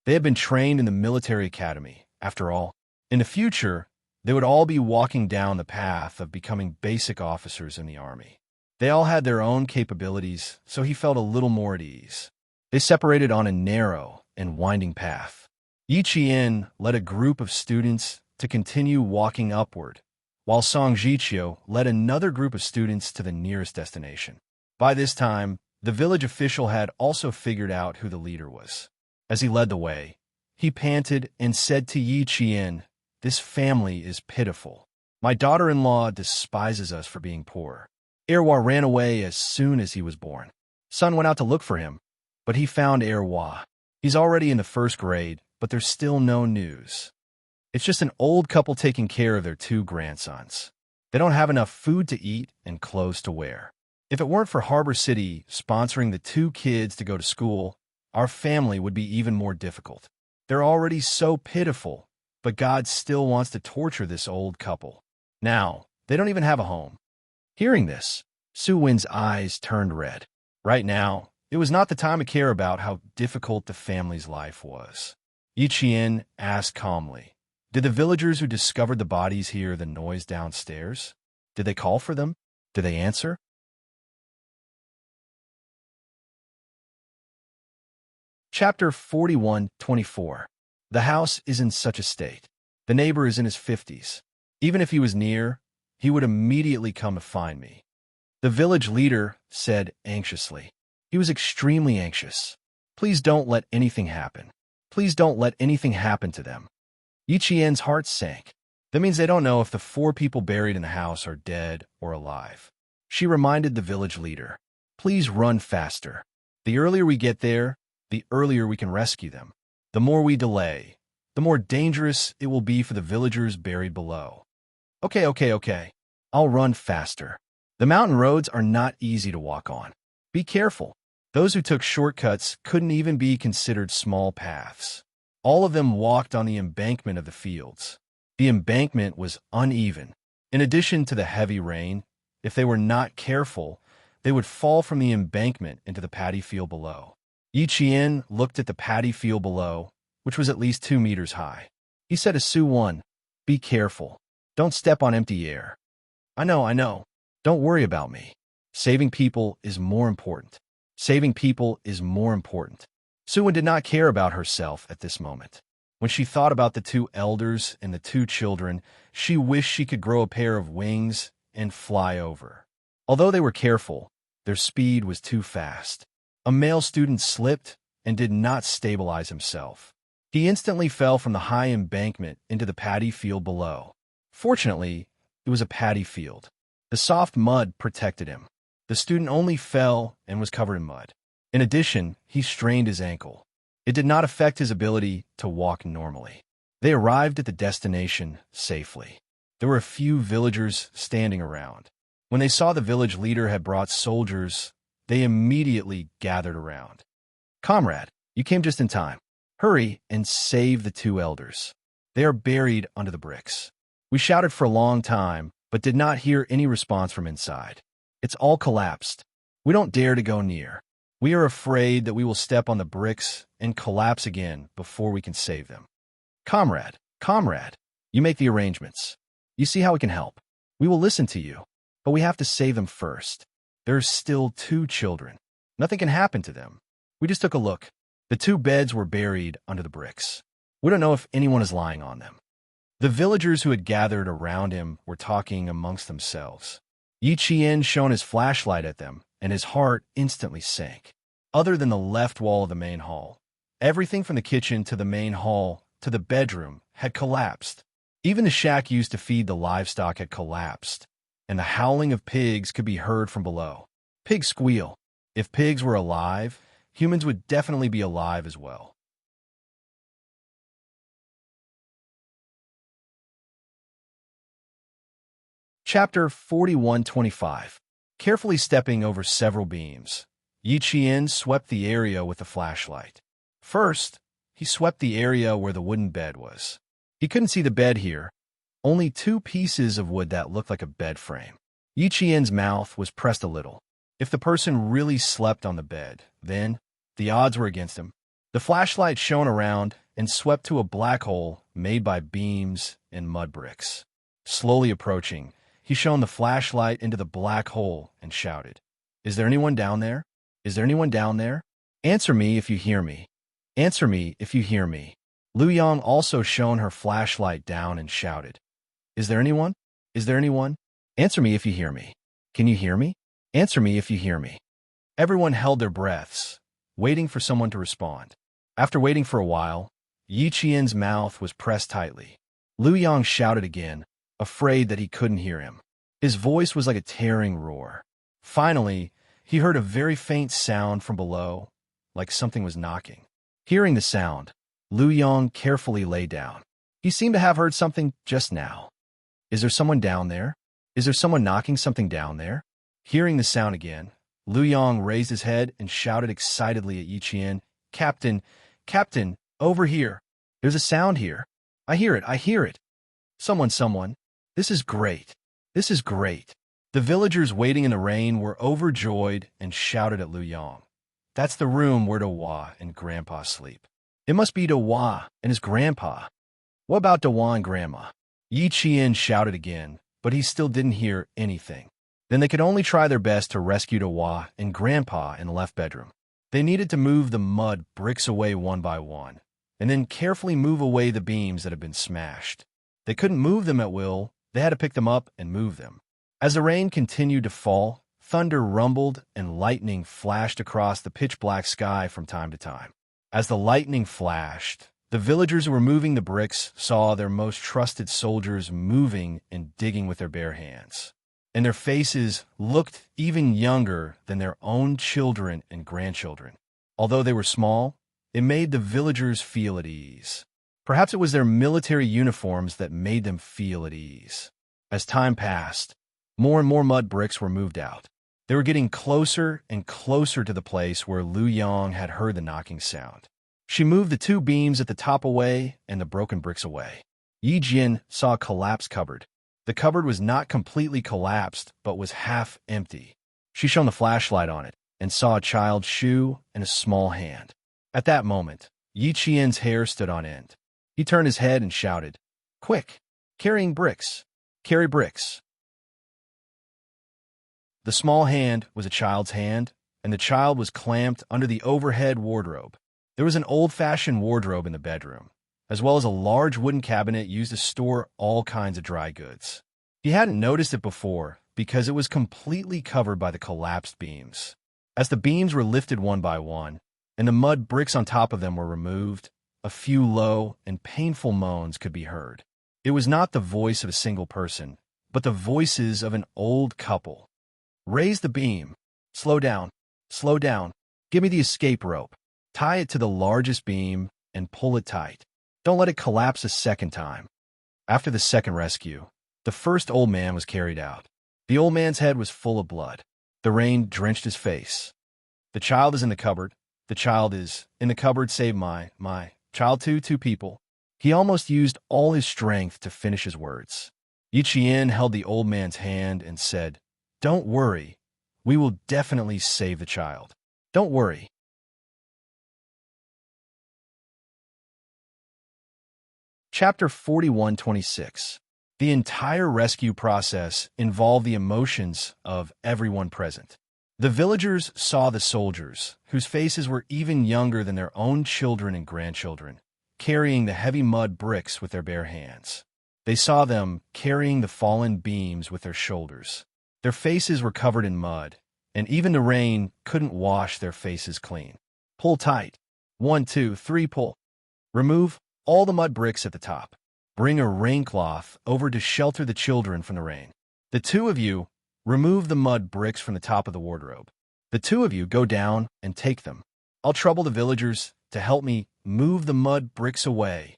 They had been trained in the military academy, after all. In the future, they would all be walking down the path of becoming basic officers in the army. They all had their own capabilities, so he felt a little more at ease. They separated on a narrow and winding path. Yi Qian led a group of students to continue walking upward, while Song Jiqiu led another group of students to the nearest destination. By this time, the village official had also figured out who the leader was. As he led the way, he panted and said to Yi Qian, "This family is pitiful. My daughter-in-law despises us for being poor." Erwa ran away as soon as he was born. Sun went out to look for him, but he found Erwa. He's already in the 1st grade, but there's still no news. It's just an old couple taking care of their 2 grandsons. They don't have enough food to eat and clothes to wear. If it weren't for Harbor City sponsoring the 2 kids to go to school, our family would be even more difficult. They're already so pitiful, but God still wants to torture this old couple. Now, they don't even have a home. Hearing this, Su Win's eyes turned red. Right now, it was not the time to care about how difficult the family's life was. Yi Qian asked calmly, "Did the villagers who discovered the bodies hear the noise downstairs? Did they call for them? Did they answer?" Chapter 41:24. The house is in such a state. The neighbor is in his 50s. Even if he was near, he would immediately come to find me. The village leader said anxiously. He was extremely anxious. "Please don't let anything happen. Please don't let anything happen to them." Yi Qian's heart sank. That means they don't know if the 4 people buried in the house are dead or alive. She reminded the village leader, "Please run faster. The earlier we get there, the earlier we can rescue them. The more we delay, the more dangerous it will be for the villagers buried below." Okay. I'll run faster. The mountain roads are not easy to walk on. Be careful. Those who took shortcuts couldn't even be considered small paths. All of them walked on the embankment of the fields. The embankment was uneven. In addition to the heavy rain, if they were not careful, they would fall from the embankment into the paddy field below. Yi Qian looked at the paddy field below, which was at least 2 meters high. He said to Su-1, "Be careful. Don't step on empty air." I know. Don't worry about me. Saving people is more important. Saving people is more important." Su-1 did not care about herself at this moment. When she thought about the 2 elders and the 2 children, she wished she could grow a pair of wings and fly over. Although they were careful, their speed was too fast. A male student slipped and did not stabilize himself. He instantly fell from the high embankment into the paddy field below. Fortunately, it was a paddy field. The soft mud protected him. The student only fell and was covered in mud. In addition, he strained his ankle. It did not affect his ability to walk normally. They arrived at the destination safely. There were a few villagers standing around. When they saw the village leader had brought soldiers, they immediately gathered around. "Comrade, you came just in time. Hurry and save the 2 elders. They are buried under the bricks." We shouted for a long time, but did not hear any response from inside. It's all collapsed. We don't dare to go near. We are afraid that we will step on the bricks and collapse again before we can save them. Comrade, you make the arrangements. You see how we can help. We will listen to you, but we have to save them first. There's still 2 children. Nothing can happen to them. We just took a look. The 2 beds were buried under the bricks. We don't know if anyone is lying on them. The villagers who had gathered around him were talking amongst themselves. Yi Qian shone his flashlight at them, and his heart instantly sank. Other than the left wall of the main hall, everything from the kitchen to the main hall to the bedroom had collapsed. Even the shack used to feed the livestock had collapsed, and the howling of pigs could be heard from below. Pigs squeal. If pigs were alive, humans would definitely be alive as well. Chapter 4125. Carefully stepping over several beams, Yi Qian swept the area with the flashlight. First, he swept the area where the wooden bed was. He couldn't see the bed here, only 2 pieces of wood that looked like a bed frame. Yi Qian's mouth was pressed a little. If the person really slept on the bed, then the odds were against him. The flashlight shone around and swept to a black hole made by beams and mud bricks. Slowly approaching, he shone the flashlight into the black hole and shouted, "Is there anyone down there? Is there anyone down there? Answer me if you hear me. Answer me if you hear me." Lu Yang also shone her flashlight down and shouted, "Is there anyone? Is there anyone? Answer me if you hear me. Can you hear me? Answer me if you hear me." Everyone held their breaths, waiting for someone to respond. After waiting for a while, Yi Qian's mouth was pressed tightly. Lu Yang shouted again, afraid that he couldn't hear him. His voice was like a tearing roar. Finally, he heard a very faint sound from below, like something was knocking. Hearing the sound, Lu Yang carefully lay down. He seemed to have heard something just now. Is there someone down there? Is there someone knocking something down there? Hearing the sound again, Lu Yang raised his head and shouted excitedly at Yi Qian, Captain, over here. There's a sound here. I hear it. Someone. This is great. The villagers waiting in the rain were overjoyed and shouted at Lu Yang. That's the room where Dewa and Grandpa sleep. It must be Dewa and his grandpa. What about Dewa and Grandma? Yi Qian shouted again, but he still didn't hear anything. Then they could only try their best to rescue Dewa and Grandpa in the left bedroom. They needed to move the mud bricks away one by one, and then carefully move away the beams that had been smashed. They couldn't move them at will. They had to pick them up and move them. As the rain continued to fall, thunder rumbled and lightning flashed across the pitch-black sky from time to time. As the lightning flashed, The villagers who were moving the bricks saw their most trusted soldiers moving and digging with their bare hands, and their faces looked even younger than their own children and grandchildren. Although they were small, it made the villagers feel at ease. Perhaps it was their military uniforms that made them feel at ease. As time passed, more and more mud bricks were moved out. They were getting closer and closer to the place where Lu Yong had heard the knocking sound. She moved the 2 beams at the top away and the broken bricks away. Yi Jin saw a collapsed cupboard. The cupboard was not completely collapsed, but was half empty. She shone the flashlight on it and saw a child's shoe and a small hand. At that moment, Yi Qian's hair stood on end. He turned his head and shouted, "Quick! Carrying bricks! Carry bricks!" The small hand was a child's hand, and the child was clamped under the overhead wardrobe. There was an old-fashioned wardrobe in the bedroom, as well as a large wooden cabinet used to store all kinds of dry goods. He hadn't noticed it before because it was completely covered by the collapsed beams. As the beams were lifted one by one, and the mud bricks on top of them were removed, a few low and painful moans could be heard. It was not the voice of a single person, but the voices of an old couple. "Raise the beam. Slow down. Slow down. Give me the escape rope. Tie it to the largest beam and pull it tight. Don't let it collapse a second time." After the second rescue, the first old man was carried out. The old man's head was full of blood. The rain drenched his face. "The child is in the cupboard. The child is in the cupboard. Save my child too, 2 people." He almost used all his strength to finish his words. Yi Qian held the old man's hand and said, "Don't worry. We will definitely save the child. Don't worry." Chapter 41:26. The entire rescue process involved the emotions of everyone present. The villagers saw the soldiers, whose faces were even younger than their own children and grandchildren, carrying the heavy mud bricks with their bare hands. They saw them carrying the fallen beams with their shoulders. Their faces were covered in mud, and even the rain couldn't wash their faces clean. "Pull tight. 1, 2, 3, pull. Remove all the mud bricks at the top. Bring a rain cloth over to shelter the children from the rain. The 2 of you remove the mud bricks from the top of the wardrobe. The 2 of you go down and take them. I'll trouble the villagers to help me move the mud bricks away."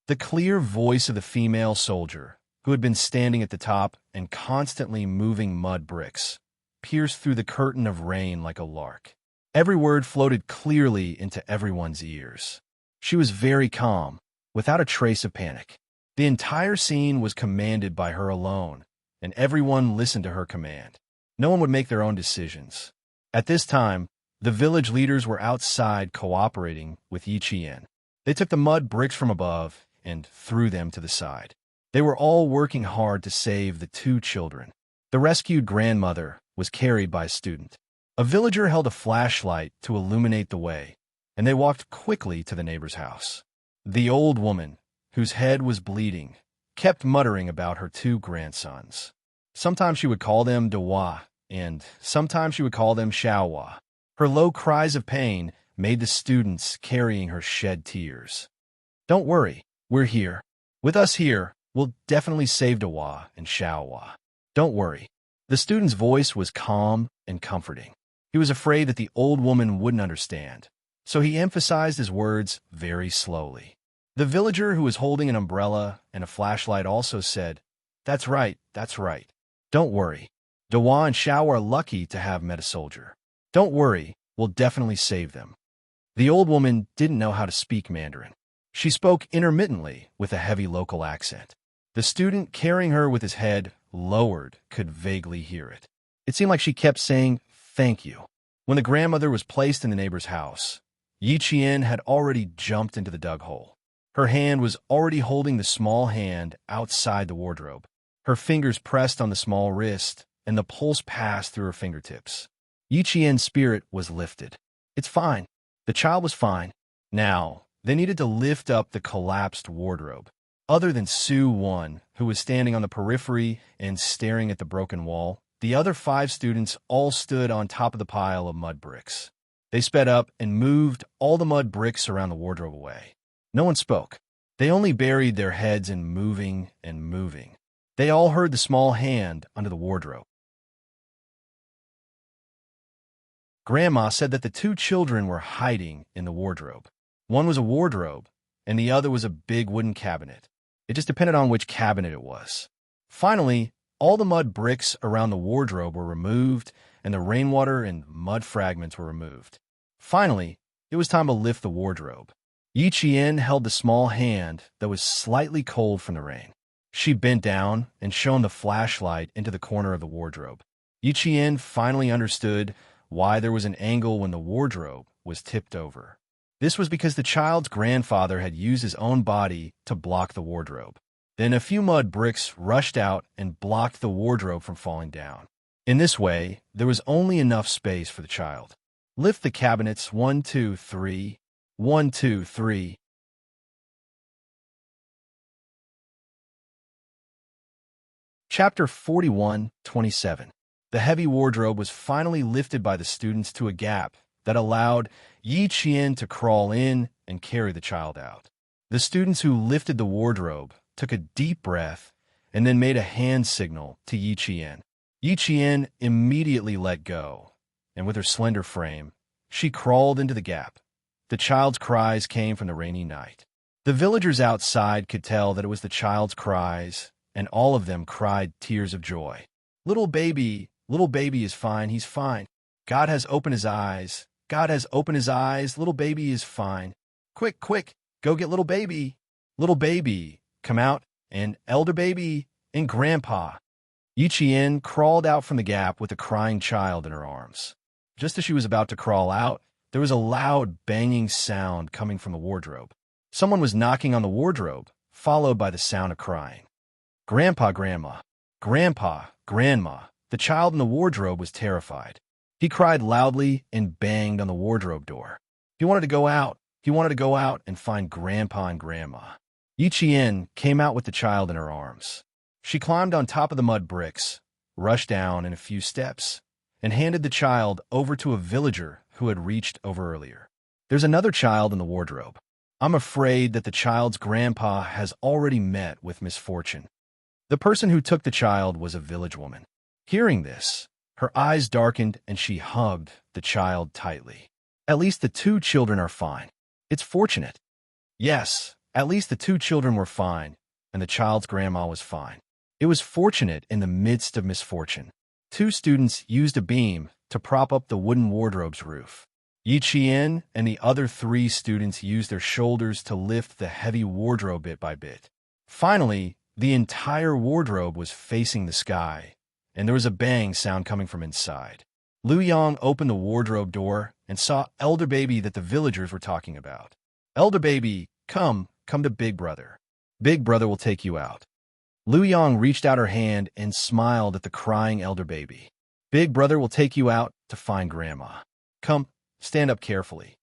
The clear voice of the female soldier, who had been standing at the top and constantly moving mud bricks, pierced through the curtain of rain like a lark. Every word floated clearly into everyone's ears. She was very calm, without a trace of panic. The entire scene was commanded by her alone, and everyone listened to her command. No one would make their own decisions. At this time, the village leaders were outside cooperating with Yi Qian. They took the mud bricks from above and threw them to the side. They were all working hard to save the 2 children. The rescued grandmother was carried by a student. A villager held a flashlight to illuminate the way, and they walked quickly to the neighbor's house. The old woman, whose head was bleeding, kept muttering about her 2 grandsons. Sometimes she would call them Dewa, and sometimes she would call them Xiaohua. Her low cries of pain made the students carrying her shed tears. "Don't worry, we're here. With us here, we'll definitely save Dewa and Xiaohua. Don't worry." The student's voice was calm and comforting. He was afraid that the old woman wouldn't understand, so he emphasized his words very slowly. The villager who was holding an umbrella and a flashlight also said, That's right. Don't worry. Dewa and Xiao are lucky to have met a soldier. Don't worry, we'll definitely save them." The old woman didn't know how to speak Mandarin. She spoke intermittently with a heavy local accent. The student carrying her with his head lowered could vaguely hear it. It seemed like she kept saying, "Thank you." When the grandmother was placed in the neighbor's house, Yi Qian had already jumped into the dug hole. Her hand was already holding the small hand outside the wardrobe. Her fingers pressed on the small wrist, and the pulse passed through her fingertips. Yi Qian's spirit was lifted. It's fine. The child was fine. Now, they needed to lift up the collapsed wardrobe. Other than Su Wan, who was standing on the periphery and staring at the broken wall, the other 5 students all stood on top of the pile of mud bricks. They sped up and moved all the mud bricks around the wardrobe away. No one spoke. They only buried their heads in moving and moving. They all heard the small hand under the wardrobe. Grandma said that the two children were hiding in the wardrobe. One was a wardrobe, and the other was a big wooden cabinet. It just depended on which cabinet it was. Finally, all the mud bricks around the wardrobe were removed, and the rainwater and mud fragments were removed. Finally, it was time to lift the wardrobe. Yi Qian held the small hand that was slightly cold from the rain. She bent down and shone the flashlight into the corner of the wardrobe. Yi Qian finally understood why there was an angle when the wardrobe was tipped over. This was because the child's grandfather had used his own body to block the wardrobe. Then a few mud bricks rushed out and blocked the wardrobe from falling down. In this way, there was only enough space for the child. Lift the cabinets 1, 2, 3. 1, 2, 3. Chapter 41:27. The heavy wardrobe was finally lifted by the students to a gap that allowed Yi Qian to crawl in and carry the child out. The students who lifted the wardrobe took a deep breath and then made a hand signal to Yi Qian. Yi Qian immediately let go, and with her slender frame, she crawled into the gap. The child's cries came from the rainy night. The villagers outside could tell that it was the child's cries, and all of them cried tears of joy. Little baby is fine, he's fine. God has opened his eyes. God has opened his eyes, little baby is fine. Quick, quick, go get little baby. Little baby, come out, and elder baby, and grandpa. Yi Qian crawled out from the gap with the crying child in her arms. Just as she was about to crawl out, there was a loud banging sound coming from the wardrobe. Someone was knocking on the wardrobe, followed by the sound of crying. Grandpa, grandma, grandpa, grandma. The child in the wardrobe was terrified. He cried loudly and banged on the wardrobe door. He wanted to go out. He wanted to go out and find grandpa and grandma. Yi Qian came out with the child in her arms. She climbed on top of the mud bricks, rushed down in a few steps, and handed the child over to a villager who had reached over earlier. There's another child in the wardrobe. I'm afraid that the child's grandpa has already met with misfortune. The person who took the child was a village woman. Hearing this, her eyes darkened and she hugged the child tightly. At least the two children are fine. It's fortunate. Yes, at least the two children were fine, and the child's grandma was fine. It was fortunate in the midst of misfortune. Two students used a beam to prop up the wooden wardrobe's roof. Yi Qian and the other three students used their shoulders to lift the heavy wardrobe bit by bit. Finally, the entire wardrobe was facing the sky, and there was a bang sound coming from inside. Lu Yang opened the wardrobe door and saw Elder Baby that the villagers were talking about. Elder Baby, come to Big Brother. Big Brother will take you out. Lu Yang reached out her hand and smiled at the crying Elder Baby. Big Brother will take you out to find Grandma. Come, stand up carefully.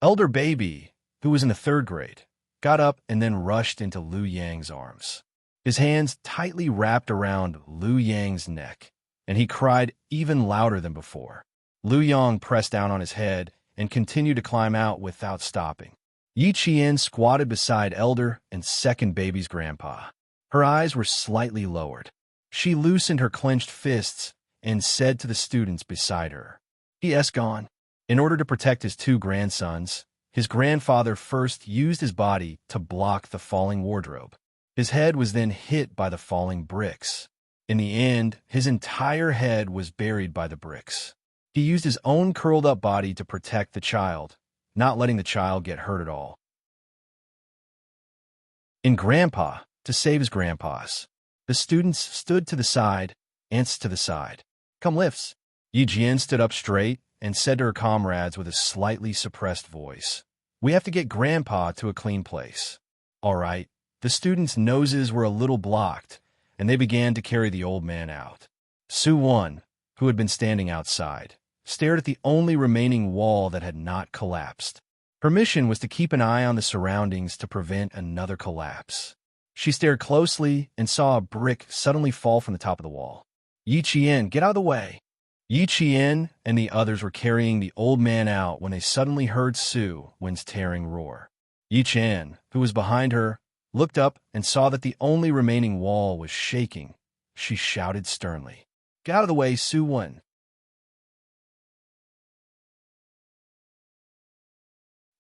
Elder Baby, who was in the 3rd grade, got up and then rushed into Lu Yang's arms. His hands tightly wrapped around Lu Yang's neck, and he cried even louder than before. Lu Yang pressed down on his head and continued to climb out without stopping. Yi Qian squatted beside Elder and 2nd Baby's grandpa. Her eyes were slightly lowered. She loosened her clenched fists and said to the students beside her, "He is gone." In order to protect his 2 grandsons, his grandfather first used his body to block the falling wardrobe. His head was then hit by the falling bricks. In the end, his entire head was buried by the bricks. He used his own curled-up body to protect the child, not letting the child get hurt at all. In Grandpa, to save his grandpas, the students stood to the side, ants to the side. Come lifts. Yi Jian stood up straight and said to her comrades with a slightly suppressed voice, "We have to get Grandpa to a clean place." All right. The students' noses were a little blocked, and they began to carry the old man out. Su Wan, who had been standing outside, stared at the only remaining wall that had not collapsed. Her mission was to keep an eye on the surroundings to prevent another collapse. She stared closely and saw a brick suddenly fall from the top of the wall. Yi Qian, get out of the way. Yi Qian and the others were carrying the old man out when they suddenly heard Su Wan's tearing roar. Yi Chan, who was behind her, looked up and saw that the only remaining wall was shaking. She shouted sternly, "Get out of the way, Su Wen."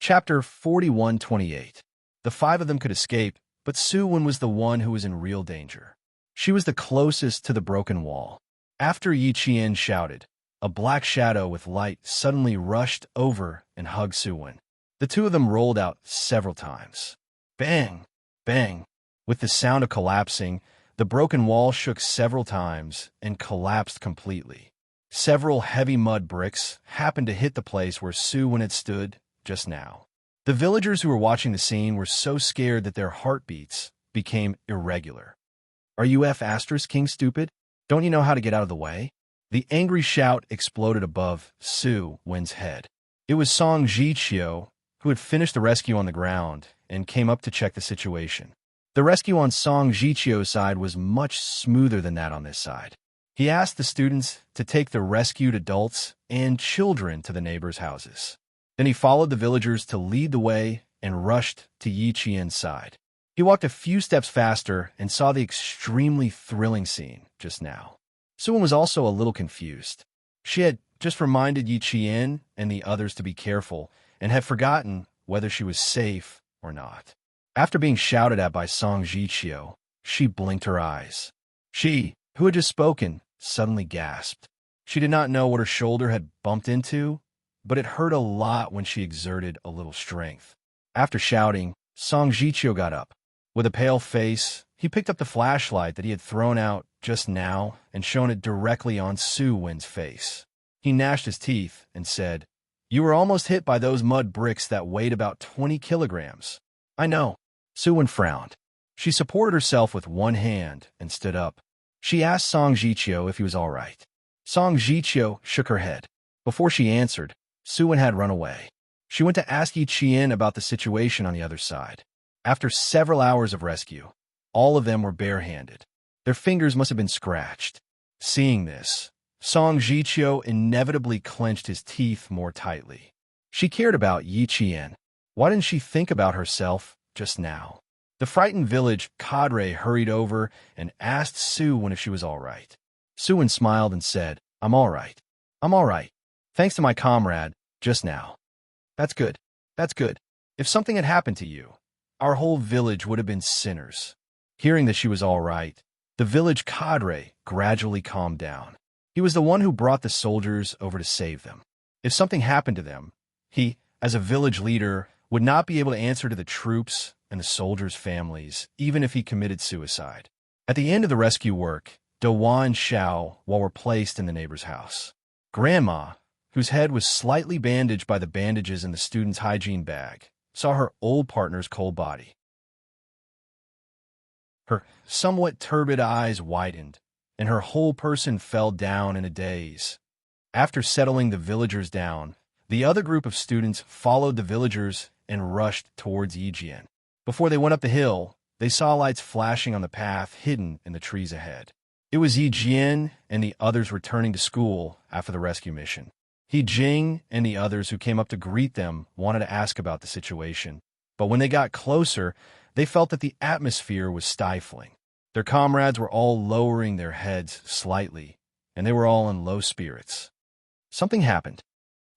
Chapter 41:28. The five of them could escape, but Su Wen was the one who was in real danger. She was the closest to the broken wall. After Yi Qian shouted, a black shadow with light suddenly rushed over and hugged Su Wen. The two of them rolled out several times. Bang! Bang! With the sound of collapsing, the broken wall shook several times and collapsed completely. Several heavy mud bricks happened to hit the place where Su Wen had stood just now. The villagers who were watching the scene were so scared that their heartbeats became irregular. "Are you King stupid? Don't you know how to get out of the way?" The angry shout exploded above Su Wen's head. It was Song Jiqiu, who had finished the rescue on the ground and came up to check the situation. The rescue on Song Jiqiu's side was much smoother than that on this side. He asked the students to take the rescued adults and children to the neighbors' houses. Then he followed the villagers to lead the way and rushed to Yi Qian's side. He walked a few steps faster and saw the extremely thrilling scene just now. Su Wen was also a little confused. She had just reminded Yi Qian and the others to be careful and had forgotten whether she was safe or not. After being shouted at by Song Jiqiu, she blinked her eyes. She, who had just spoken, suddenly gasped. She did not know what her shoulder had bumped into, but it hurt a lot when she exerted a little strength. After shouting, Song Jiqiu got up. With a pale face, he picked up the flashlight that he had thrown out just now and shone it directly on Su Wen's face. He gnashed his teeth and said, "You were almost hit by those mud bricks that weighed about 20 kilograms. I know." Su Wen frowned. She supported herself with one hand and stood up. She asked Song Jiqiu if he was all right. Song Jiqiu shook her head. Before she answered, Su Wen had run away. She went to ask Yi Qian about the situation on the other side. After several hours of rescue, all of them were barehanded. Their fingers must have been scratched. Seeing this, Song Jiqiu inevitably clenched his teeth more tightly. She cared about Yi Qian. Why didn't she think about herself just now? The frightened village cadre hurried over and asked Su Wen if she was all right. Su Wen smiled and said, "I'm all right. I'm all right. Thanks to my comrade just now." "That's good. That's good. If something had happened to you, our whole village would have been sinners." Hearing that she was all right, the village cadre gradually calmed down. He was the one who brought the soldiers over to save them. If something happened to them, he, as a village leader, would not be able to answer to the troops and the soldiers' families, even if he committed suicide. At the end of the rescue work, Dehua and Xiao were placed in the neighbor's house. Grandma, whose head was slightly bandaged by the bandages in the student's hygiene bag, saw her old partner's cold body. Her somewhat turbid eyes widened, and her whole person fell down in a daze. After settling the villagers down, the other group of students followed the villagers and rushed towards Yijian. Before they went up the hill, they saw lights flashing on the path hidden in the trees ahead. It was Yijian and the others returning to school after the rescue mission. He Jing and the others who came up to greet them wanted to ask about the situation, but when they got closer, they felt that the atmosphere was stifling. Their comrades were all lowering their heads slightly, and they were all in low spirits. Something happened.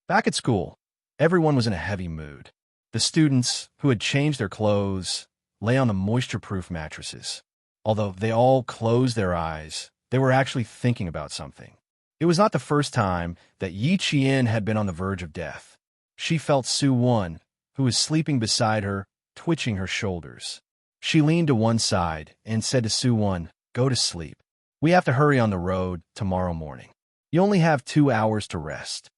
Back at school, everyone was in a heavy mood. The students, who had changed their clothes, lay on the moisture-proof mattresses. Although they all closed their eyes, they were actually thinking about something. It was not the first time that Yi Qian had been on the verge of death. She felt Su Wen, who was sleeping beside her, twitching her shoulders. She leaned to one side and said to Su Wen, "Go to sleep. We have to hurry on the road tomorrow morning. You only have 2 hours to rest."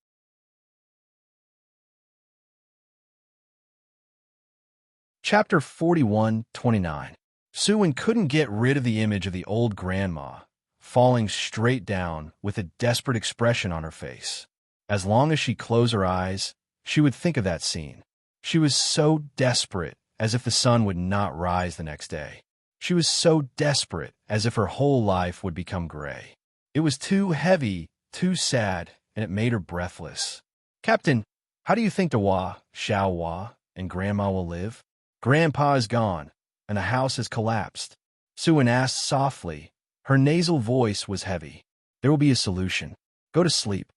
Chapter 41:29. Su Wen couldn't get rid of the image of the old grandma, falling straight down with a desperate expression on her face. As long as she closed her eyes, she would think of that scene. She was so desperate, as if the sun would not rise the next day. She was so desperate, as if her whole life would become gray. It was too heavy, too sad, and it made her breathless. "Captain, how do you think Dehua, Xiaohua, and Grandma will live?" Grandpa is gone, and the house has collapsed. Suan asked softly. Her nasal voice was heavy. There will be a solution. Go to sleep.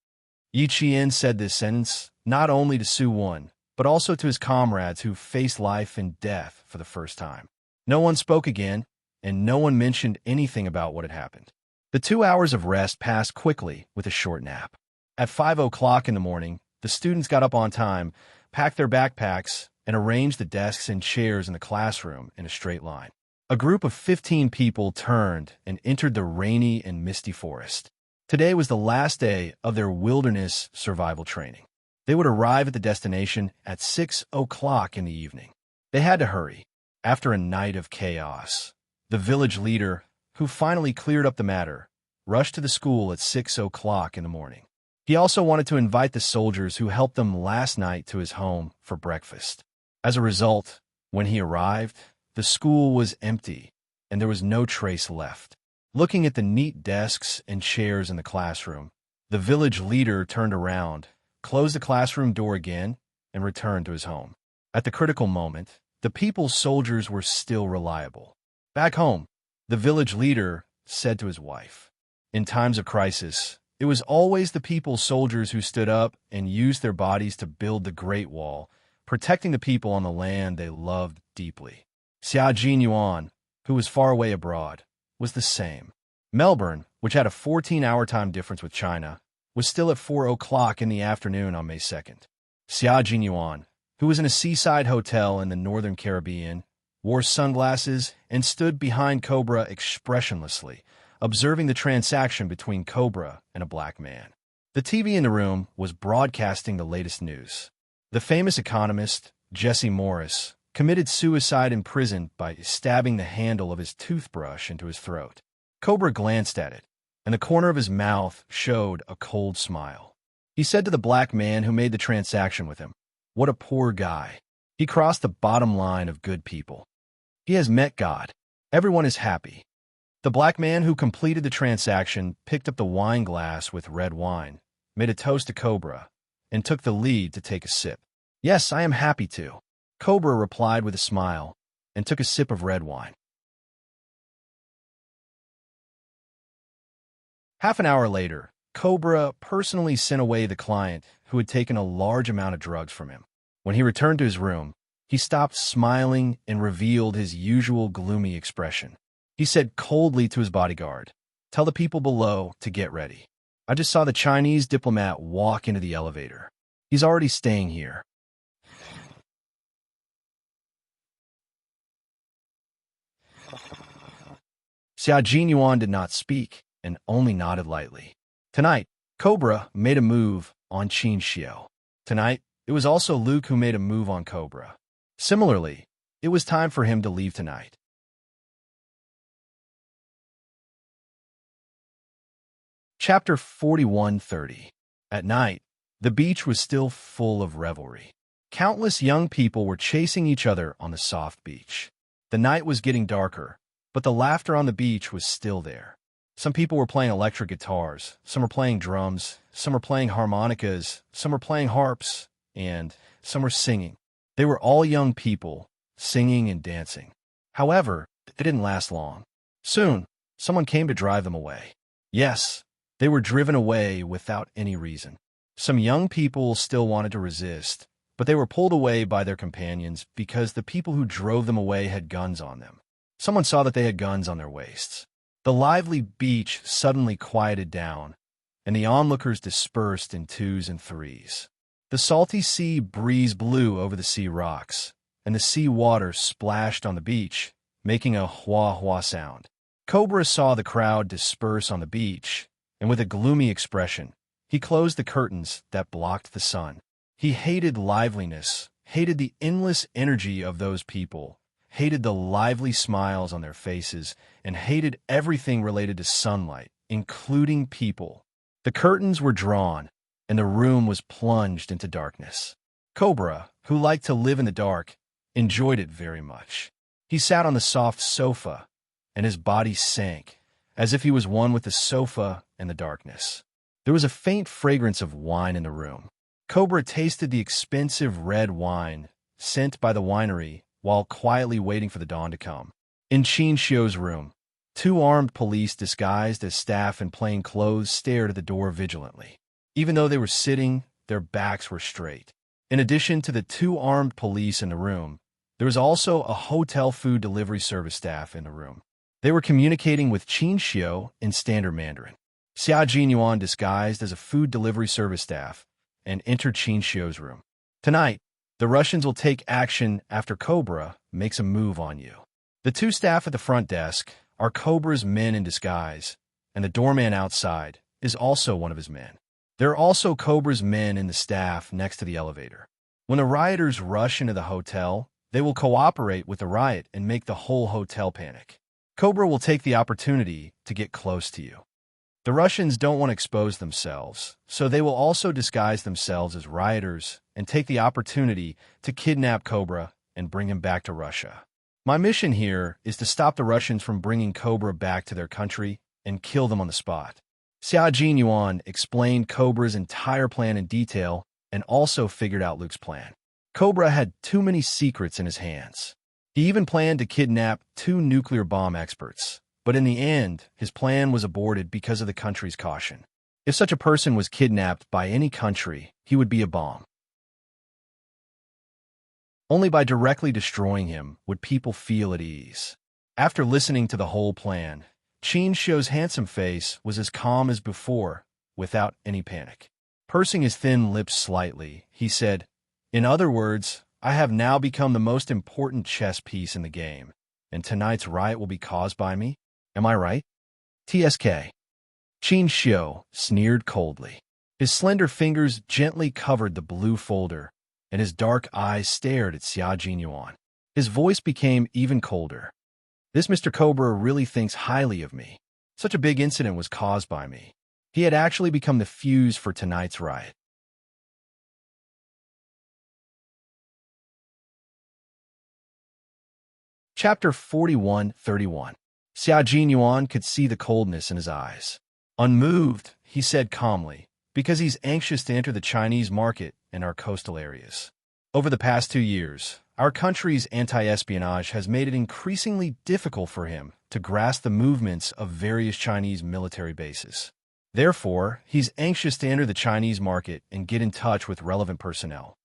Yi Qian said this sentence not only to Suwon, but also to his comrades who faced life and death for the first time. No one spoke again, and no one mentioned anything about what had happened. The 2 hours of rest passed quickly with a short nap. At 5 o'clock in the morning, the students got up on time, packed their backpacks, and arranged the desks and chairs in the classroom in a straight line. A group of 15 people turned and entered the rainy and misty forest. Today was the last day of their wilderness survival training. They would arrive at the destination at 6 o'clock in the evening. They had to hurry. After a night of chaos, the village leader, who finally cleared up the matter, rushed to the school at 6 o'clock in the morning. He also wanted to invite the soldiers who helped them last night to his home for breakfast. As a result, when he arrived, the school was empty, and there was no trace left. Looking at the neat desks and chairs in the classroom, the village leader turned around, closed the classroom door again, and returned to his home. At the critical moment, the people's soldiers were still reliable. Back home, the village leader said to his wife, in times of crisis, it was always the people's soldiers who stood up and used their bodies to build the Great Wall, protecting the people on the land they loved deeply. Xia Jinyuan, who was far away abroad, was the same. Melbourne, which had a 14-hour time difference with China, was still at 4 o'clock in the afternoon on May 2nd. Xia Jinyuan, who was in a seaside hotel in the Northern Caribbean, wore sunglasses and stood behind Cobra expressionlessly, observing the transaction between Cobra and a black man. The TV in the room was broadcasting the latest news. The famous economist, Jesse Morris, committed suicide in prison by stabbing the handle of his toothbrush into his throat. Cobra glanced at it, and the corner of his mouth showed a cold smile. He said to the black man who made the transaction with him, "What a poor guy. He crossed the bottom line of good people. He has met God. Everyone is happy." The black man who completed the transaction picked up the wine glass with red wine, made a toast to Cobra, and took the lead to take a sip. "Yes, I am happy to," Cobra replied with a smile, and took a sip of red wine. Half an hour later, Cobra personally sent away the client who had taken a large amount of drugs from him. When he returned to his room, he stopped smiling and revealed his usual gloomy expression. He said coldly to his bodyguard, "Tell the people below to get ready. I just saw the Chinese diplomat walk into the elevator. He's already staying here." Xia Jinyuan did not speak and only nodded lightly. Tonight, Cobra made a move on Qin Xiao. Tonight, it was also Luke who made a move on Cobra. Similarly, it was time for him to leave tonight. Chapter 41:30. At night, the beach was still full of revelry. Countless young people were chasing each other on the soft beach. The night was getting darker, but the laughter on the beach was still there. Some people were playing electric guitars, some were playing drums, some were playing harmonicas, some were playing harps, and some were singing. They were all young people, singing and dancing. However, it didn't last long. Soon, someone came to drive them away. Yes, they were driven away without any reason. Some young people still wanted to resist, but they were pulled away by their companions because the people who drove them away had guns on them. Someone saw that they had guns on their waists. The lively beach suddenly quieted down, and the onlookers dispersed in twos and threes. The salty sea breeze blew over the sea rocks, and the sea water splashed on the beach, making a hua-hua sound. Cobra saw the crowd disperse on the beach, and with a gloomy expression, he closed the curtains that blocked the sun. He hated liveliness, hated the endless energy of those people, hated the lively smiles on their faces, and hated everything related to sunlight, including people. The curtains were drawn, and the room was plunged into darkness. Cobra, who liked to live in the dark, enjoyed it very much. He sat on the soft sofa, and his body sank, as if he was one with the sofa and the darkness. There was a faint fragrance of wine in the room. Cobra tasted the expensive red wine, sent by the winery, while quietly waiting for the dawn to come. In Qin Xiu's room, two armed police disguised as staff in plain clothes stared at the door vigilantly. Even though they were sitting, their backs were straight. In addition to the two armed police in the room, there was also a hotel food delivery service staff in the room. They were communicating with Qin Xiu in standard Mandarin. Xia Jinyuan disguised as a food delivery service staff and entered Qin Xiu's room. Tonight, the Russians will take action after Cobra makes a move on you. The two staff at the front desk are Cobra's men in disguise, and the doorman outside is also one of his men. There are also Cobra's men in the staff next to the elevator. When the rioters rush into the hotel, they will cooperate with the riot and make the whole hotel panic. Cobra will take the opportunity to get close to you. The Russians don't want to expose themselves, so they will also disguise themselves as rioters and take the opportunity to kidnap Cobra and bring him back to Russia. My mission here is to stop the Russians from bringing Cobra back to their country and kill them on the spot. Xia Jinyuan explained Cobra's entire plan in detail and also figured out Luke's plan. Cobra had too many secrets in his hands. He even planned to kidnap two nuclear bomb experts, but in the end, his plan was aborted because of the country's caution. If such a person was kidnapped by any country, he would be a bomb. Only by directly destroying him would people feel at ease. After listening to the whole plan, Qin Xiu's handsome face was as calm as before, without any panic. Pursing his thin lips slightly, he said, "In other words, I have now become the most important chess piece in the game, and tonight's riot will be caused by me. Am I right?" TSK. Qin Xiu sneered coldly. His slender fingers gently covered the blue folder, and his dark eyes stared at Xia Jinyuan. His voice became even colder. "This Mr. Cobra really thinks highly of me. Such a big incident was caused by me. He had actually become the fuse for tonight's riot." Chapter 41:31. Xia Jinyuan could see the coldness in his eyes. Unmoved, he said calmly, because he's anxious to enter the Chinese market in our coastal areas. Over the past 2 years, our country's anti-espionage has made it increasingly difficult for him to grasp the movements of various Chinese military bases. Therefore, he's anxious to enter the Chinese market and get in touch with relevant personnel.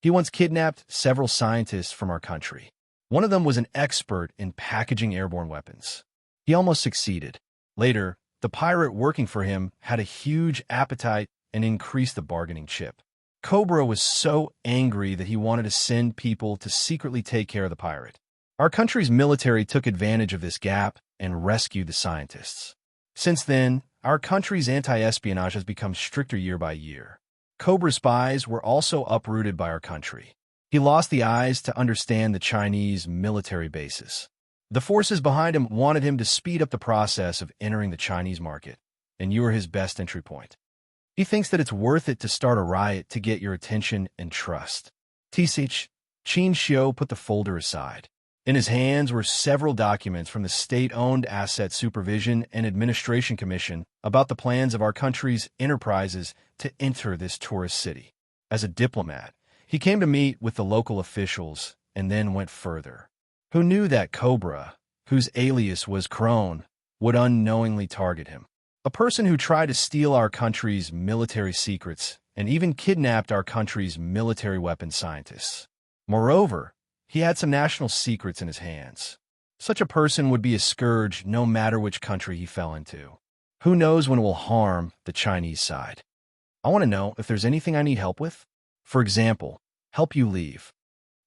He once kidnapped several scientists from our country. One of them was an expert in packaging airborne weapons. He almost succeeded. Later, the pirate working for him had a huge appetite and increased the bargaining chip. Cobra was so angry that he wanted to send people to secretly take care of the pirate. Our country's military took advantage of this gap and rescued the scientists. Since then, our country's anti-espionage has become stricter year by year. Cobra's spies were also uprooted by our country. He lost the eyes to understand the Chinese military bases. The forces behind him wanted him to speed up the process of entering the Chinese market, and you are his best entry point. He thinks that it's worth it to start a riot to get your attention and trust. Qin Xiu put the folder aside. In his hands were several documents from the State-Owned Asset Supervision and Administration Commission about the plans of our country's enterprises to enter this tourist city. As a diplomat, he came to meet with the local officials and then went further. Who knew that Cobra, whose alias was Crone, would unknowingly target him? A person who tried to steal our country's military secrets and even kidnapped our country's military weapons scientists. Moreover, he had some national secrets in his hands. Such a person would be a scourge no matter which country he fell into. Who knows when it will harm the Chinese side? I want to know if there's anything I need help with. For example, help you leave.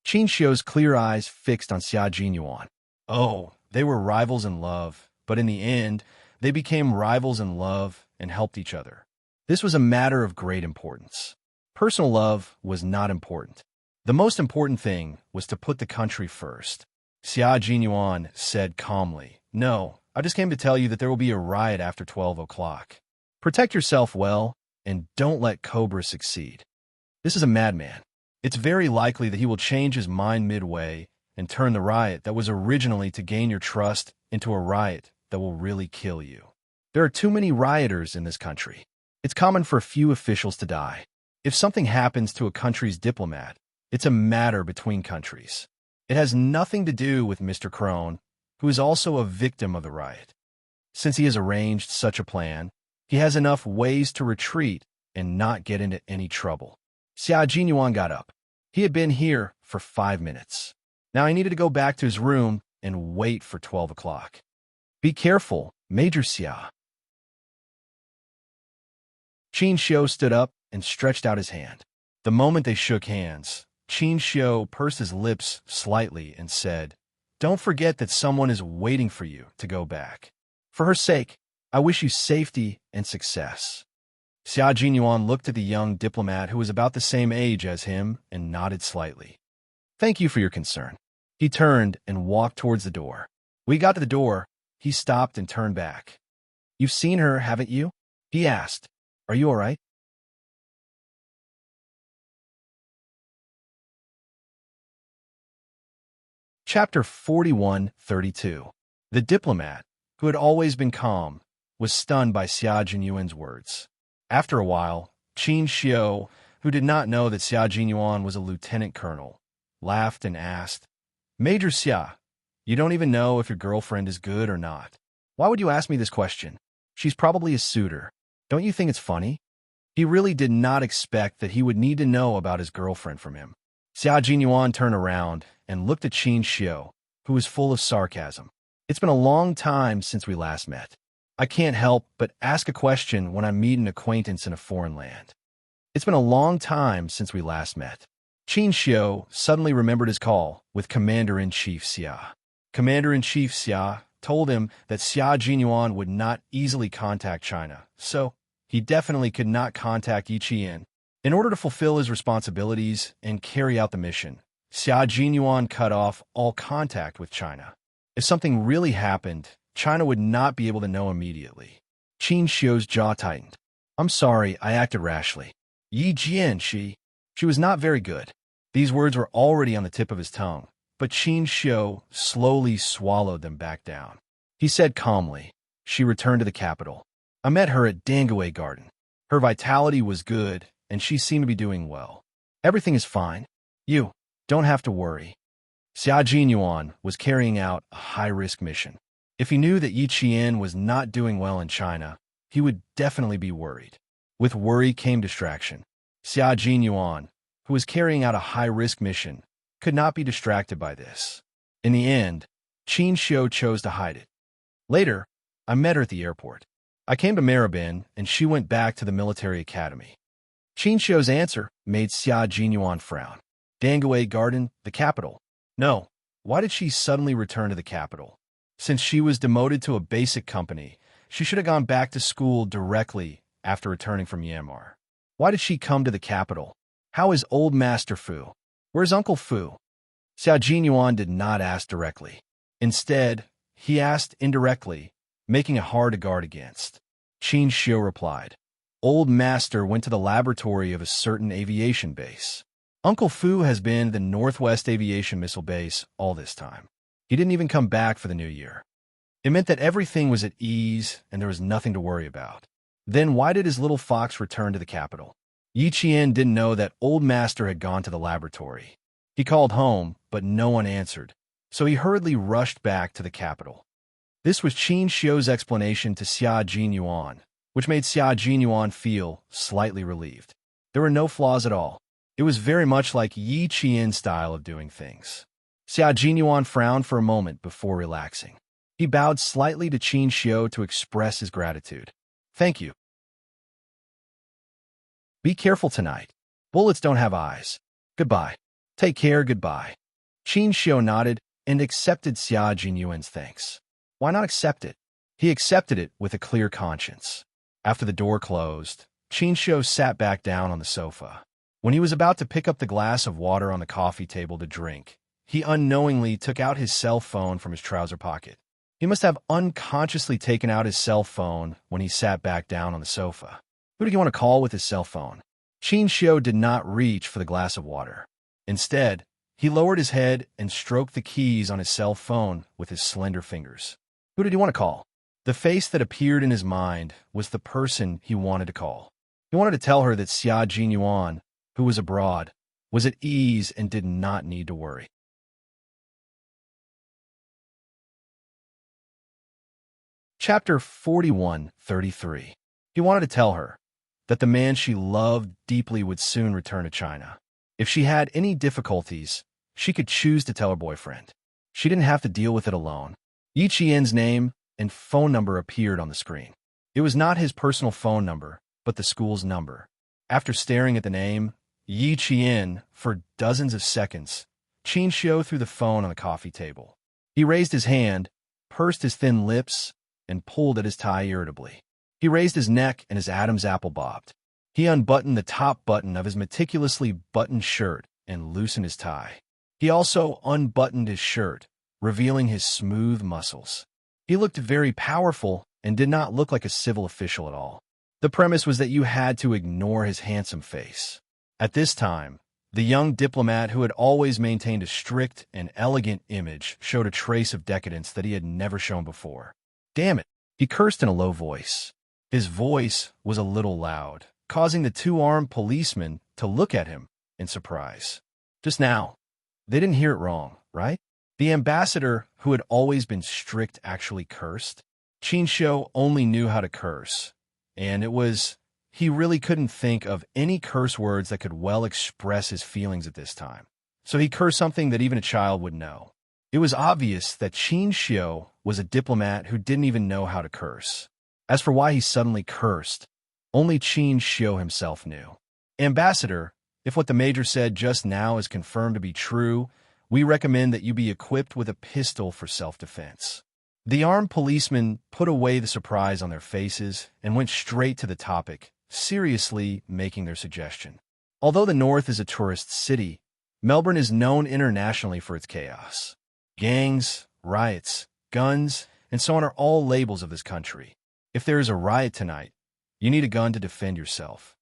Qin Xiu's clear eyes fixed on Xia Jinyuan. Oh, they were rivals in love, but in the end, they became rivals in love and helped each other. This was a matter of great importance. Personal love was not important. The most important thing was to put the country first. Xia Jinyuan said calmly, "No, I just came to tell you that there will be a riot after 12 o'clock. Protect yourself well, and don't let Cobra succeed. This is a madman. It's very likely that he will change his mind midway and turn the riot that was originally to gain your trust into a riot that will really kill you. There are too many rioters in this country. It's common for a few officials to die. If something happens to a country's diplomat, it's a matter between countries. It has nothing to do with Mr. Crone, who is also a victim of the riot. Since he has arranged such a plan, he has enough ways to retreat and not get into any trouble. Xia Jinyuan got up. He had been here for 5 minutes. Now he needed to go back to his room and wait for 12 o'clock. Be careful, Major Xia. Qin Xiu stood up and stretched out his hand. The moment they shook hands, Qin Xiu pursed his lips slightly and said, "Don't forget that someone is waiting for you to go back. For her sake, I wish you safety and success." Xia Jinyuan looked at the young diplomat who was about the same age as him and nodded slightly. "Thank you for your concern." He turned and walked towards the door. When he got to the door, he stopped and turned back. "You've seen her, haven't you?" he asked. "Are you all right?" Chapter 41:32. The diplomat, who had always been calm, was stunned by Xia Jinyuan's words. After a while, Qin Xiu, who did not know that Xia Jinyuan was a lieutenant colonel, laughed and asked, "Major Xia, you don't even know if your girlfriend is good or not. Why would you ask me this question? She's probably a suitor. Don't you think it's funny?" He really did not expect that he would need to know about his girlfriend from him. Xia Jinyuan turned around and looked at Qin Xiu, who was full of sarcasm. "It's been a long time since we last met. I can't help but ask a question when I meet an acquaintance in a foreign land. It's been a long time since we last met." Qin Xiu suddenly remembered his call with Commander-in-Chief Xia. Commander-in-Chief Xia told him that Xia Jinyuan would not easily contact China, so he definitely could not contact Yi Qian. In order to fulfill his responsibilities and carry out the mission, Xia Jinyuan cut off all contact with China. If something really happened, China would not be able to know immediately. Qin Xiu's jaw tightened. "I'm sorry, I acted rashly. Yi Jian, she was not very good." These words were already on the tip of his tongue, but Qin Xiu slowly swallowed them back down. He said calmly, "She returned to the capital. I met her at Dangwei Garden. Her vitality was good, and she seemed to be doing well. Everything is fine. You don't have to worry." Xia Jinyuan was carrying out a high-risk mission. If he knew that Yi Qian was not doing well in China, he would definitely be worried. With worry came distraction. Xia Jinyuan, who was carrying out a high-risk mission, could not be distracted by this. In the end, Qin Xiu chose to hide it. Later, I met her at the airport. I came to Maribin, and she went back to the military academy. Qin Xiu's answer made Xia Jinyuan frown. Dangwei Garden, the capital. No, why did she suddenly return to the capital? Since she was demoted to a basic company, she should have gone back to school directly after returning from Myanmar. Why did she come to the capital? How is old Master Fu? Where's Uncle Fu? Xia Jinyuan did not ask directly. Instead, he asked indirectly, making it hard to guard against. Qin Xiu replied, "Old Master went to the laboratory of a certain aviation base. Uncle Fu has been at the Northwest Aviation Missile Base all this time. He didn't even come back for the new year." It meant that everything was at ease and there was nothing to worry about. Then why did his little fox return to the capital? Yi Qian didn't know that Old Master had gone to the laboratory. He called home, but no one answered, so he hurriedly rushed back to the capital. This was Qin Xiu's explanation to Xia Jinyuan, which made Xia Jinyuan feel slightly relieved. There were no flaws at all. It was very much like Yi Qian's style of doing things. Xia Jinyuan frowned for a moment before relaxing. He bowed slightly to Qin Xiu to express his gratitude. "Thank you. Be careful tonight. Bullets don't have eyes. Goodbye. Take care, goodbye." Qin Xiu nodded and accepted Xia Jinyuan's thanks. Why not accept it? He accepted it with a clear conscience. After the door closed, Qin Xiu sat back down on the sofa. When he was about to pick up the glass of water on the coffee table to drink, he unknowingly took out his cell phone from his trouser pocket. He must have unconsciously taken out his cell phone when he sat back down on the sofa. Who did he want to call with his cell phone? Qin Xiu did not reach for the glass of water. Instead, he lowered his head and stroked the keys on his cell phone with his slender fingers. Who did he want to call? The face that appeared in his mind was the person he wanted to call. He wanted to tell her that Xia Jinyuan, who was abroad, was at ease and did not need to worry. Chapter 41:33. He wanted to tell her that the man she loved deeply would soon return to China. If she had any difficulties, she could choose to tell her boyfriend. She didn't have to deal with it alone. Yi Qian's name and phone number appeared on the screen. It was not his personal phone number, but the school's number. After staring at the name, Yi Qian, for dozens of seconds, Qin Xiu threw the phone on the coffee table. He raised his hand, pursed his thin lips, and pulled at his tie irritably. He raised his neck and his Adam's apple bobbed. He unbuttoned the top button of his meticulously buttoned shirt and loosened his tie. He also unbuttoned his shirt, revealing his smooth muscles. He looked very powerful and did not look like a civil official at all. The premise was that you had to ignore his handsome face. At this time, the young diplomat who had always maintained a strict and elegant image showed a trace of decadence that he had never shown before. Damn it, he cursed in a low voice. His voice was a little loud, causing the two-armed policeman to look at him in surprise. Just now, they didn't hear it wrong, right? The ambassador, who had always been strict, actually cursed. Qin Xiu only knew how to curse, and he really couldn't think of any curse words that could well express his feelings at this time. So he cursed something that even a child would know. It was obvious that Qin Xiu was a diplomat who didn't even know how to curse. As for why he suddenly cursed, only Qin Xiu himself knew. Ambassador, if what the major said just now is confirmed to be true, we recommend that you be equipped with a pistol for self-defense. The armed policemen put away the surprise on their faces and went straight to the topic, seriously making their suggestion. Although the North is a tourist city, Melbourne is known internationally for its chaos. Gangs, riots, guns, and so on are all labels of this country. If there is a riot tonight, you need a gun to defend yourself.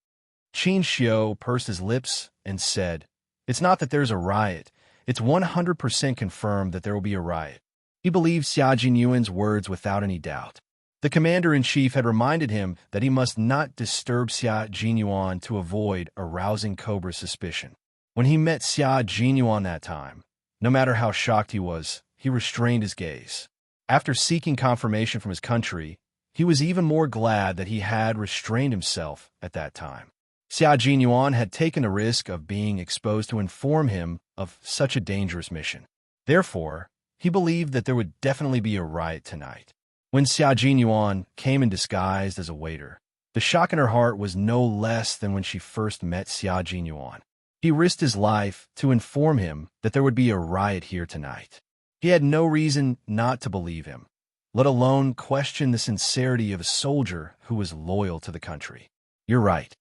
Qin Xiu pursed his lips and said, "It's not that there's a riot. It's 100% confirmed that there will be a riot." He believed Xia Jinyuan's words without any doubt. The commander-in-chief had reminded him that he must not disturb Xia Jinyuan to avoid arousing Cobra's suspicion. When he met Xia Jinyuan that time, no matter how shocked he was, he restrained his gaze. After seeking confirmation from his country, he was even more glad that he had restrained himself at that time. Xia Jinyuan had taken the risk of being exposed to inform him of such a dangerous mission. Therefore, he believed that there would definitely be a riot tonight. When Xia Jinyuan came in disguised as a waiter, the shock in her heart was no less than when she first met Xia Jinyuan. He risked his life to inform him that there would be a riot here tonight. He had no reason not to believe him, let alone question the sincerity of a soldier who was loyal to the country. "You're right.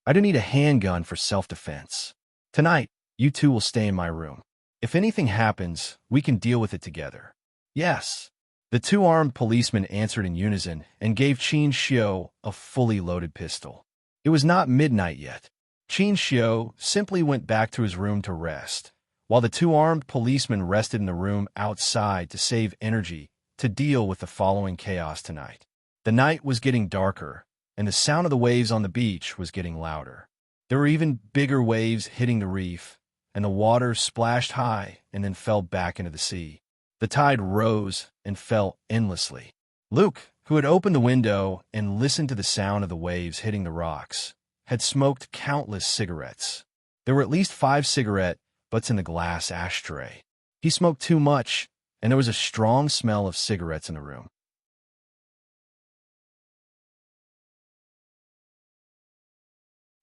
I do need a handgun for self-defense. Tonight, you two will stay in my room. If anything happens, we can deal with it together." "Yes." The two armed policemen answered in unison and gave Qin Xiu a fully loaded pistol. It was not midnight yet. Qin Xiu simply went back to his room to rest, while the two armed policemen rested in the room outside to save energy to deal with the following chaos tonight. The night was getting darker, and the sound of the waves on the beach was getting louder. There were even bigger waves hitting the reef, and the water splashed high and then fell back into the sea. The tide rose and fell endlessly. Luke, who had opened the window and listened to the sound of the waves hitting the rocks, had smoked countless cigarettes. There were at least 5 cigarette butts in the glass ashtray. He smoked too much, and there was a strong smell of cigarettes in the room.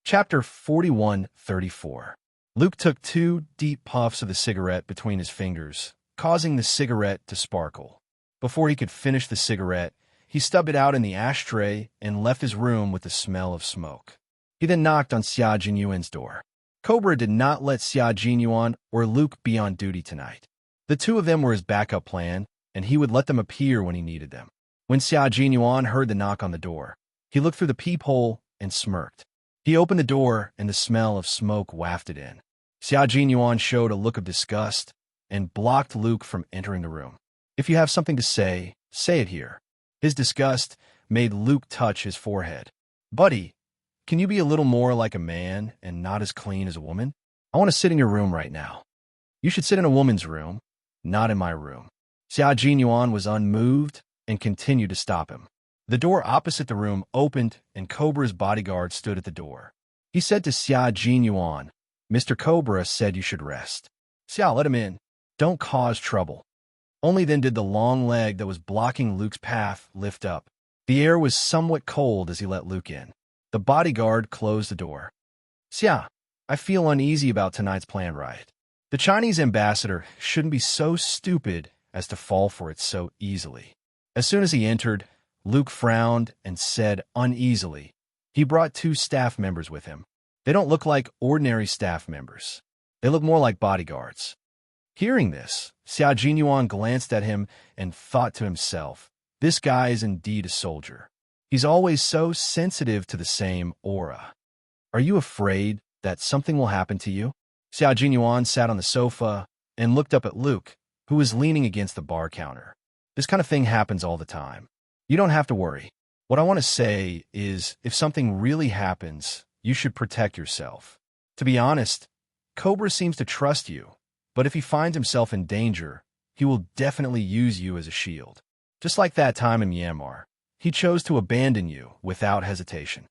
Chapter 41:34. Luke took 2 deep puffs of the cigarette between his fingers, causing the cigarette to sparkle. Before he could finish the cigarette, he stubbed it out in the ashtray and left his room with the smell of smoke. He then knocked on Xia Jinyuan's door. Cobra did not let Xia Jinyuan or Luke be on duty tonight. The two of them were his backup plan, and he would let them appear when he needed them. When Xia Jinyuan heard the knock on the door, he looked through the peephole and smirked. He opened the door, and the smell of smoke wafted in. Xia Jinyuan showed a look of disgust and blocked Luke from entering the room. "If you have something to say, say it here." His disgust made Luke touch his forehead. "Buddy, can you be a little more like a man and not as clean as a woman? I want to sit in your room right now." "You should sit in a woman's room, not in my room." Xia Jinyuan was unmoved and continued to stop him. The door opposite the room opened, and Cobra's bodyguard stood at the door. He said to Xia Jinyuan, "Mr. Cobra said you should rest." "Xia, let him in. Don't cause trouble." Only then did the long leg that was blocking Luke's path lift up. The air was somewhat cold as he let Luke in. The bodyguard closed the door. "Xia, I feel uneasy about tonight's planned riot. The Chinese ambassador shouldn't be so stupid as to fall for it so easily." As soon as he entered, Luke frowned and said uneasily, "He brought 2 staff members with him. They don't look like ordinary staff members. They look more like bodyguards." Hearing this, Xia Jinyuan glanced at him and thought to himself, "This guy is indeed a soldier. He's always so sensitive to the same aura. Are you afraid that something will happen to you?" Xia Jinyuan sat on the sofa and looked up at Luke, who was leaning against the bar counter. "This kind of thing happens all the time. You don't have to worry. What I want to say is, if something really happens, you should protect yourself. To be honest, Cobra seems to trust you, but if he finds himself in danger, he will definitely use you as a shield. Just like that time in Myanmar, he chose to abandon you without hesitation.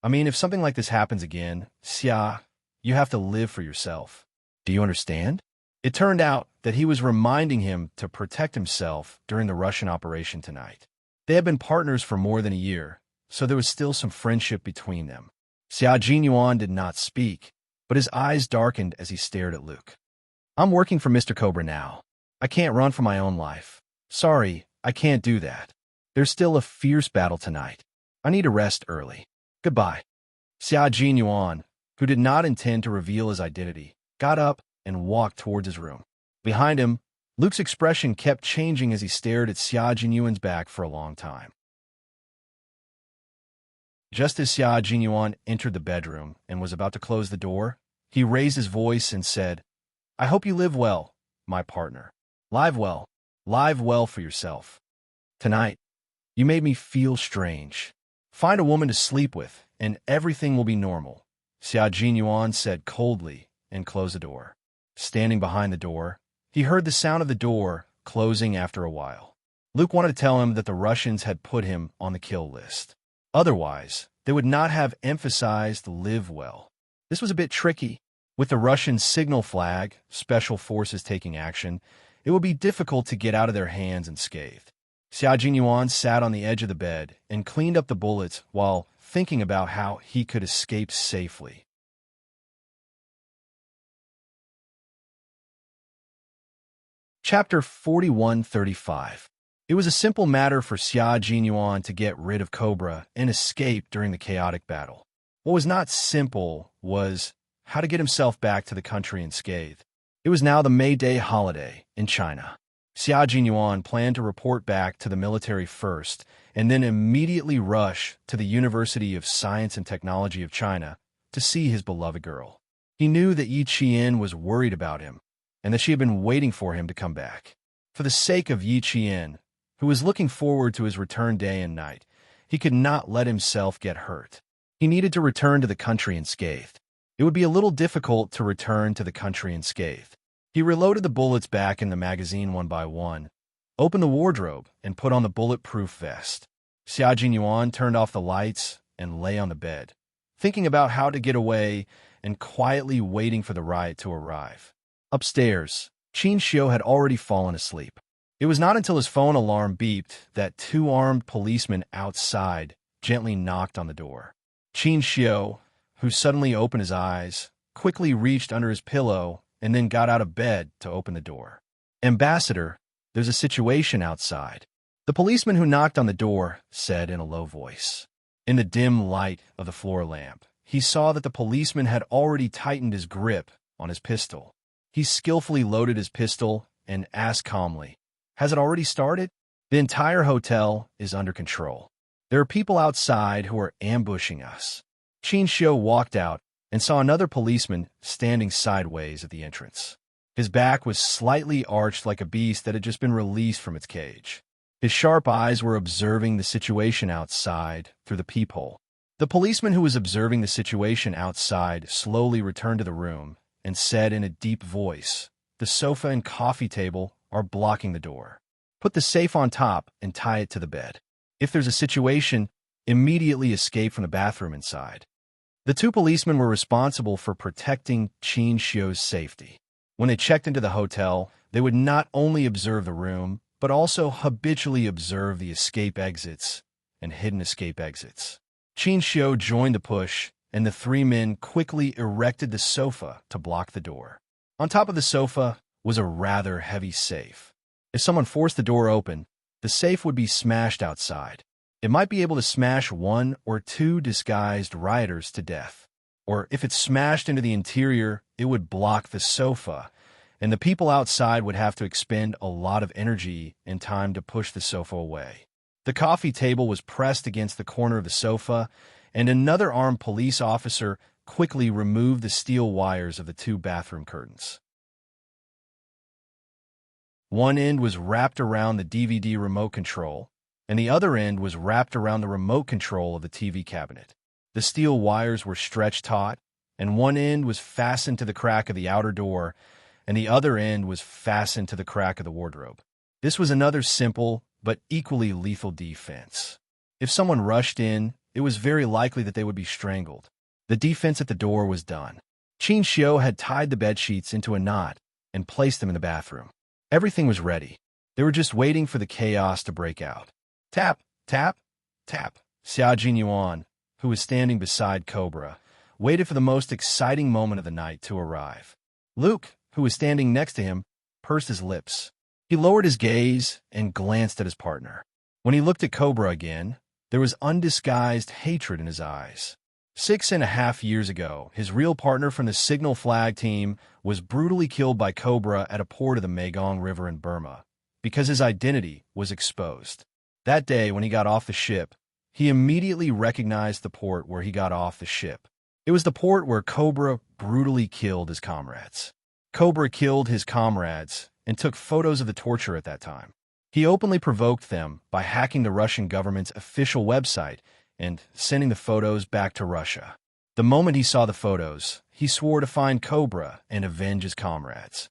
I mean, if something like this happens again, Xia, you have to live for yourself. Do you understand?" It turned out that he was reminding him to protect himself during the Russian operation tonight. They had been partners for more than a year, so there was still some friendship between them. Xia Jinyuan did not speak, but his eyes darkened as he stared at Luke. "I'm working for Mr. Cobra now. I can't run for my own life. Sorry, I can't do that. There's still a fierce battle tonight. I need to rest early. Goodbye." Xia Jinyuan, who did not intend to reveal his identity, got up and walked towards his room. Behind him, Luke's expression kept changing as he stared at Xia Jinyuan's back for a long time. Just as Xia Jinyuan entered the bedroom and was about to close the door, he raised his voice and said, "I hope you live well, my partner. Live well for yourself. Tonight, you made me feel strange. Find a woman to sleep with, and everything will be normal," Xia Jinyuan said coldly and closed the door. Standing behind the door, he heard the sound of the door closing after a while. Luke wanted to tell him that the Russians had put him on the kill list. Otherwise, they would not have emphasized live well. This was a bit tricky. With the Russian signal flag, special forces taking action, it would be difficult to get out of their hands unscathed. Xia Jinyuan sat on the edge of the bed and cleaned up the bullets while thinking about how he could escape safely. Chapter 4135. It was a simple matter for Xia Jinyuan to get rid of Cobra and escape during the chaotic battle. What was not simple was how to get himself back to the country unscathed. It was now the May Day holiday in China. Xia Jinyuan planned to report back to the military first and then immediately rush to the University of Science and Technology of China to see his beloved girl. He knew that Yi Qian was worried about him and that she had been waiting for him to come back. For the sake of Yi Qian, who was looking forward to his return day and night, he could not let himself get hurt. He needed to return to the country unscathed. It would be a little difficult to return to the country unscathed. He reloaded the bullets back in the magazine one by one, opened the wardrobe, and put on the bulletproof vest. Xia Jinyuan turned off the lights and lay on the bed, thinking about how to get away and quietly waiting for the riot to arrive. Upstairs, Qin Xiu had already fallen asleep. It was not until his phone alarm beeped that 2 armed policemen outside gently knocked on the door. Qin Xiu, who suddenly opened his eyes, quickly reached under his pillow and then got out of bed to open the door. "Ambassador, there's a situation outside," the policeman who knocked on the door said in a low voice. In the dim light of the floor lamp, he saw that the policeman had already tightened his grip on his pistol. He skillfully loaded his pistol and asked calmly, "Has it already started?" "The entire hotel is under control. There are people outside who are ambushing us." Qin Xiu walked out and saw another policeman standing sideways at the entrance. His back was slightly arched like a beast that had just been released from its cage. His sharp eyes were observing the situation outside through the peephole. The policeman who was observing the situation outside slowly returned to the room and said in a deep voice, "The sofa and coffee table are blocking the door." Put the safe on top and tie it to the bed. If there's a situation, immediately escape from the bathroom inside. The two policemen were responsible for protecting Qin Xiu's safety. When they checked into the hotel, they would not only observe the room, but also habitually observe the escape exits and hidden escape exits. Qin Xiu joined the push, and the three men quickly erected the sofa to block the door. On top of the sofa was a rather heavy safe. If someone forced the door open, the safe would be smashed outside. It might be able to smash one or two disguised rioters to death. Or if it smashed into the interior, it would block the sofa, and the people outside would have to expend a lot of energy and time to push the sofa away. The coffee table was pressed against the corner of the sofa, and another armed police officer quickly removed the steel wires of the two bathroom curtains. One end was wrapped around the DVD remote control, and the other end was wrapped around the remote control of the TV cabinet. The steel wires were stretched taut, and one end was fastened to the crack of the outer door, and the other end was fastened to the crack of the wardrobe. This was another simple but equally lethal defense. If someone rushed in, it was very likely that they would be strangled. The defense at the door was done. Qin Xiu had tied the bedsheets into a knot and placed them in the bathroom. Everything was ready. They were just waiting for the chaos to break out. Tap, tap, tap. Xiao Yuan, who was standing beside Cobra, waited for the most exciting moment of the night to arrive. Luke, who was standing next to him, pursed his lips. He lowered his gaze and glanced at his partner. When he looked at Cobra again, there was undisguised hatred in his eyes. 6.5 years ago, his real partner from the Signal Flag team was brutally killed by Cobra at a port of the Megong River in Burma because his identity was exposed. That day, when he got off the ship, he immediately recognized the port where he got off the ship. It was the port where Cobra brutally killed his comrades. Cobra killed his comrades and took photos of the torture at that time. He openly provoked them by hacking the Russian government's official website and sending the photos back to Russia. The moment he saw the photos, he swore to find Cobra and avenge his comrades.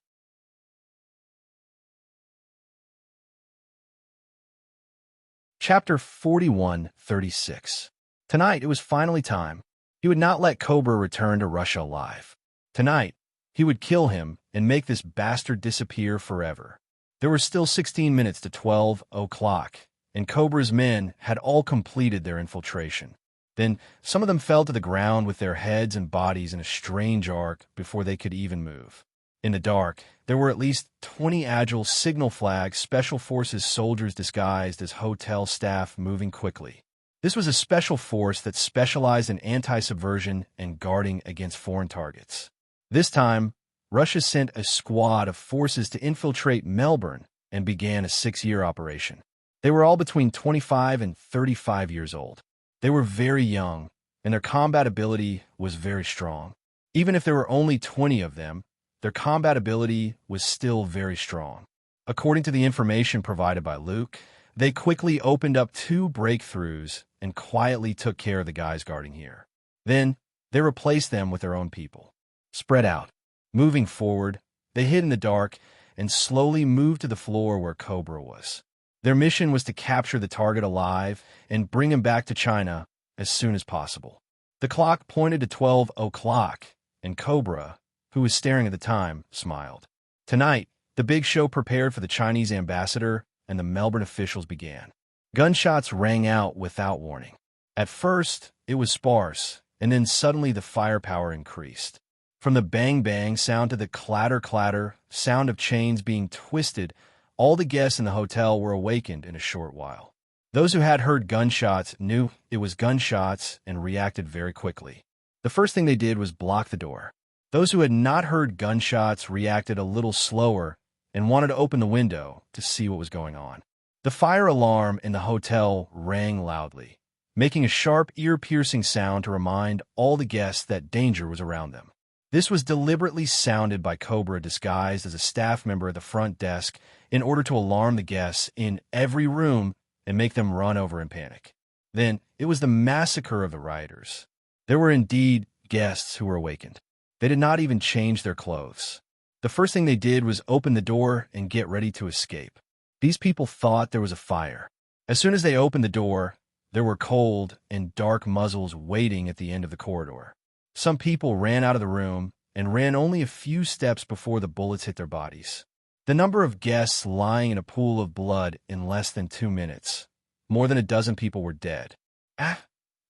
Chapter 41:36. Tonight, it was finally time. He would not let Cobra return to Russia alive. Tonight, he would kill him and make this bastard disappear forever. There were still 16 minutes to 12 o'clock, and Cobra's men had all completed their infiltration. Then some of them fell to the ground with their heads and bodies in a strange arc before they could even move. In the dark, there were at least 20 agile Signal Flag Special Forces soldiers disguised as hotel staff moving quickly. This was a special force that specialized in anti-subversion and guarding against foreign targets. This time, Russia sent a squad of forces to infiltrate Melbourne and began a 6-year operation. They were all between 25 and 35 years old. They were very young, and their combat ability was very strong. Even if there were only 20 of them, their combat ability was still very strong. According to the information provided by Luke, they quickly opened up 2 breakthroughs and quietly took care of the guys guarding here. Then, they replaced them with their own people. Spread out. Moving forward, they hid in the dark and slowly moved to the floor where Cobra was. Their mission was to capture the target alive and bring him back to China as soon as possible. The clock pointed to 12 o'clock, and Cobra, who was staring at the time, smiled. Tonight, the big show prepared for the Chinese ambassador and the Melbourne officials began. Gunshots rang out without warning. At first, it was sparse, and then suddenly the firepower increased. From the bang-bang sound to the clatter-clatter sound of chains being twisted, all the guests in the hotel were awakened in a short while. Those who had heard gunshots knew it was gunshots and reacted very quickly. The first thing they did was block the door. Those who had not heard gunshots reacted a little slower and wanted to open the window to see what was going on. The fire alarm in the hotel rang loudly, making a sharp, ear-piercing sound to remind all the guests that danger was around them. This was deliberately sounded by Cobra disguised as a staff member at the front desk in order to alarm the guests in every room and make them run over in panic. Then, it was the massacre of the rioters. There were indeed guests who were awakened. They did not even change their clothes. The first thing they did was open the door and get ready to escape. These people thought there was a fire. As soon as they opened the door, there were cold and dark muzzles waiting at the end of the corridor. Some people ran out of the room and ran only a few steps before the bullets hit their bodies. The number of guests lying in a pool of blood in less than 2 minutes. More than a dozen people were dead. Ah!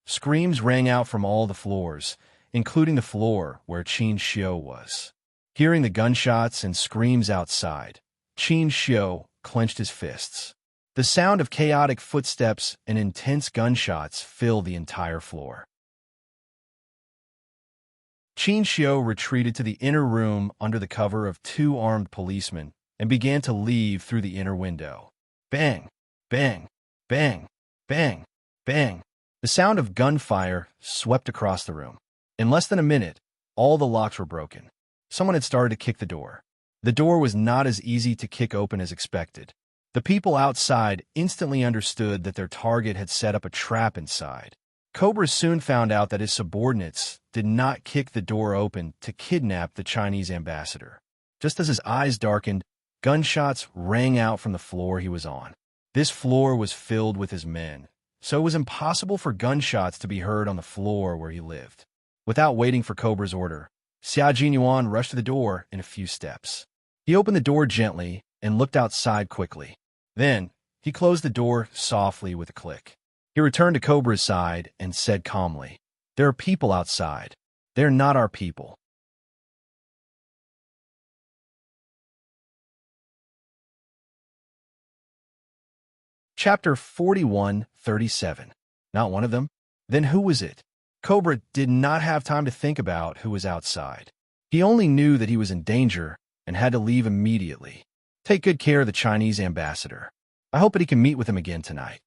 Screams rang out from all the floors, including the floor where Qin Xiu was. Hearing the gunshots and screams outside, Qin Xiu clenched his fists. The sound of chaotic footsteps and intense gunshots filled the entire floor. Qin Xiu retreated to the inner room under the cover of 2 armed policemen and began to leave through the inner window. Bang! Bang! Bang! Bang! Bang! The sound of gunfire swept across the room. In less than a minute, all the locks were broken. Someone had started to kick the door. The door was not as easy to kick open as expected. The people outside instantly understood that their target had set up a trap inside. Cobra soon found out that his subordinates did not kick the door open to kidnap the Chinese ambassador. Just as his eyes darkened, gunshots rang out from the floor he was on. This floor was filled with his men, so it was impossible for gunshots to be heard on the floor where he lived. Without waiting for Cobra's order, Xia Jinyuan rushed to the door in a few steps. He opened the door gently and looked outside quickly. Then, he closed the door softly with a click. He returned to Cobra's side and said calmly, "There are people outside. They're not our people." Chapter 41:37. Not one of them? Then who was it? Cobra did not have time to think about who was outside. He only knew that he was in danger and had to leave immediately. Take good care of the Chinese ambassador. I hope that he can meet with him again tonight.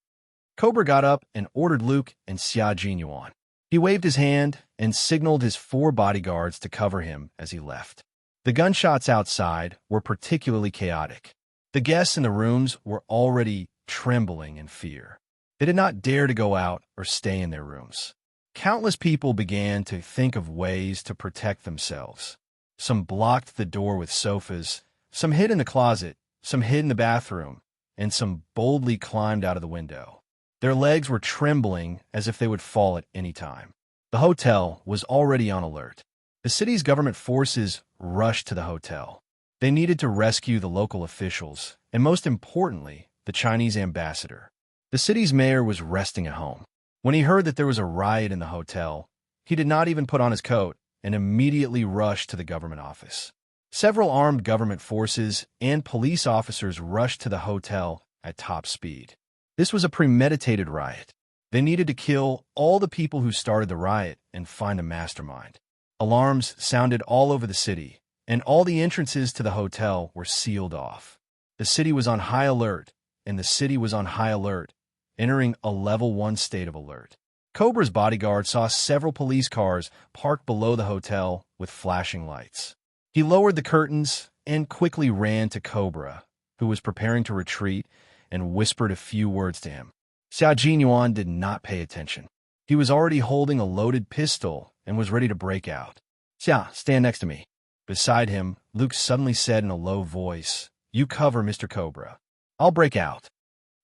Cobra got up and ordered Luke and Xia Jinyuan. He waved his hand and signaled his 4 bodyguards to cover him as he left. The gunshots outside were particularly chaotic. The guests in the rooms were already trembling in fear. They did not dare to go out or stay in their rooms. Countless people began to think of ways to protect themselves. Some blocked the door with sofas, some hid in the closet, some hid in the bathroom, and some boldly climbed out of the window. Their legs were trembling as if they would fall at any time. The hotel was already on alert. The city's government forces rushed to the hotel. They needed to rescue the local officials, and most importantly, the Chinese ambassador. The city's mayor was resting at home. When he heard that there was a riot in the hotel, he did not even put on his coat and immediately rushed to the government office. Several armed government forces and police officers rushed to the hotel at top speed. This was a premeditated riot. They needed to kill all the people who started the riot and find the mastermind. Alarms sounded all over the city, and all the entrances to the hotel were sealed off. The city was on high alert, and the city was on high alert, entering a level 1 state of alert. Cobra's bodyguard saw several police cars parked below the hotel with flashing lights. He lowered the curtains and quickly ran to Cobra, who was preparing to retreat, and whispered a few words to him. Xia Jinyuan did not pay attention. He was already holding a loaded pistol and was ready to break out. "Xia, stand next to me." Beside him, Luke suddenly said in a low voice, "You cover Mr. Cobra. I'll break out."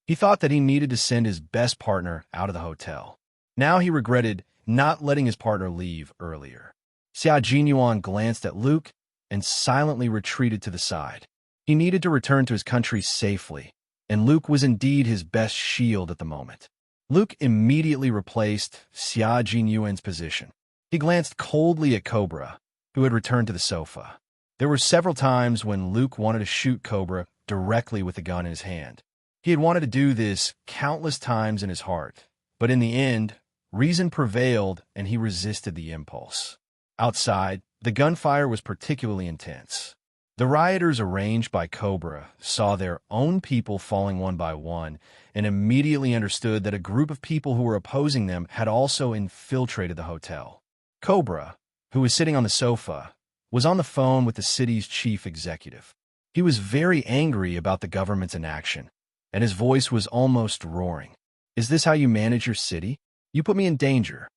He thought that he needed to send his best partner out of the hotel. Now he regretted not letting his partner leave earlier. Xia Jinyuan glanced at Luke and silently retreated to the side. He needed to return to his country safely, and Luke was indeed his best shield at the moment. Luke immediately replaced Xia Jinyuan's position. He glanced coldly at Cobra, who had returned to the sofa. There were several times when Luke wanted to shoot Cobra directly with the gun in his hand. He had wanted to do this countless times in his heart, but in the end, reason prevailed and he resisted the impulse. Outside, the gunfire was particularly intense. The rioters arranged by Cobra saw their own people falling one by one and immediately understood that a group of people who were opposing them had also infiltrated the hotel. Cobra, who was sitting on the sofa, was on the phone with the city's chief executive. He was very angry about the government's inaction, and his voice was almost roaring. "Is this how you manage your city? You put me in danger."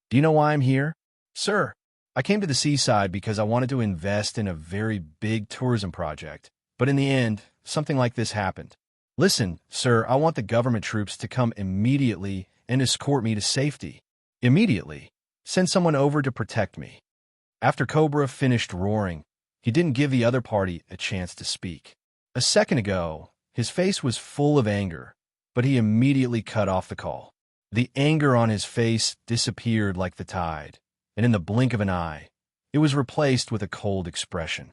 "Do you know why I'm here?" "Sir, I came to the seaside because I wanted to invest in a very big tourism project, But in the end, something like this happened. Listen, sir, I want the government troops to come immediately and escort me to safety. Immediately. Send someone over to protect me. After Cobra finished roaring, he didn't give the other party a chance to speak. A second ago, his face was full of anger, but he immediately cut off the call. The anger on his face disappeared like the tide, and in the blink of an eye, it was replaced with a cold expression.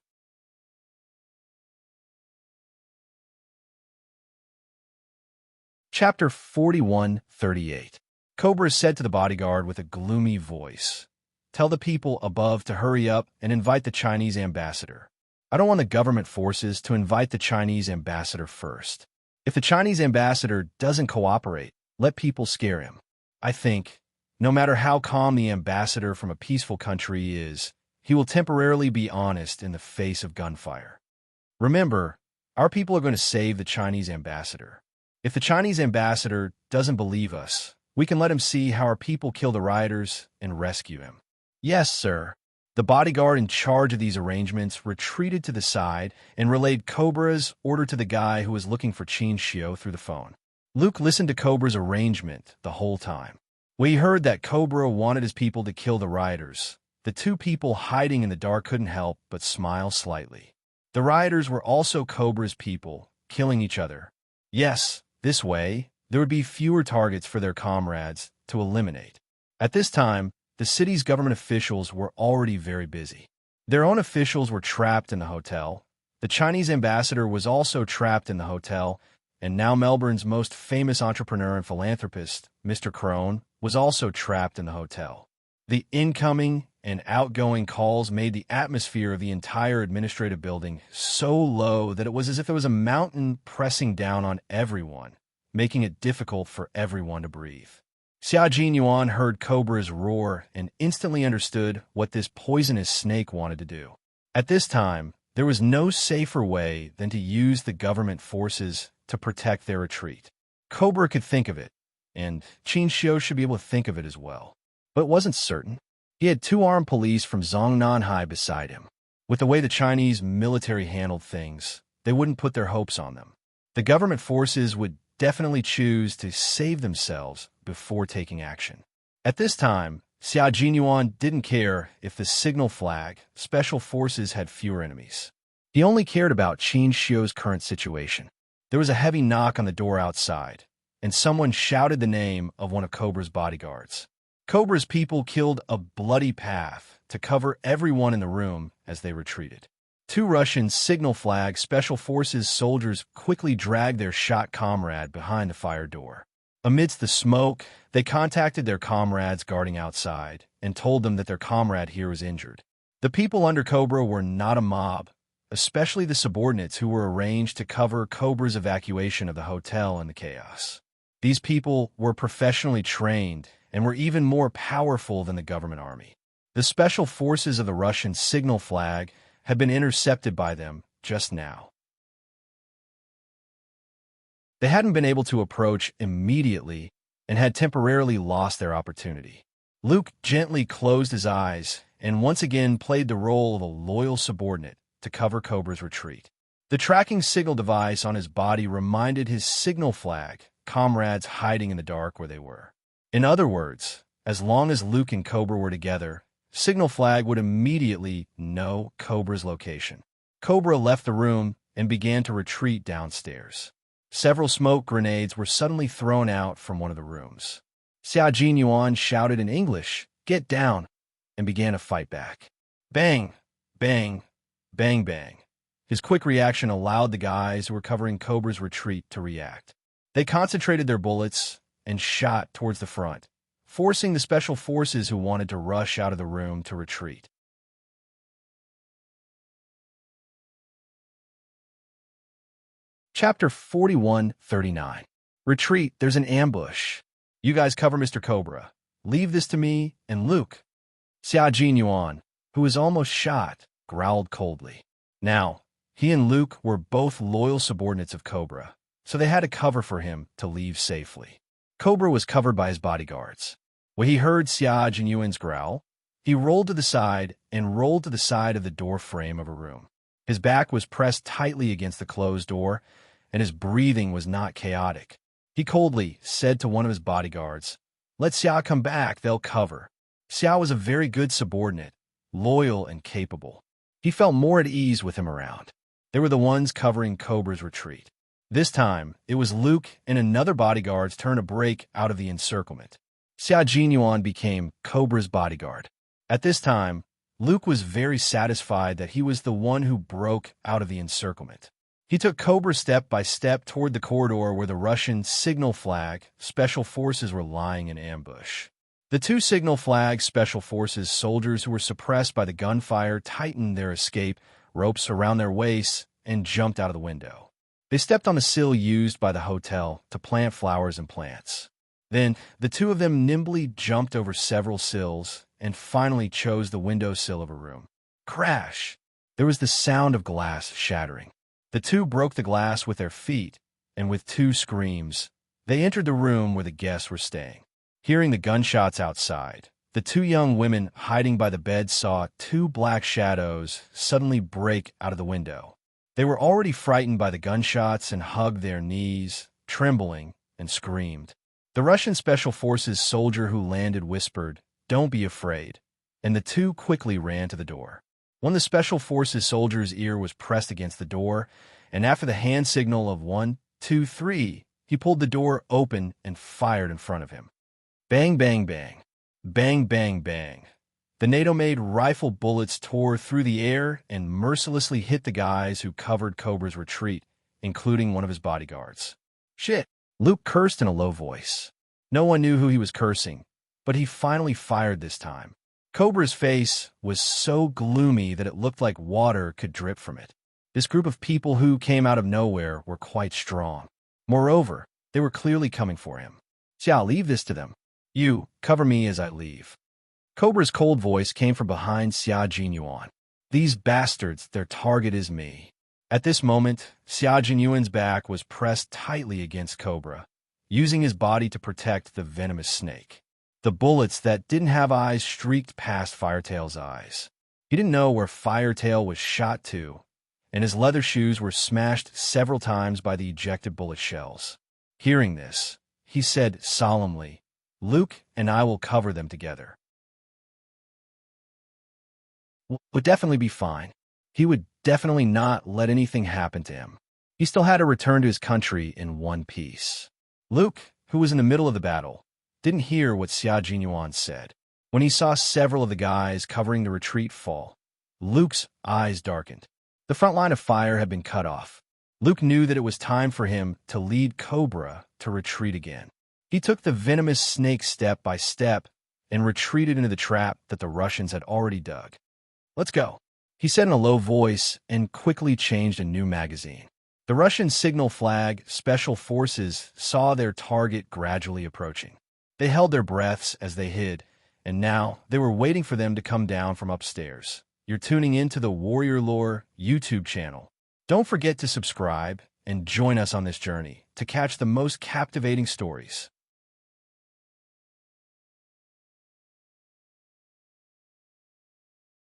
Chapter 41:38. Cobra said to the bodyguard with a gloomy voice, "Tell the people above to hurry up and invite the Chinese ambassador. I don't want the government forces to invite the Chinese ambassador first. If the Chinese ambassador doesn't cooperate, let people scare him. I think, no matter how calm the ambassador from a peaceful country is, he will temporarily be honest in the face of gunfire. Remember, our people are going to save the Chinese ambassador. If the Chinese ambassador doesn't believe us, we can let him see how our people kill the rioters and rescue him." "Yes, sir." The bodyguard in charge of these arrangements retreated to the side and relayed Cobra's order to the guy who was looking for Qin Shio through the phone. Luke listened to Cobra's arrangement the whole time. When he heard that Cobra wanted his people to kill the rioters, the two people hiding in the dark couldn't help but smile slightly. The rioters were also Cobra's people, killing each other. Yes, this way, there would be fewer targets for their comrades to eliminate. At this time, the city's government officials were already very busy. Their own officials were trapped in the hotel. The Chinese ambassador was also trapped in the hotel, and now Melbourne's most famous entrepreneur and philanthropist, Mr. Crone, was also trapped in the hotel. The incoming and outgoing calls made the atmosphere of the entire administrative building so low that it was as if there was a mountain pressing down on everyone, making it difficult for everyone to breathe. Xia Jinyuan heard Cobra's roar and instantly understood what this poisonous snake wanted to do. At this time, there was no safer way than to use the government forces to protect their retreat. Cobra could think of it, and Qin Shio should be able to think of it as well. But it wasn't certain. He had two armed police from Zongnanhai beside him. With the way the Chinese military handled things, they wouldn't put their hopes on them. The government forces would definitely choose to save themselves before taking action. At this time, Xia Jinyuan didn't care if the signal flag special forces had fewer enemies. He only cared about Qin Shio's current situation. There was a heavy knock on the door outside, and someone shouted the name of one of Cobra's bodyguards. Cobra's people killed a bloody path to cover everyone in the room as they retreated. Two Russian signal flag special forces soldiers quickly dragged their shot comrade behind the fire door. Amidst the smoke, they contacted their comrades guarding outside and told them that their comrade here was injured. The people under Cobra were not a mob, especially the subordinates who were arranged to cover Cobra's evacuation of the hotel in the chaos. These people were professionally trained and were even more powerful than the government army. The special forces of the Russian signal flag had been intercepted by them just now. They hadn't been able to approach immediately and had temporarily lost their opportunity. Luke gently closed his eyes and once again played the role of a loyal subordinate to cover Cobra's retreat. The tracking signal device on his body reminded his signal flag comrades hiding in the dark where they were. In other words, as long as Luke and Cobra were together, Signal Flag would immediately know Cobra's location. Cobra left the room and began to retreat downstairs. Several smoke grenades were suddenly thrown out from one of the rooms. Xia Jinyuan shouted in English, "Get down," and began to fight back. Bang, bang, bang, bang. His quick reaction allowed the guys who were covering Cobra's retreat to react. They concentrated their bullets and shot towards the front, forcing the special forces who wanted to rush out of the room to retreat. Chapter 41:39. Retreat, there's an ambush. You guys cover Mr. Cobra. Leave this to me and Luke. Xia Jinyuan, who was almost shot, growled coldly. Now, he and Luke were both loyal subordinates of Cobra, so they had to cover for him to leave safely. Cobra was covered by his bodyguards. When he heard Xia Jinyuan's growl, he rolled to the side and rolled to the side of the door frame of a room. His back was pressed tightly against the closed door, and his breathing was not chaotic. He coldly said to one of his bodyguards, "Let Xia come back, they'll cover." Xia was a very good subordinate, loyal and capable. He felt more at ease with him around. They were the ones covering Cobra's retreat. This time, it was Luke and another bodyguard's turn to break out of the encirclement. Xia Jinyuan became Cobra's bodyguard. At this time, Luke was very satisfied that he was the one who broke out of the encirclement. He took Cobra step by step toward the corridor where the Russian signal flag special forces were lying in ambush. The two signal flag special forces soldiers who were suppressed by the gunfire tightened their escape ropes around their waists and jumped out of the window. They stepped on the sill used by the hotel to plant flowers and plants. Then, the two of them nimbly jumped over several sills and finally chose the windowsill of a room. Crash! There was the sound of glass shattering. The two broke the glass with their feet, and with two screams, they entered the room where the guests were staying. Hearing the gunshots outside, the two young women hiding by the bed saw two black shadows suddenly break out of the window. They were already frightened by the gunshots and hugged their knees, trembling, and screamed. The Russian Special Forces soldier who landed whispered, "Don't be afraid," and the two quickly ran to the door. One of the Special Forces soldier's ear was pressed against the door, and after the hand signal of 1, 2, 3, he pulled the door open and fired in front of him. Bang, bang, bang. Bang, bang, bang. The NATO-made rifle bullets tore through the air and mercilessly hit the guys who covered Cobra's retreat, including one of his bodyguards. Shit! Luke cursed in a low voice. No one knew who he was cursing, but he finally fired this time. Cobra's face was so gloomy that it looked like water could drip from it. This group of people who came out of nowhere were quite strong. Moreover, they were clearly coming for him. "Xia, leave this to them. You, cover me as I leave." Cobra's cold voice came from behind Xia Jinyuan. "These bastards, their target is me." At this moment, Xia Jinyuan's back was pressed tightly against Cobra, using his body to protect the venomous snake. The bullets that didn't have eyes streaked past Firetail's eyes. He didn't know where Firetail was shot to, and his leather shoes were smashed several times by the ejected bullet shells. Hearing this, he said solemnly, "Luke and I will cover them together." Would definitely be fine. He would definitely not let anything happen to him. He still had to return to his country in one piece. Luke, who was in the middle of the battle, didn't hear what Xia Jinyuan said. When he saw several of the guys covering the retreat fall, Luke's eyes darkened. The front line of fire had been cut off. Luke knew that it was time for him to lead Cobra to retreat again. He took the venomous snake step by step and retreated into the trap that the Russians had already dug. "Let's go," he said in a low voice and quickly changed a new magazine. The Russian signal flag special forces saw their target gradually approaching. They held their breaths as they hid, and now they were waiting for them to come down from upstairs. You're tuning into the Warrior Lore YouTube channel. Don't forget to subscribe and join us on this journey to catch the most captivating stories.